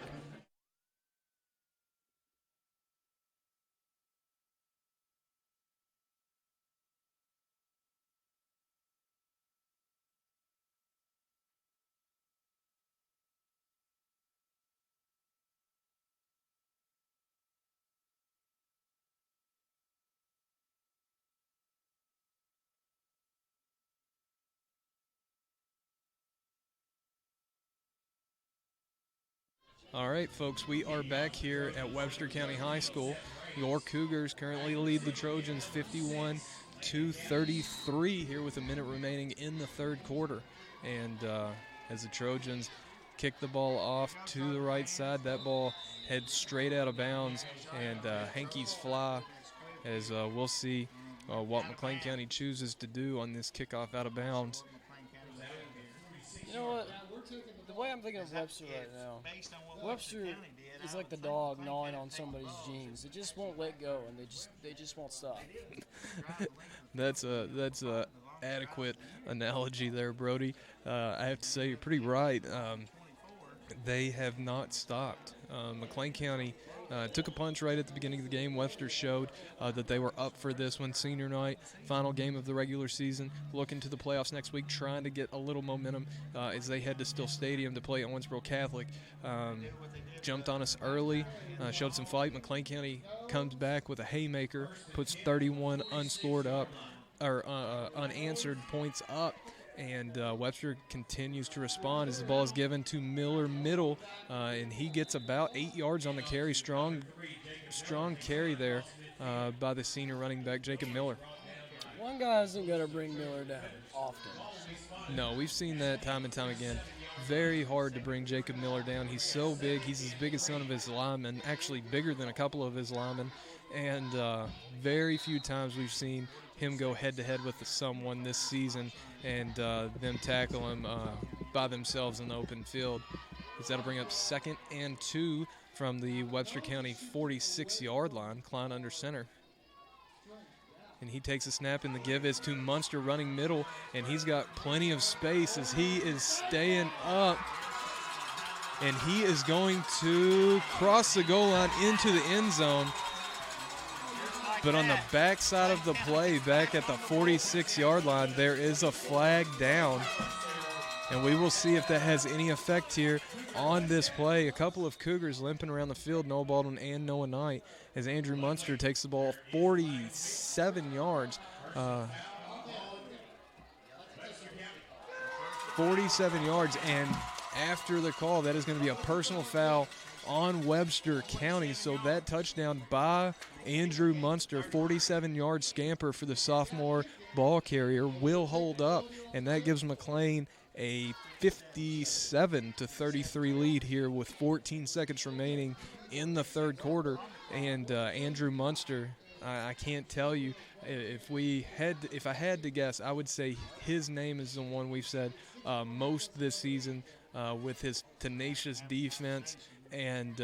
All right, folks, we are back here at Webster County High School. Your Cougars currently lead the Trojans 51-33 here with a minute remaining in the third quarter. And as the Trojans kick the ball off to the right side, that ball heads straight out of bounds, and hankies fly as we'll see what McLean County chooses to do on this kickoff out of bounds. You know what? The way I'm thinking of Webster right now, Webster is like the dog gnawing on somebody's jeans. They just won't let go, and they just won't stop. That's a adequate analogy there, Brody. I have to say you're pretty right. They have not stopped. McLean County took a punch right at the beginning of the game. Webster showed that they were up for this one. Senior night, final game of the regular season. Looking to the playoffs next week, trying to get a little momentum as they head to Still Stadium to play at Owensboro Catholic. Jumped on us early, showed some fight. McLean County comes back with a haymaker, puts 31 unanswered points up. And Webster continues to respond as the ball is given to Miller middle, and he gets about 8 yards on the carry. Strong carry there by the senior running back, Jacob Miller. One guy isn't going to bring Miller down often. No, we've seen that time and time again. Very hard to bring Jacob Miller down. He's so big. He's as big as some of his linemen, actually bigger than a couple of his linemen. And very few times we've seen him go head-to-head with someone this season and them tackle him by themselves in the open field. That'll bring up 2nd and 2 from the Webster County 46-yard line. Klein under center. And he takes a snap, and the give is to Munster running middle, and he's got plenty of space as he is staying up. And he is going to cross the goal line into the end zone. But on the backside of the play, back at the 46-yard line, there is a flag down. And we will see if that has any effect here on this play. A couple of Cougars limping around the field, Noah Baldwin and Noah Knight, as Andrew Munster takes the ball 47 yards. 47 yards, and after the call, that is going to be a personal foul on Webster County. So that touchdown by Andrew Munster, 47-yard scamper for the sophomore ball carrier, will hold up, and that gives McLean a 57-33 lead here with 14 seconds remaining in the third quarter. And Andrew Munster, I can't tell you, if I had to guess, I would say his name is the one we've said most this season with his tenacious defense and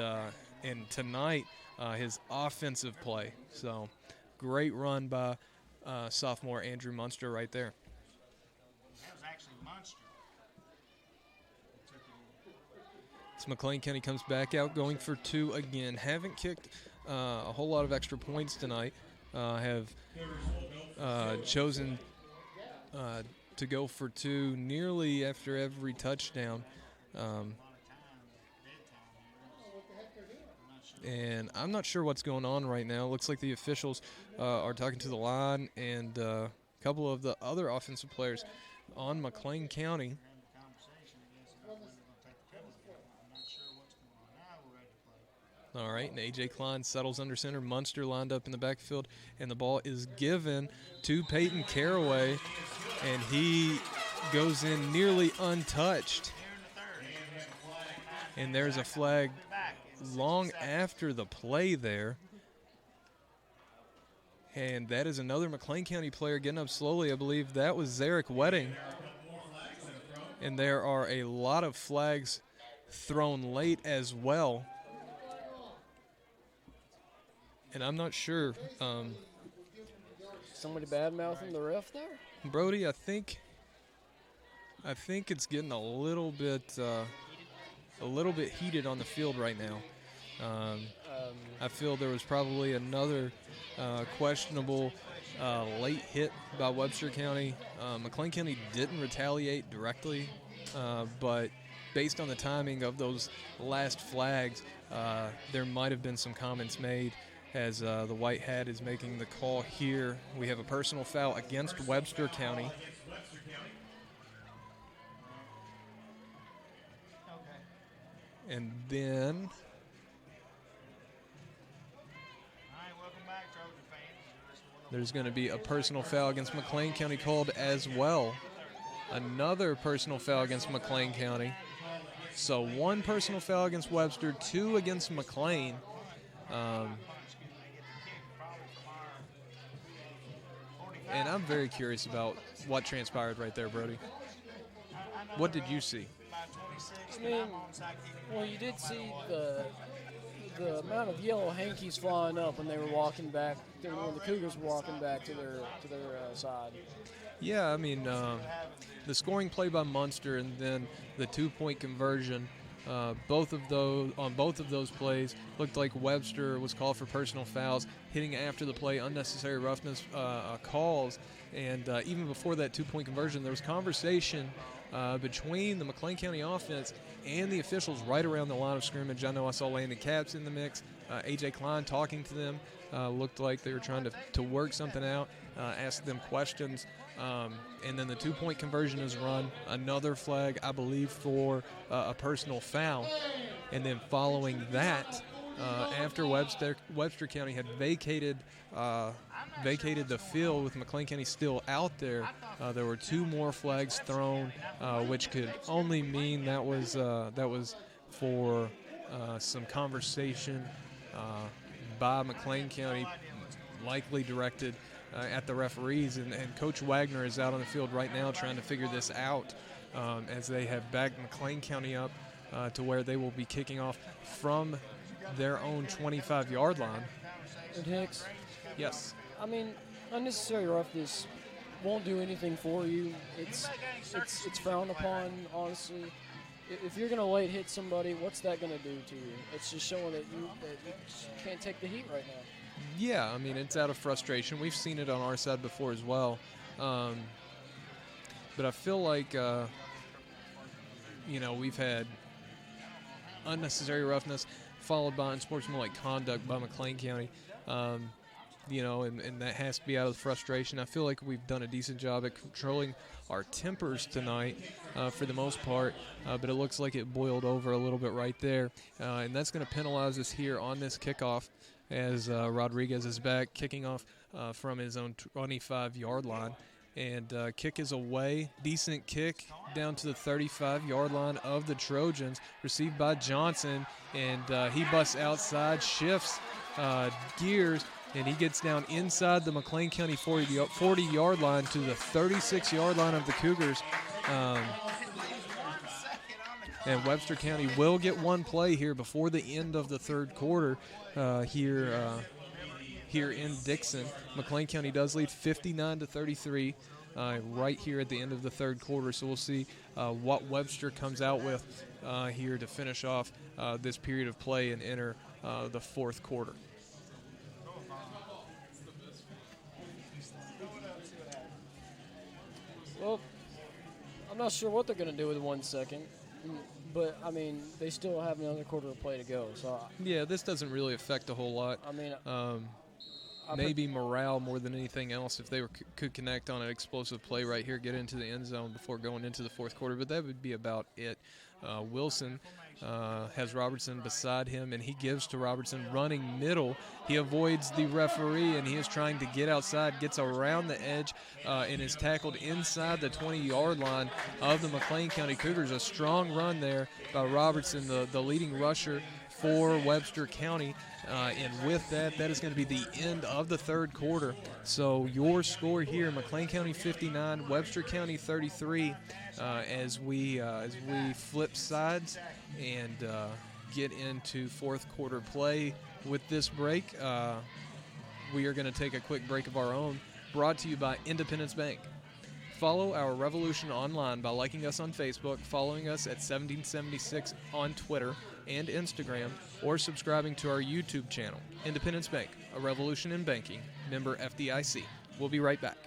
tonight his offensive play. So great run by sophomore Andrew Munster right there. That was actually Munster. So McLean County comes back out going for two again. Haven't kicked a whole lot of extra points tonight. Have chosen to go for two nearly after every touchdown. And I'm not sure what's going on right now. Looks like the officials are talking to the line and a couple of the other offensive players on McLean County. All right, and A.J. Klein settles under center. Munster lined up in the backfield, and the ball is given to Peyton Caraway, and he goes in nearly untouched. And there's a flag long after the play there. And that is another McLean County player getting up slowly. I believe that was Zarek Wedding. And there are a lot of flags thrown late as well. And I'm not sure. Somebody bad-mouthing the ref there? Brody, I think it's getting a little bit heated on the field right now. I feel there was probably another questionable late hit by Webster County. McLean County didn't retaliate directly, but based on the timing of those last flags, there might have been some comments made as the white hat is making the call here. We have a personal foul against Webster County. And then there's going to be a personal foul against McLean County called as well. Another personal foul against McLean County. So one personal foul against Webster, two against McLean. And I'm very curious about what transpired right there, Brody. What did you see? I mean, well, you did see the amount of yellow hankies flying up when they were walking back, when the Cougars were walking back to their side. Yeah, I mean, the scoring play by Munster and then the two-point conversion, both of those plays looked like Webster was called for personal fouls, hitting after the play, unnecessary roughness calls, and even before that two-point conversion, there was conversation between the McLean County offense and the officials right around the line of scrimmage. I know I saw Landon Capps in the mix. A.J. Klein talking to them. Looked like they were trying to work something out, ask them questions. And then the two-point conversion is run. Another flag, I believe, for a personal foul. And then following that, after Webster County had vacated the field with McLean County still out there, there were two more flags thrown, which could only mean that was for some conversation by McLean County, likely directed at the referees. And Coach Wagner is out on the field right now trying to figure this out as they have backed McLean County up to where they will be kicking off from their own 25-yard line. And Hicks, Yes. I mean, unnecessary roughness won't do anything for you. It's frowned upon, honestly. If you're gonna late hit somebody, what's that gonna do to you? It's just showing that you just can't take the heat right now. Yeah, I mean, it's out of frustration. We've seen it on our side before as well. But I feel like, we've had unnecessary roughness followed by unsportsmanlike conduct by McLean County. And that has to be out of frustration. I feel like we've done a decent job at controlling our tempers tonight for the most part, but it looks like it boiled over a little bit right there. And that's going to penalize us here on this kickoff as Rodriguez is back kicking off from his own 25-yard line. And kick is away. Decent kick down to the 35-yard line of the Trojans, received by Johnson. And he busts outside, shifts gears, and he gets down inside the McLean County 40-yard line to the 36-yard line of the Cougars. And Webster County will get one play here before the end of the third quarter here in Dixon. McLean County does lead 59-33 right here at the end of the third quarter. So we'll see what Webster comes out with here to finish off this period of play and enter the fourth quarter. Well, I'm not sure what they're going to do with 1 second, but, I mean, they still have another quarter of play to go. So Yeah, this doesn't really affect a whole lot. I mean, Maybe morale more than anything else if they could connect on an explosive play right here, get into the end zone before going into the fourth quarter, but that would be about it. Wilson has Robertson beside him, and he gives to Robertson running middle. He avoids the referee, and he is trying to get outside, gets around the edge, and is tackled inside the 20-yard line of the McLean County Cougars. A strong run there by Robertson, the leading rusher for Webster County. And with that, that is going to be the end of the third quarter. So your score here, McLean County 59, Webster County 33, as we flip sides and get into fourth quarter play. With this break, we are going to take a quick break of our own, brought to you by Independence Bank. Follow our revolution online by liking us on Facebook, following us at 1776 on Twitter and Instagram, or subscribing to our YouTube channel. Independence Bank, a revolution in banking. Member FDIC. We'll be right back.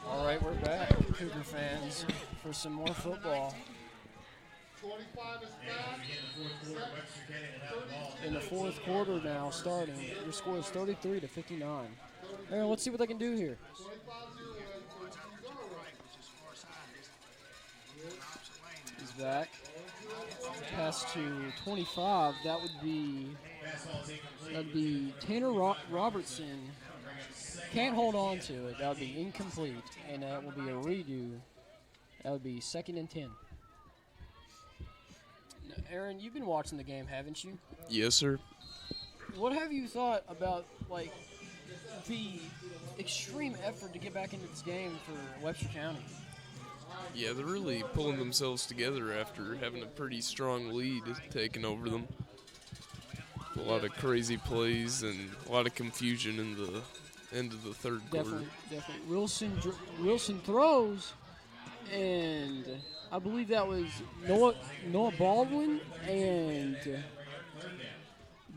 all right, we're back, Cougar fans, for some more football. In the fourth quarter now, starting. Your score is 33-59. Aaron, let's see what they can do here. He's back. Pass to 25. That would be Tanner Robertson. Can't hold on to it. That would be incomplete, and that will be a redo. That would be 2nd and 10. Now, Aaron, you've been watching the game, haven't you? Yes, sir. What have you thought about, like, the extreme effort to get back into this game for Webster County? Yeah, they're really pulling themselves together after having a pretty strong lead taken over them. A lot of crazy plays and a lot of confusion in the end of the third quarter. Definitely. Wilson throws, and I believe that was Noah Baldwin and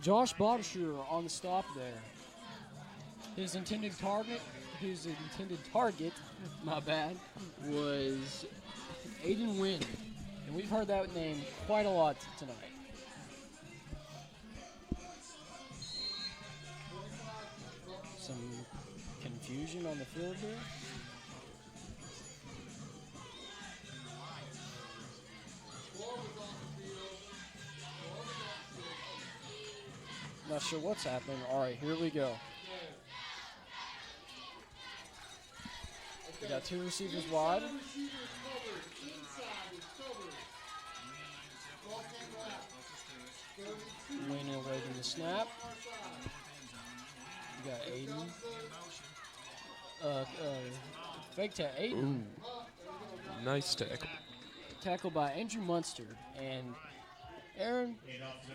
Josh Bobsher on the stop there. His intended target, my bad, was Aiden Wynn. And we've heard that name quite a lot tonight. Some confusion on the field here. Not sure what's happening. All right, here we go. We got two receivers wide. Wayne away from the snap. We got Aiden. Fake to Aiden. Ooh. Nice tackle. Tackled by Andrew Munster. And Aaron,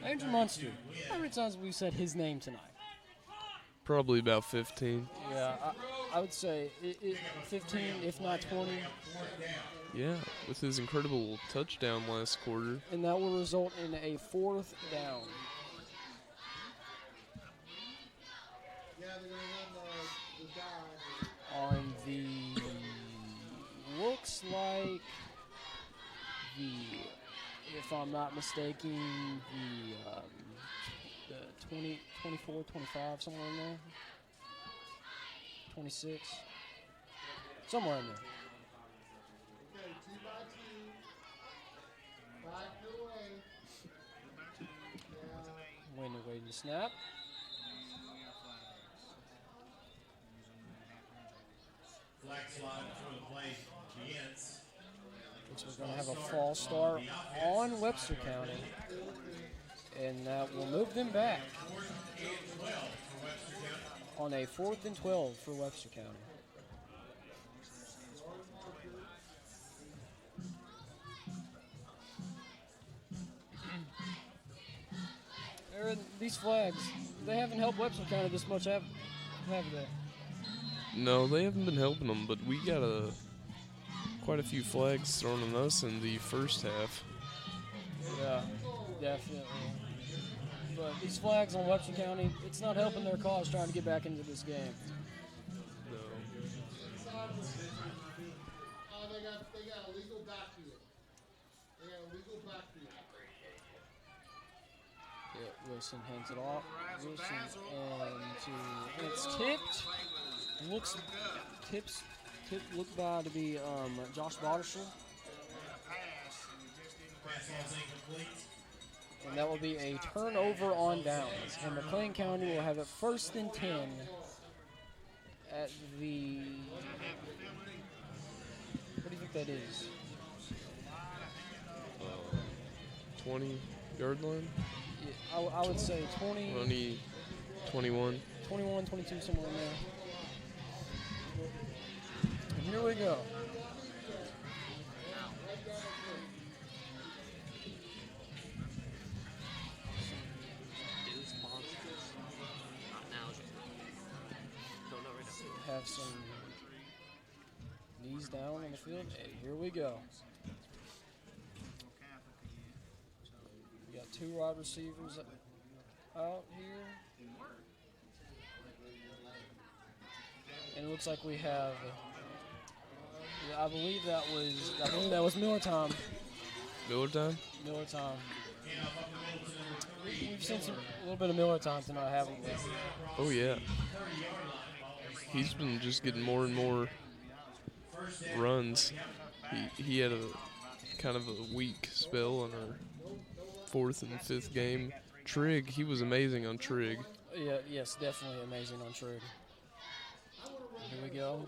Andrew Munster. How many times have we said his name tonight? Probably about 15. Yeah, I would say 15, if not 20. Yeah, with his incredible touchdown last quarter. And that will result in a 4th down. On the, looks like the, if I'm not mistaken, the 20, 24, 25, somewhere in there. 26, somewhere in there. Wayne away the snap. Looks like we're going to have a false start on Webster County. And that will move them back on a 4th and 12 for Webster County. Aaron, these flags, they haven't helped Webster County this much, have they? No, they haven't been helping them, but we got quite a few flags thrown on us in the first half. Yeah, definitely. But these flags on Webster County, it's not helping their cause trying to get back into this game. No. They got a legal backfield. Yeah, Wilson hands it off. Wilson and it's tipped. Looked by to be Josh Bottershire. And that will be a turnover on downs. And McLean County will have it 1st and 10 at the, what do you think that is? 20-yard line? Yeah, I would say 20. 21. 21, 22, somewhere in there. And here we go. Have some knees down on the field, and here we go. We got 2 wide receivers out here. And it looks like we have, I believe that was Miller time. Miller time? Miller time. We've seen a little bit of Miller time tonight, haven't we? Oh, yeah. He's been just getting more and more runs. He had a kind of a weak spell in our 4th and 5th game. Trigg, he was amazing on Trigg. Yeah, yes, definitely amazing on Trigg. Here we go.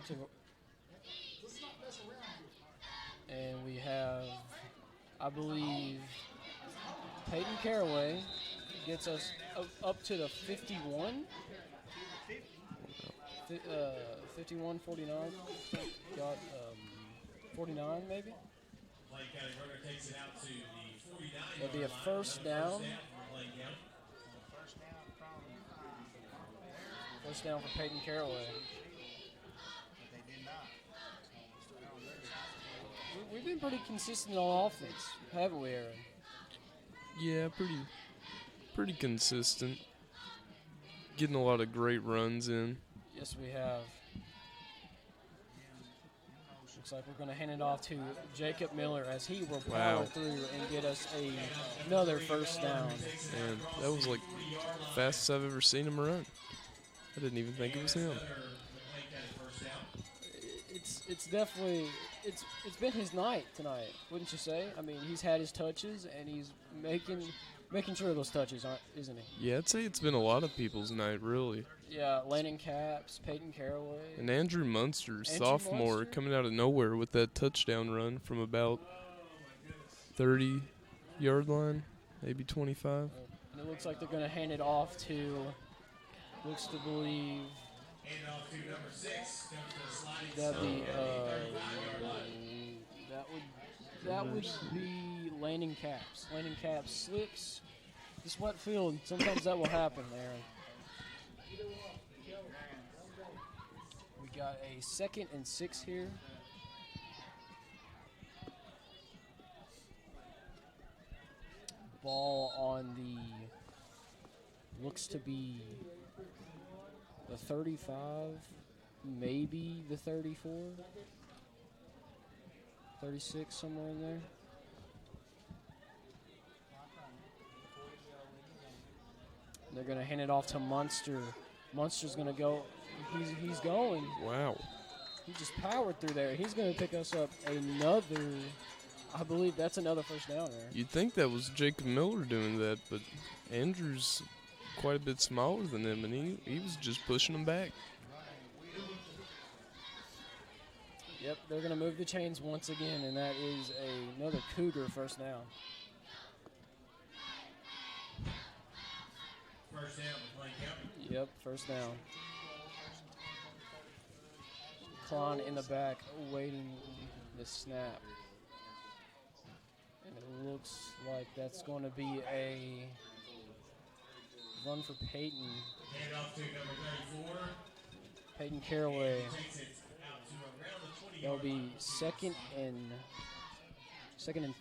And we have, I believe, Peyton Caraway gets us up to the 51. 51, 49. Got 49 maybe. It'll be a 1st down. First down for Peyton Caraway. We've been pretty consistent on offense, haven't we, Aaron? Yeah, pretty consistent. Getting a lot of great runs in. Yes, we have. Looks like we're going to hand it off to Jacob Miller as he will power through and get us another first down. And that was like the fastest I've ever seen him run. I didn't even think it was him. It's definitely it's been his night tonight, wouldn't you say? I mean, he's had his touches and he's making sure of those touches, isn't he? Yeah, I'd say it's been a lot of people's night, really. Yeah, Landon Capps, Peyton Caraway. And Andrew Munster, sophomore, coming out of nowhere with that touchdown run from about 30-yard line, maybe 25. And it looks like they're going to hand it off to, looks to believe, that would be Landon Capps. Landon Capps slips this wet field. Sometimes that will happen, Aaron. We got a 2nd and 6 here. Ball on the, looks to be the 35, maybe the 34, 36, somewhere in there. They're going to hand it off to Munster. Munster's going to go. He's going. Wow. He just powered through there. He's going to pick us up another, I believe that's another first down there. You'd think that was Jacob Miller doing that, but Andrew's quite a bit smaller than him, and he was just pushing him back. Yep, they're going to move the chains once again, and that is another Cougar first down. First down, McLean County. Yep, first down. Klon in the back waiting the snap. And it looks like that's going to be a run for Peyton. Hand off to number 34. Peyton Caraway. Takes it out to around the 20 That'll be second and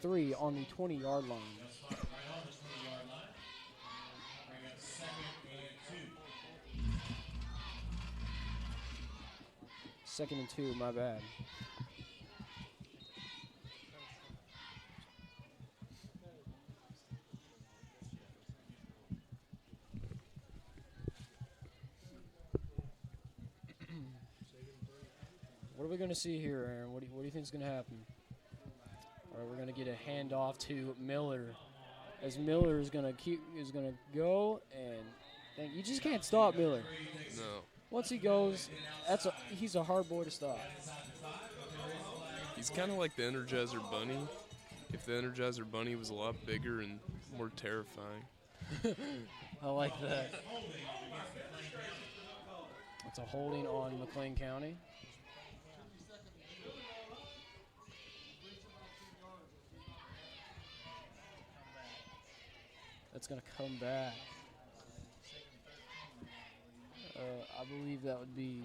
3 on the 20-yard line. right on the 20-yard line. Bring up 2nd and 2. 2nd and 2, my bad. What are we going to see here, Aaron? What do you think is going to happen? All right, we're going to get a handoff to Miller, as Miller is going to go and you just can't stop Miller. No. Once he goes, he's a hard boy to stop. He's kind of like the Energizer Bunny, if the Energizer Bunny was a lot bigger and more terrifying. I like that. It's a holding on McLean County. That's going to come back. I believe that would be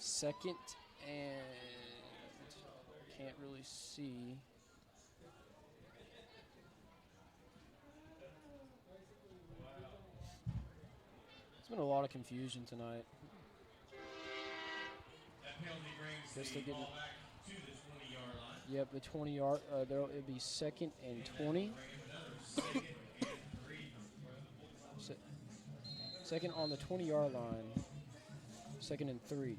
2nd and can't really see. There's been a lot of confusion tonight. That penalty brings Guess the they're ball back to the 20-yard line. Yep, the 20-yard. It'll be 2nd and 20. Second on the 20-yard line. 2nd and 3.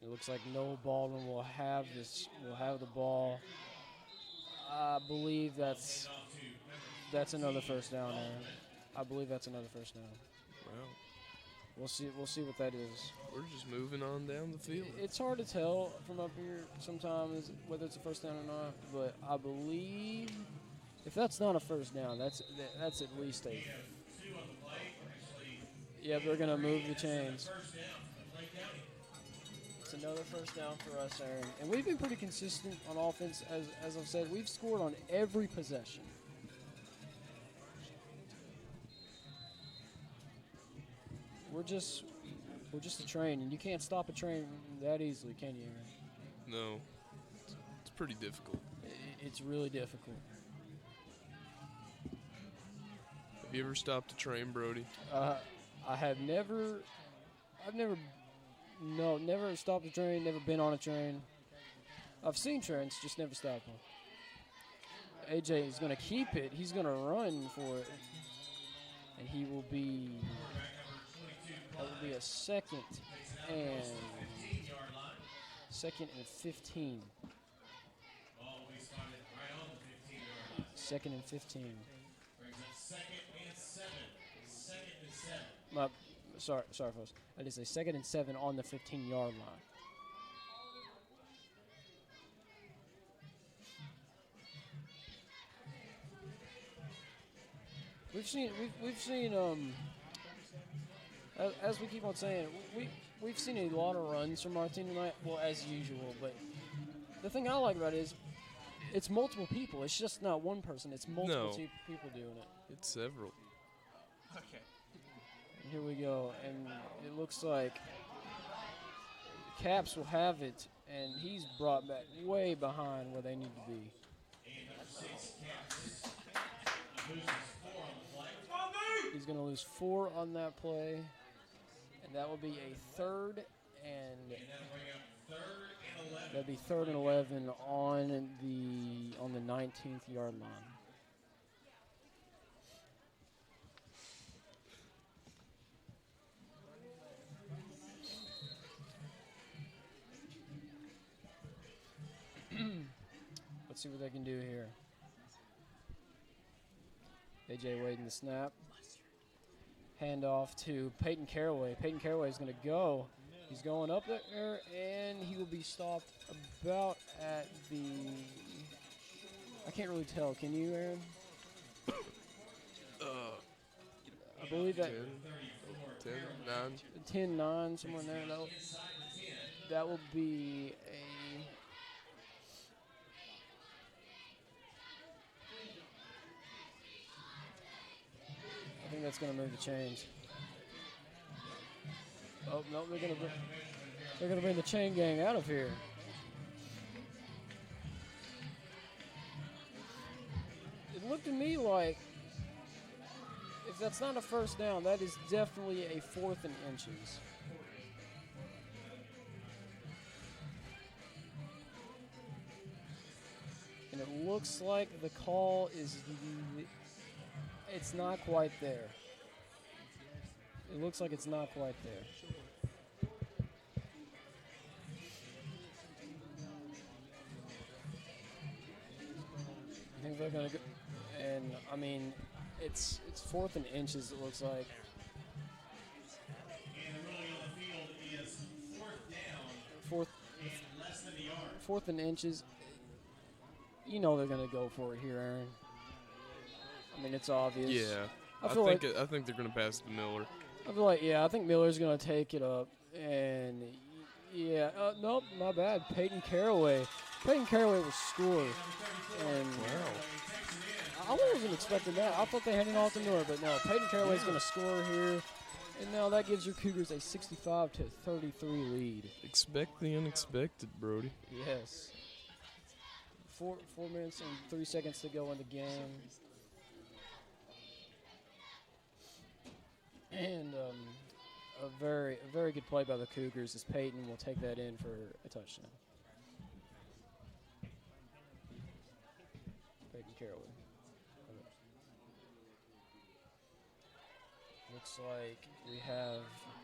It looks like Noah Baldwin will have the ball. I believe that's another first down there. I believe that's another first down. Wow. We'll see what that is. We're just moving on down the field. It's hard to tell from up here sometimes whether it's a first down or not, but I believe if that's not a first down, that's at least a. Yeah, they're gonna move the chains. It's another first down for us, Aaron, and we've been pretty consistent on offense. As I've said, we've scored on every possession. we're just a train, and you can't stop a train that easily, can you, Aaron? No. It's pretty difficult. It's really difficult. Have you ever stopped a train, Brody? I have never. I've never. No, never stopped a train. Never been on a train. I've seen trains, just never stopped one. AJ is going to keep it. He's going to run for it, and he will be. That will be a second and 15. Second and 15. Sorry, folks. I did say 2nd and 7 on the 15-yard line. We've seen as we keep on saying, we've seen a lot of runs from our team tonight. Well, as usual, but the thing I like about it is it's multiple people. It's just not one person. It's multiple people doing it. It's several. Okay. And here we go, and it looks like Caps will have it, and he's brought back way behind where they need to be. He's going to lose 4 on that play, and that will be a 3rd and that'd be 3rd and 11 on the 19th yard line. Let's see what they can do here. AJ waiting the snap. Hand off to Peyton Caraway. Peyton Caraway is going to go. He's going up there, and he will be stopped about at the... I can't really tell. Can you, Aaron? I believe that... 10, 9. 10-9, somewhere in there. That will be a... I think that's going to move the chains. Oh no, they're going to bring the chain gang out of here. It looked to me like if that's not a first down, that is definitely a 4th and inches. And it looks like the call is. It's not quite there. It looks like it's not quite there. I think they're gonna go, and I mean, it's 4th and inches. It looks like. And the ruling on the field is 4th down. 4th And less than a yard. 4th and inches. You know they're gonna go for it here, Aaron. I mean, it's obvious. Yeah. I think they're going to pass to Miller. I think Miller's going to take it up. And, yeah, nope, my bad. Peyton Caraway will score. And Wow. I wasn't expecting that. I thought they had an off to Miller, but no. Peyton Caraway's going to score here. And now that gives your Cougars a 65-33 lead. Expect the unexpected, Brody. Yes. 4 minutes and 3 seconds to go in the game. And a very good play by the Cougars as Peyton will take that in for a touchdown. Peyton Caraway. Looks like we have.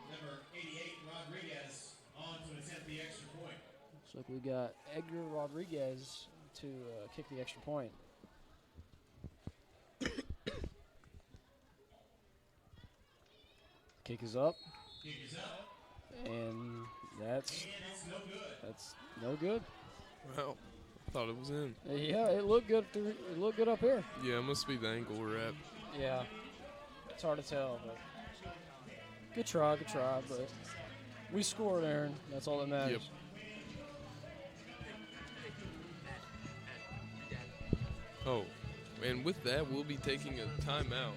Number 88, Rodriguez, on to attempt the extra point. Looks like we got Edgar Rodriguez to kick the extra point. Kick is up. Kick is up. And that's And it's no good. that's no good. Well, I thought it was in. Yeah, it looked good. It looked good up here. Yeah, it must be the angle we're at. Yeah, it's hard to tell, but good try. But we scored, Aaron. That's all that matters. Yep. Oh, and with that, we'll be taking a timeout.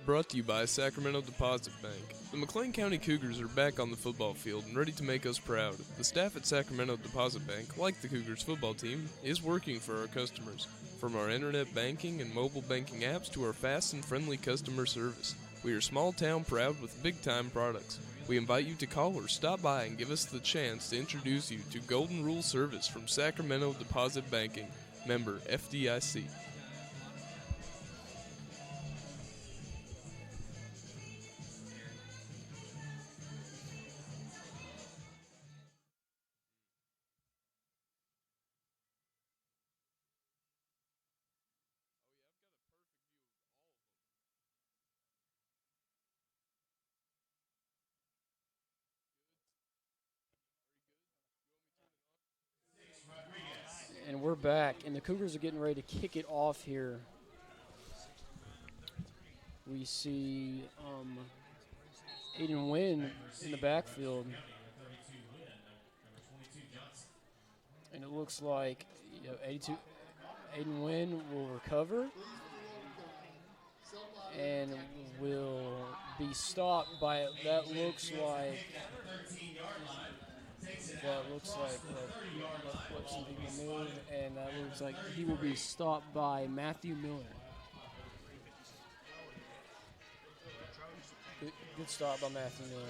Brought to you by Sacramento Deposit Bank. The McLean County Cougars are back on the football field and ready to make us proud. The staff at Sacramento Deposit Bank, like the Cougars football team, is working for our customers. From our internet banking and mobile banking apps to our fast and friendly customer service. We are small town proud with big time products. We invite you to call or stop by and give us the chance to introduce you to Golden Rule Service from Sacramento Deposit Banking, member FDIC. And we're back, and the Cougars are getting ready to kick it off here. We see Aiden Wynn in the backfield. And it looks like 82. Aiden Wynn will recover and will be stopped by, that looks like let some people move, and that looks like he will be stopped by Matthew Miller. Good stop by Matthew Miller.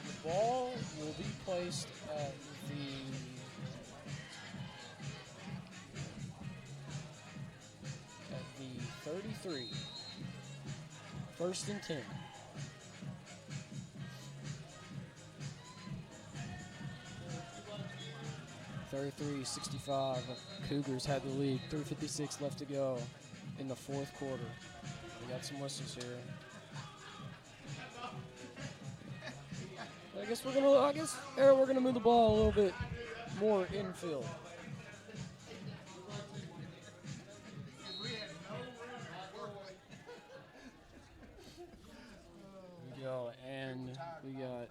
The ball will be placed at the 33. First and 10. (33-65). Cougars had the lead. 3:56 left to go in the fourth quarter. We got some whistles here. We're gonna move the ball a little bit more infield. Go, and we got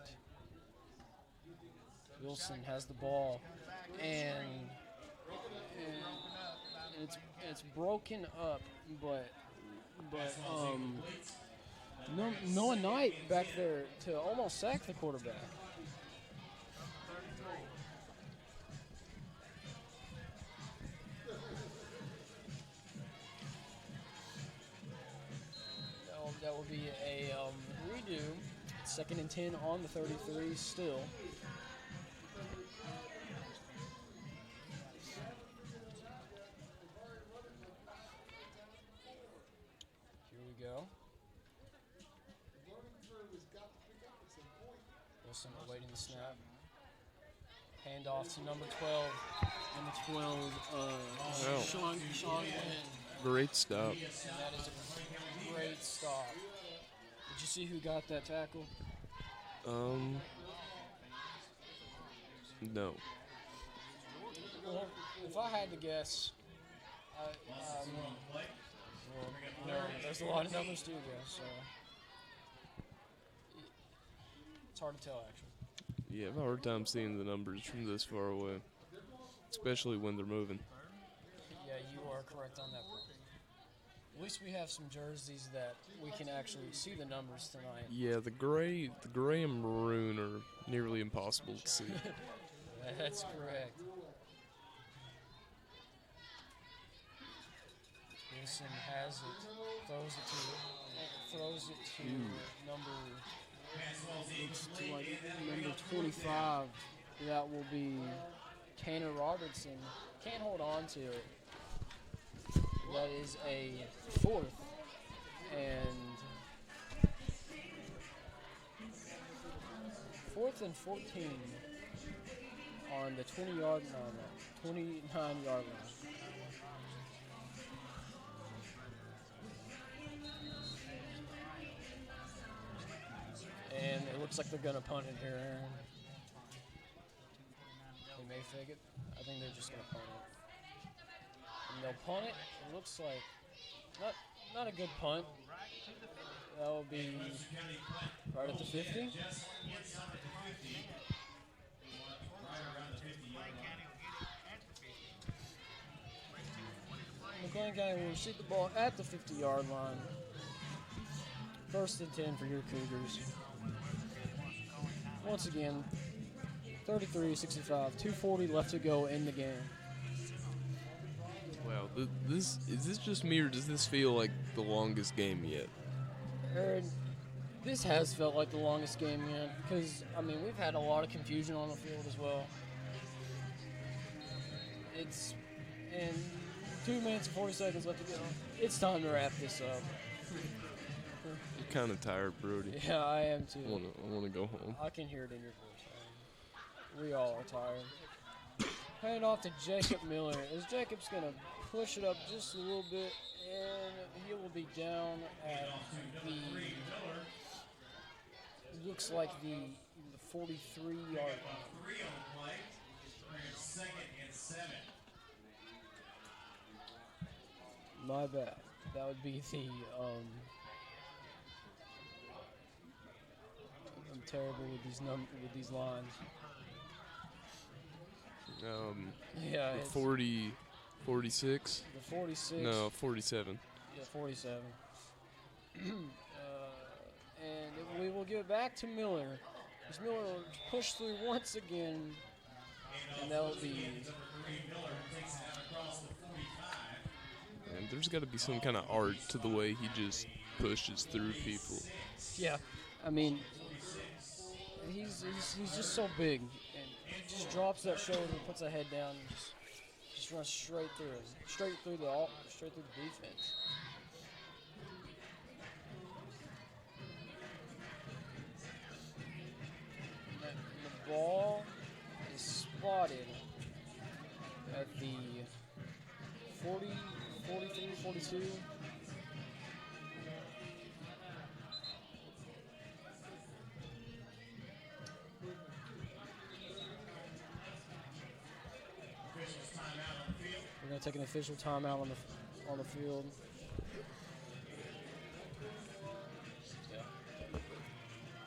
Wilson has the ball, and it's broken up, but Noah Knight back there to almost sack the quarterback. That will be a redo. Second and 10 on the 33 still. Here we go. Wilson awaiting the snap. Hand off to number 12. Number 12, Sean Wynn. Great stop. That is a great stop. Did you see who got that tackle? No. Well, if I had to guess, there's a lot of numbers too, guys, so it's hard to tell, actually. Yeah, I have a hard time seeing the numbers from this far away, especially when they're moving. Yeah, you are correct on that point. At least we have some jerseys that we can actually see the numbers tonight. Yeah, the gray and maroon are nearly impossible to see. That's correct. Wilson has it, throws it to number 25. That will be Tanner Robertson. Can't hold on to it. That is a fourth and 14 on the 29-yard line. And it looks like they're going to punt it here, Aaron. They may fake it. I think they're just going to punt it. And they'll punt it. It looks like not a good punt. That will be right at the 50. McLean County will receive the ball at the 50-yard line. 1st and 10 for your Cougars. Once again, 33-65, 2:40 left to go in the game. Wow, is this just me, or does this feel like the longest game yet? Aaron, this has felt like the longest game yet because, I mean, we've had a lot of confusion on the field as well. It's in 2 minutes and 40 seconds left to go. It's time to wrap this up. I'm kind of tired, Brody. Yeah, I am too. I want to go home. I can hear it in your voice, Aaron. We all are tired. Hand off to Jacob Miller. As Jacob's going to push it up just a little bit, and he will be down at the, looks like the 43-yard line. 2nd and 7. My bad. That would be the, I'm terrible with these lines. Yeah, the 40, 46? The 46. No, 47. Yeah, 47. And we will give it back to Miller. As Miller will push through once again, and that will be. And there's got to be some kind of art to the way he just pushes through people. Yeah, I mean, he's just so big, and he just drops that shoulder, puts that head down, and just runs straight through it, straight through the defense. And the ball is spotted at the 40, 43, 42. We're going to take an official timeout on the field.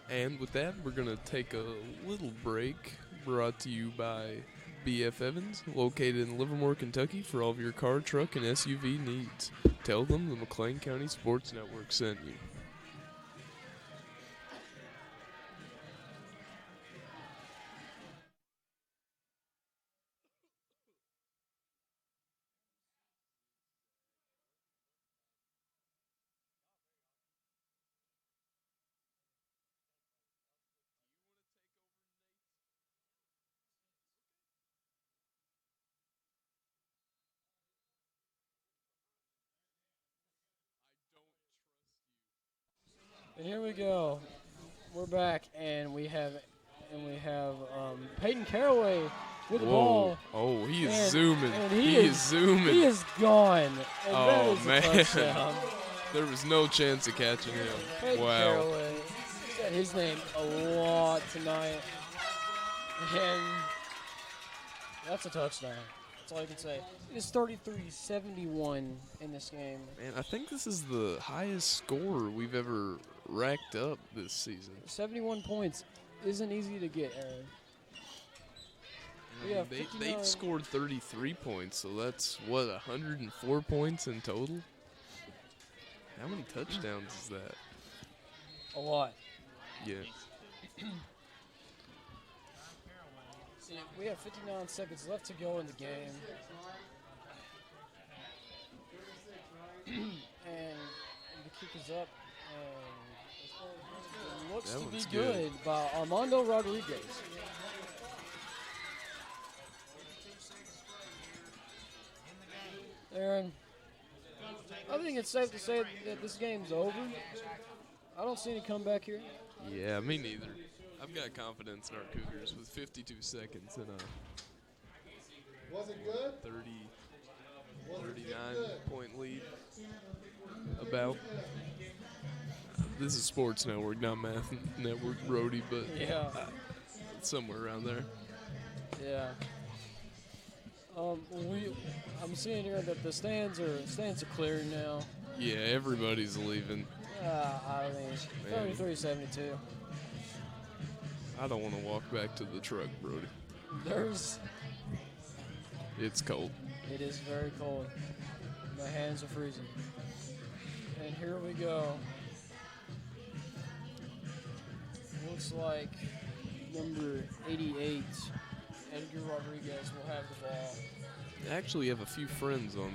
And with that, we're going to take a little break, brought to you by BF Evans, located in Livermore, Kentucky, for all of your car, truck, and SUV needs. Tell them the McLean County Sports Network sent you. And here we go. We're back, and we have Peyton Caraway with the ball. Oh, he is and, zooming. And he is zooming. He is gone. And Oh, that is man. A touchdown. There was no chance of catching him. Peyton Wow. Caraway said his name a lot tonight. And that's a touchdown. That's all I can say. It's 33-71 in this game. Man, I think this is the highest score we've ever racked up this season. 71 points isn't easy to get, Aaron. I mean, they've scored 33 points, so that's, 104 points in total? How many touchdowns is that? A lot. Yeah. See, we have 59 seconds left to go in the game. And the kick is up. And it looks That to be one's good by Armando Rodriguez. Aaron, I think it's safe to say that this game's over. I don't see any comeback here. Yeah, me neither. I've got confidence in our Cougars with 52 seconds and Was it good? 39-point lead. About. This is Sports Network, not Math Network, Brody, but Yeah. It's somewhere around there. Yeah. I'm seeing here that the stands are clear now. Yeah, everybody's leaving. I mean, 33-72. I don't want to walk back to the truck, Brody. There's. It's cold. It is very cold. My hands are freezing. And here we go. Looks like number 88, Edgar Rodriguez, will have the ball. I actually have a few friends on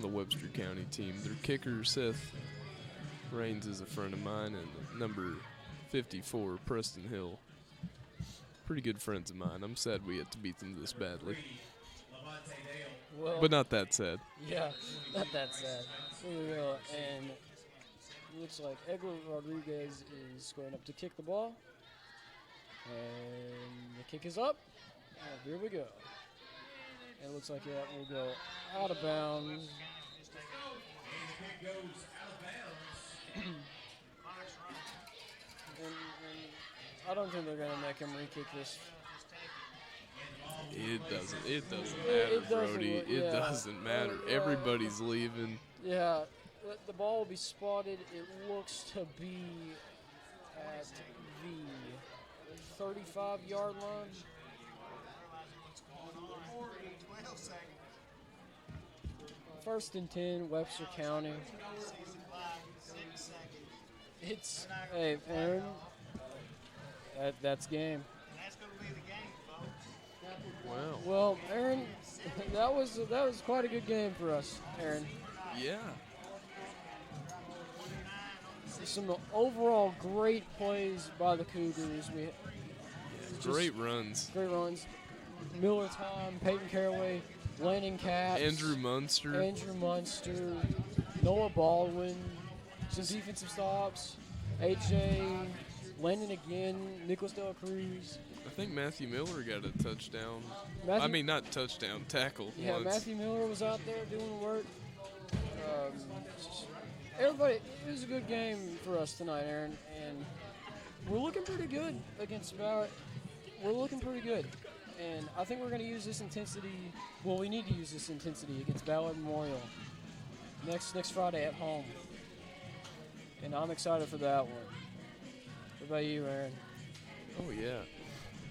the Webster County team. Their kicker, Seth Raines, is a friend of mine, and number 54, Preston Hill. Pretty good friends of mine. I'm sad we had to beat them this badly. Well, But not that sad. yeah, not that sad. Here we go. And it looks like Edgar Rodriguez is going up to kick the ball. And the kick is up. And here we go. And it looks like that will go out of bounds. and I don't think they're going to make him re-kick this. It doesn't It matter, doesn't, Brody. It yeah. doesn't matter. Everybody's leaving. Yeah, the ball will be spotted. It looks to be at the 35-yard line. First and 10, Webster County. Hey, Aaron, that's game. Wow. Well, Aaron, that was quite a good game for us, Aaron. Yeah. Some overall great plays by the Cougars. Great runs. Great runs. Miller Tom, Peyton Caraway, Landon Katz, Andrew Munster. Noah Baldwin, some defensive stops, AJ, Landon again, Nicholas De La Cruz. I think Matthew Miller got a touchdown. Matthew- Not touchdown, tackle. Yeah, once. Matthew Miller was out there doing work. Everybody, it was a good game for us tonight, Aaron, and we're looking pretty good against Ballard. We're looking pretty good, and I think we're going to use this intensity. Well, we need to use this intensity against Ballard Memorial next Friday at home, and I'm excited for that one. What about you, Aaron? Oh, yeah.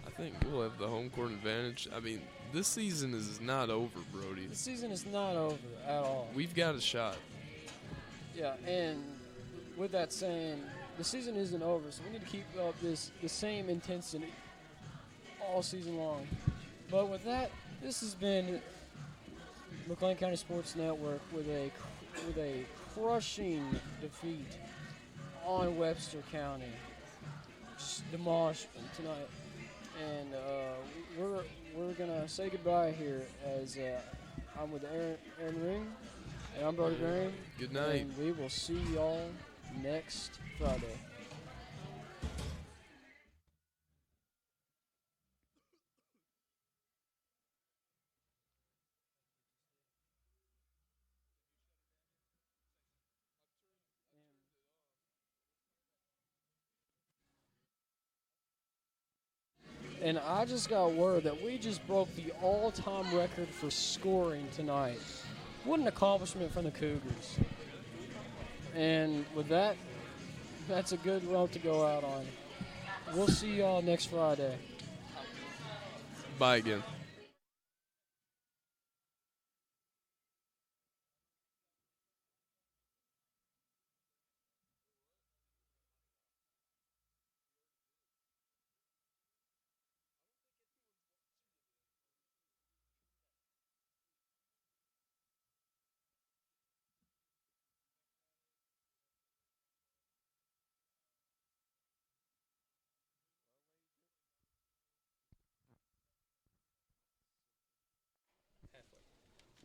I think we'll have the home court advantage. I mean, this season is not over, Brody. The season is not over at all. We've got a shot. Yeah, and with that saying, the season isn't over, so we need to keep up the same intensity all season long. But with that, this has been McLean County Sports Network with a crushing defeat on Webster County. Just demolished them tonight, and we're gonna say goodbye here as I'm with Aaron Ring. And I'm Brody Graham. Good night. And we will see y'all next Friday. And I just got word that we just broke the all-time record for scoring tonight. What an accomplishment from the Cougars. And with that, that's a good road to go out on. We'll see y'all next Friday. Bye again.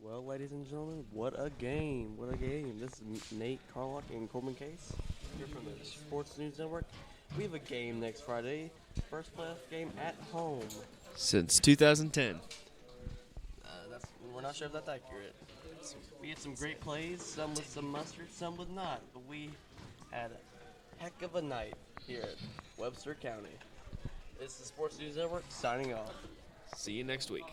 Well, ladies and gentlemen, what a game. What a game. This is Nate Carlock and Coleman Case here from the Sports News Network. We have a game next Friday. First playoff game at home. Since 2010. We're not sure if that's accurate. We had some great plays, some with some mustard, some with not. But we had a heck of a night here at Webster County. This is the Sports News Network signing off. See you next week.